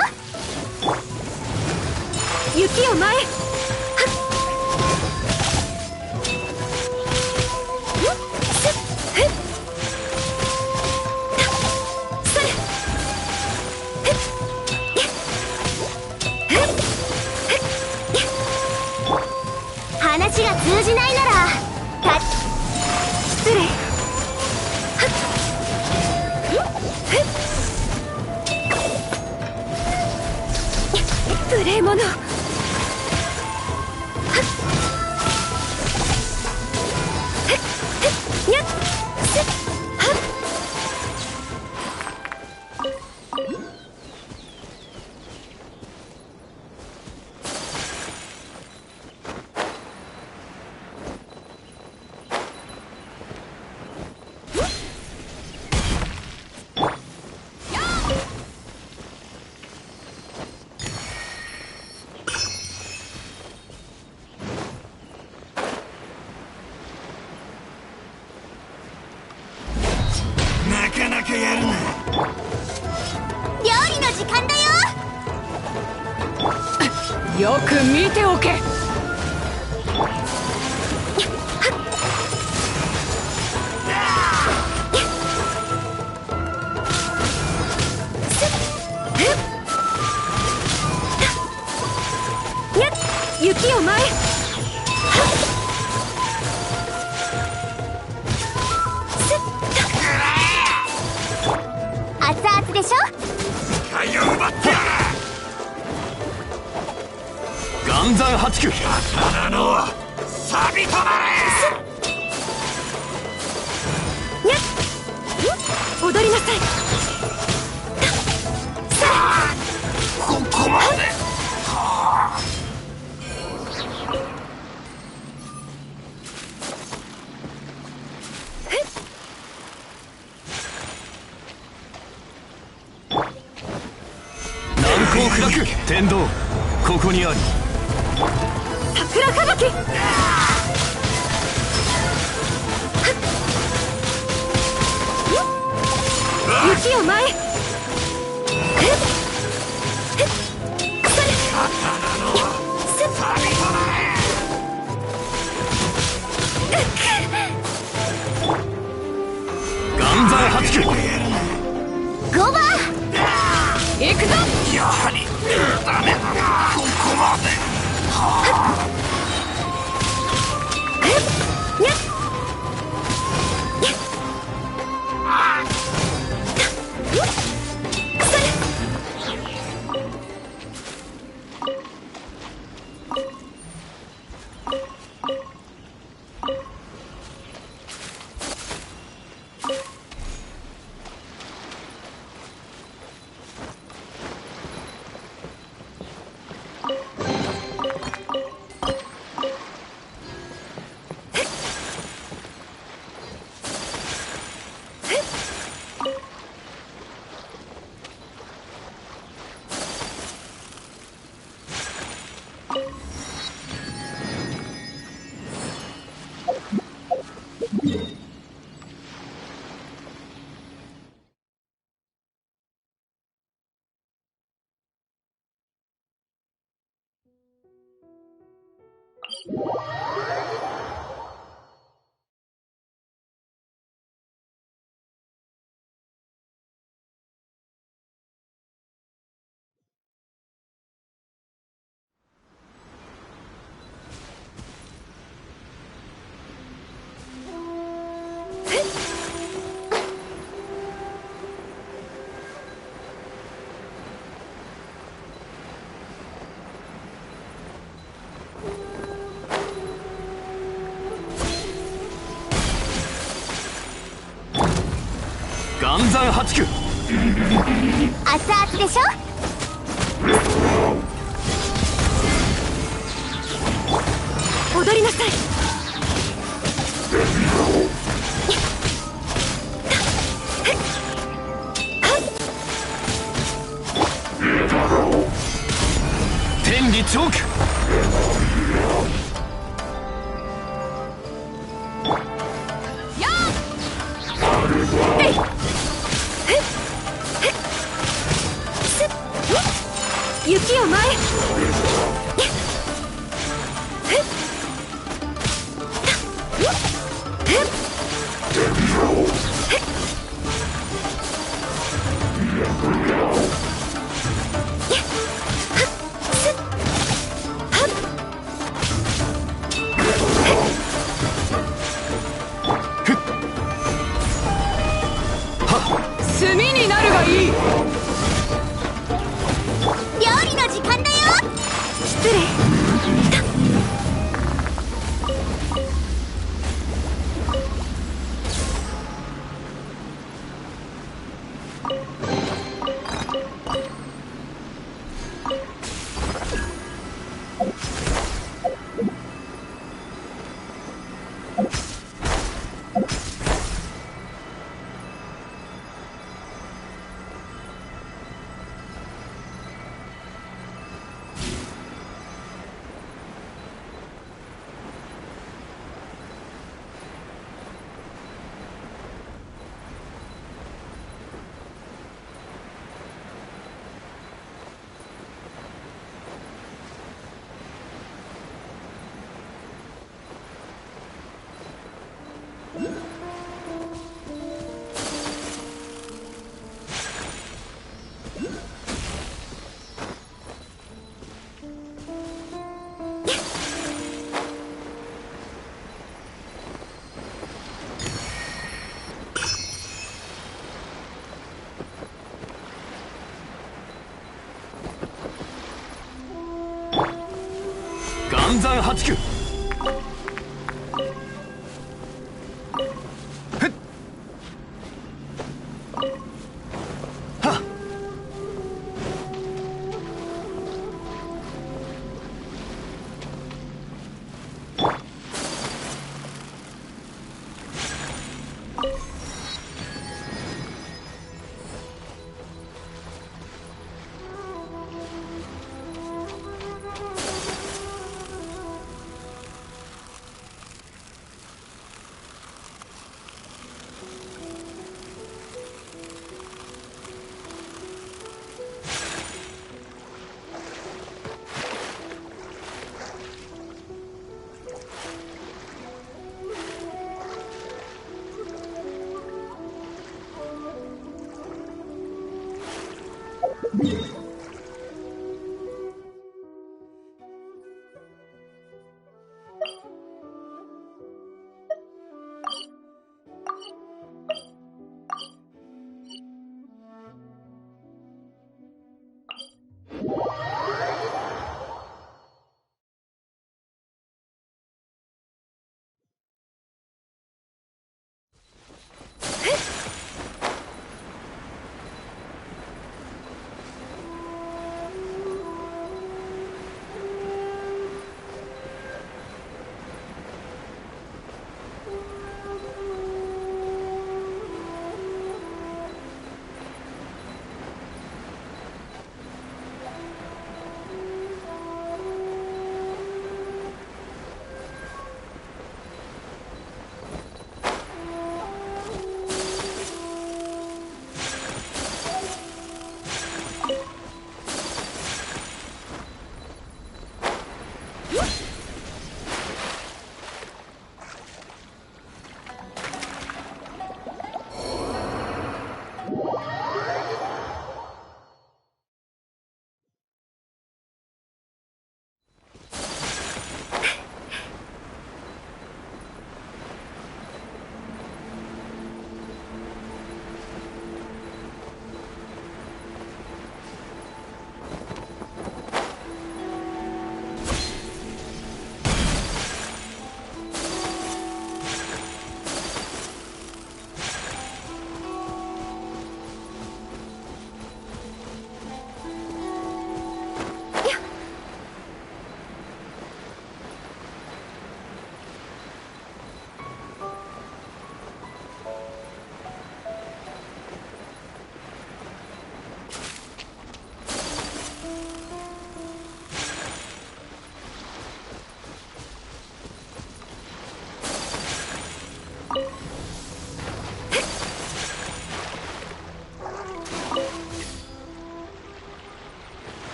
雪よ前。話が通じないなら失礼。無礼者。よく見ておけ。雪よ前。熱々でしょ。海を奪ってやる。岩山八九。刀の錆びとなれ。踊りなさい。さあ、ここまで。難攻不落。天道ここにあり。桜吹雪。雪よ前。岩山八九。5番行くぞ。はりダメだな。ここまで。岩山八九。熱々でしょ。踊りなさい。天理チョーク。雪を前へ。炭になるがいい。料理の時間だよ。失礼。岩山八九。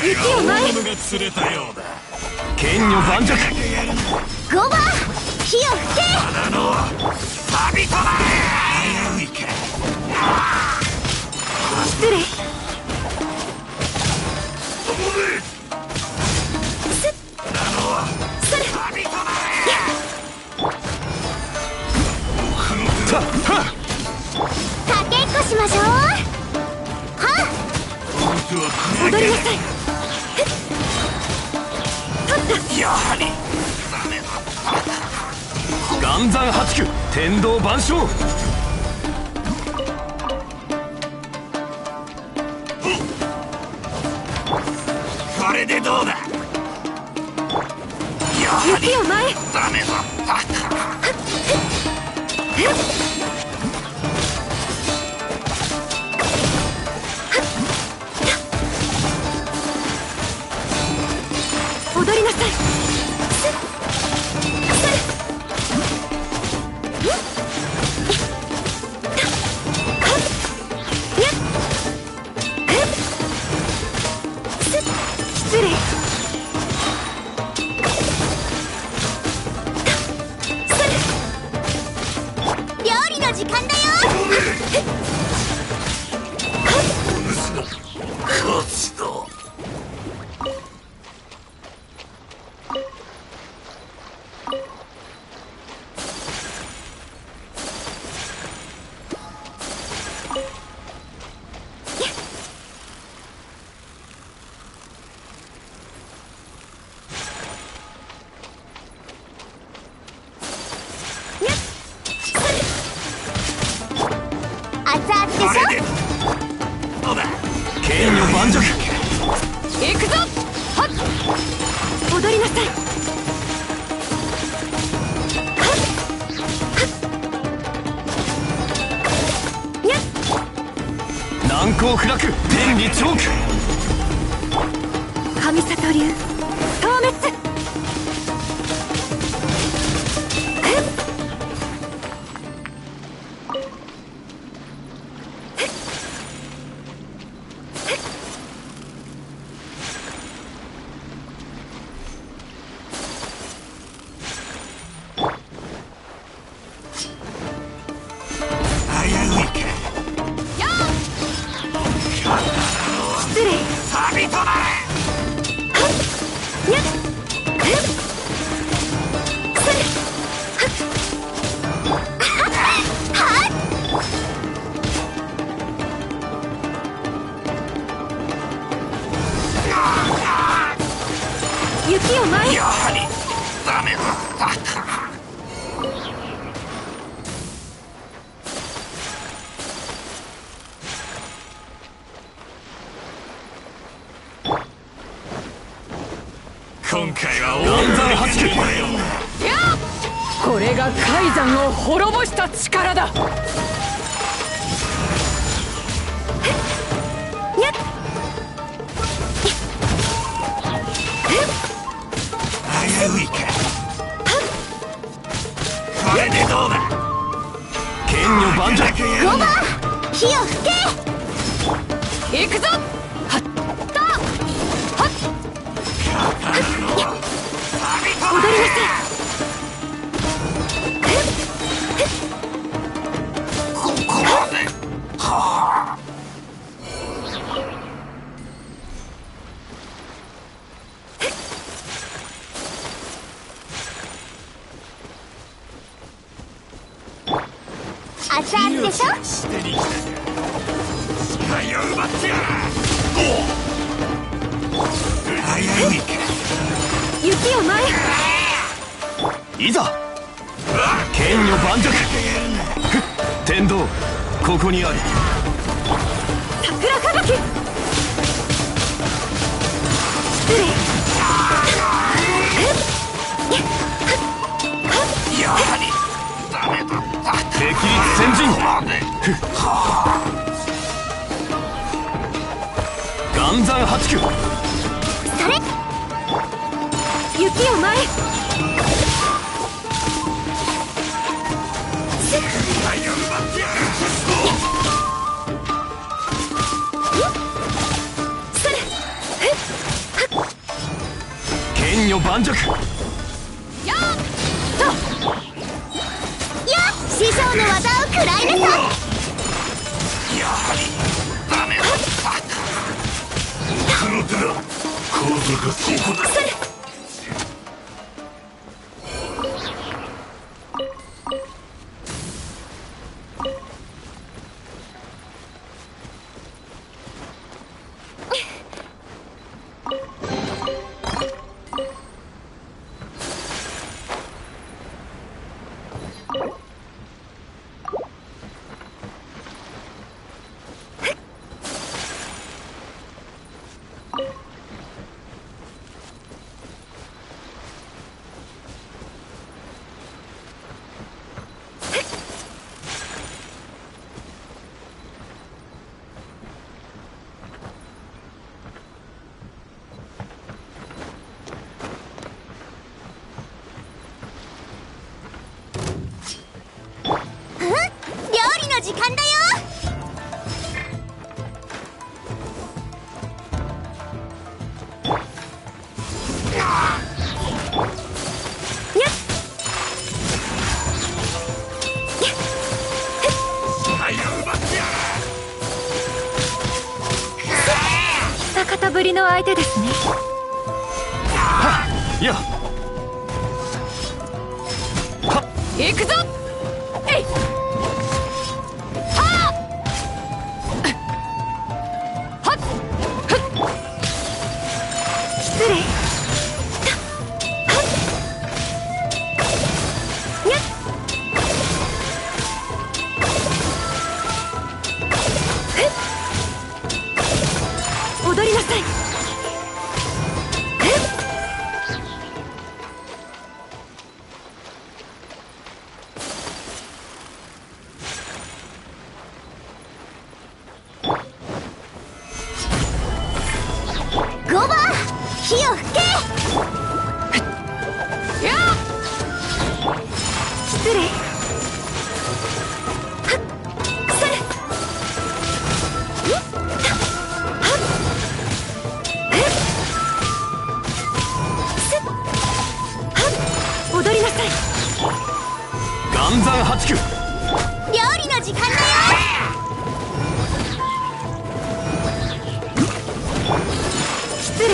雪を舞い釣れたようだ。剣女盤石。ゴバ火を吹け。花の旅となれ。危ういか。失礼。かけっこしましょう。はっ踊りなさい。やはり岩山八九天道万象。これでどうだ。やはり雪を舞え。ダメだ。踊りなさい。失礼。料理の時間だよ。こちと熱々でしょ。どうだ。剣女盤石。行くぞ。はっ踊りなさい。難攻不落天理チョーク。神里流消滅。失礼。旅となれ。雪を舞い。やはりダメだ。今回は岩山八九。これが海山を滅ぼした力だ。危ういか。これでどうだ。剣女盤石。ゴバ火を吹け。行くぞ。はっとはっ踊りなさい。ここまで。はあ。熱々でしょ。視界を奪ってやら。危ういか。雪を舞い。いざ。剣女盤石。天道ここにあり。桜吹雪。失礼。や岩山八九。それ雪を前剣女盤石。やっ師匠の技を食らいなさい。やはりダメだった。黒手だ。構造がそこだ。時間だよ。久方ぶりの相手ですね。や行くぞ。えい。失礼。踊りなさい。ゴバ火を吹け。やっ失礼。踊りなさい。岩山八九。料理の時間だよ。失礼。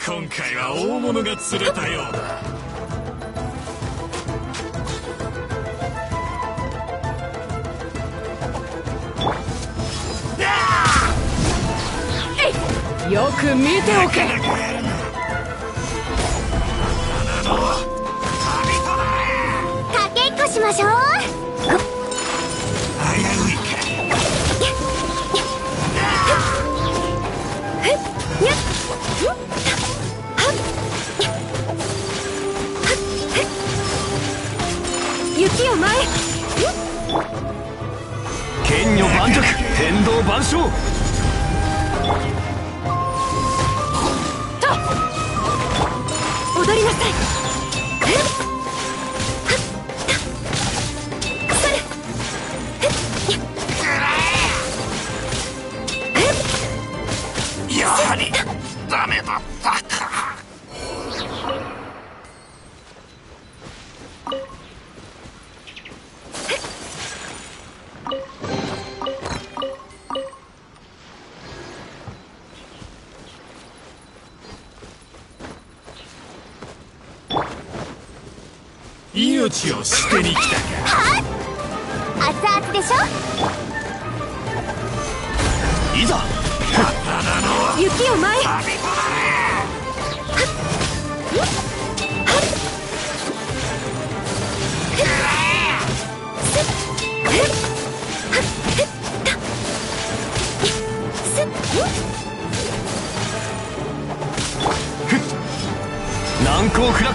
今回は大物が釣れたようだ。よく見ておけ。かけっこしましょう。雪を前。剣女盤石。天道万象。踊りなさい。やはりダメだったか。命を捨てに来たか。熱々でしょ。いざ雪を前へ。難攻不落。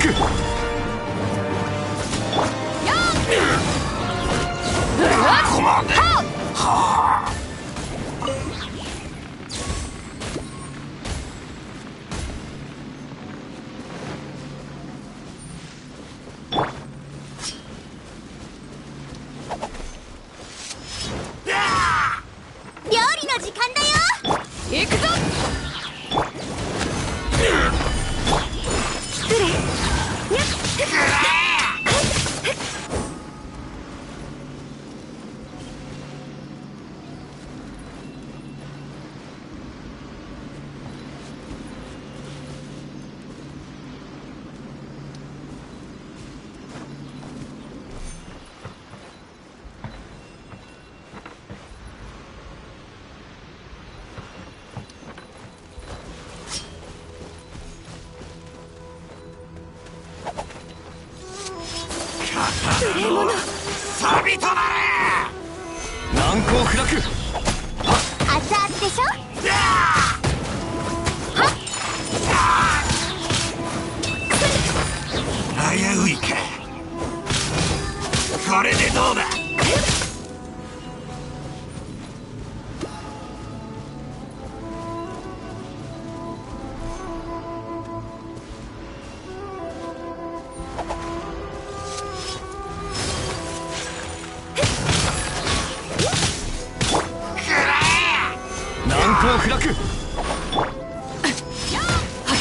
料理の時間だよ。行くぞ。失礼。無礼者。サビとなれ。難攻不落。熱々でしょ。危ういか。これでどうだ。難攻不落。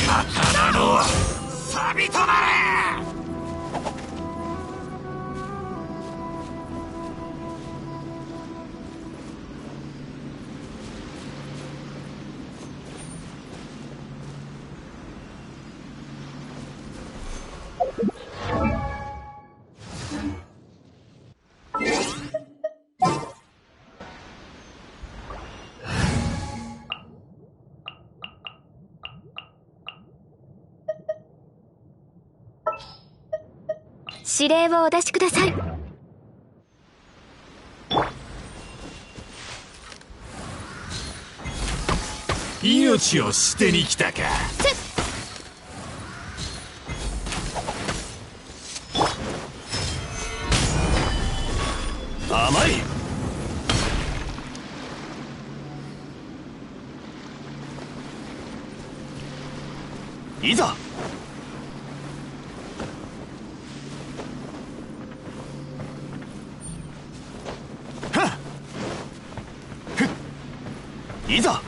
刀のサビとなれ。指令をお出しください。命を捨てに来たか。甘い。いざ。いざ。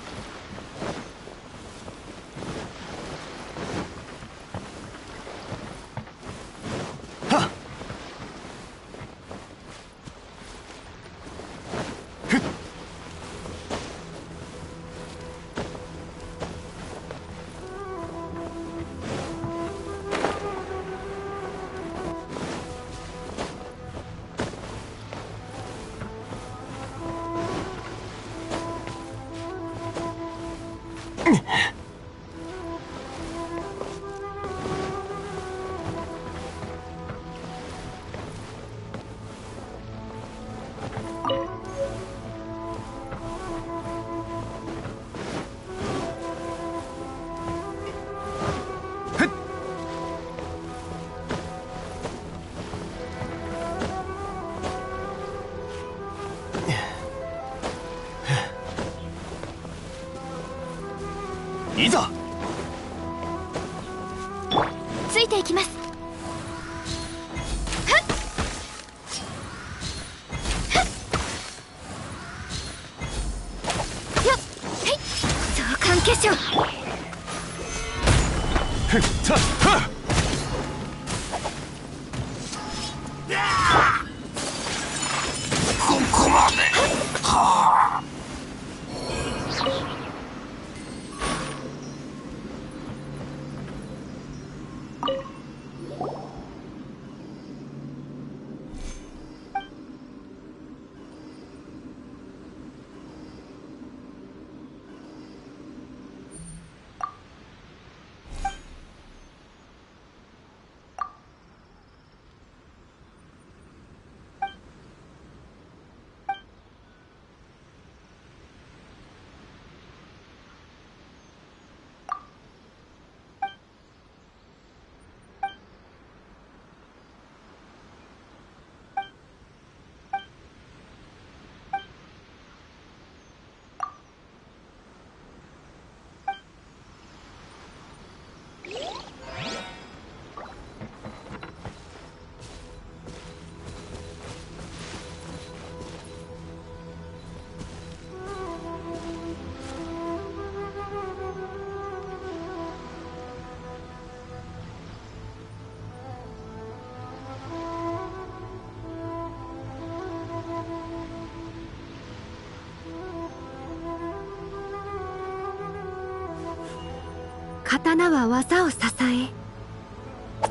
いざ。ついていきます。よっ、はい、相関化粧。ここまで。はあ。刀は技を支え、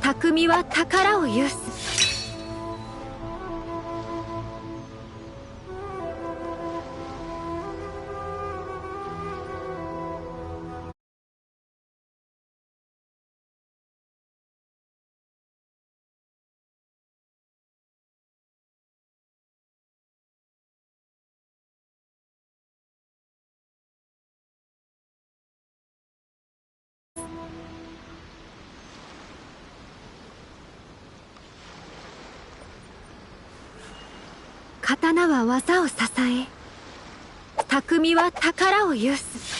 匠は宝を有す。刀は技を支え、匠は宝を有す。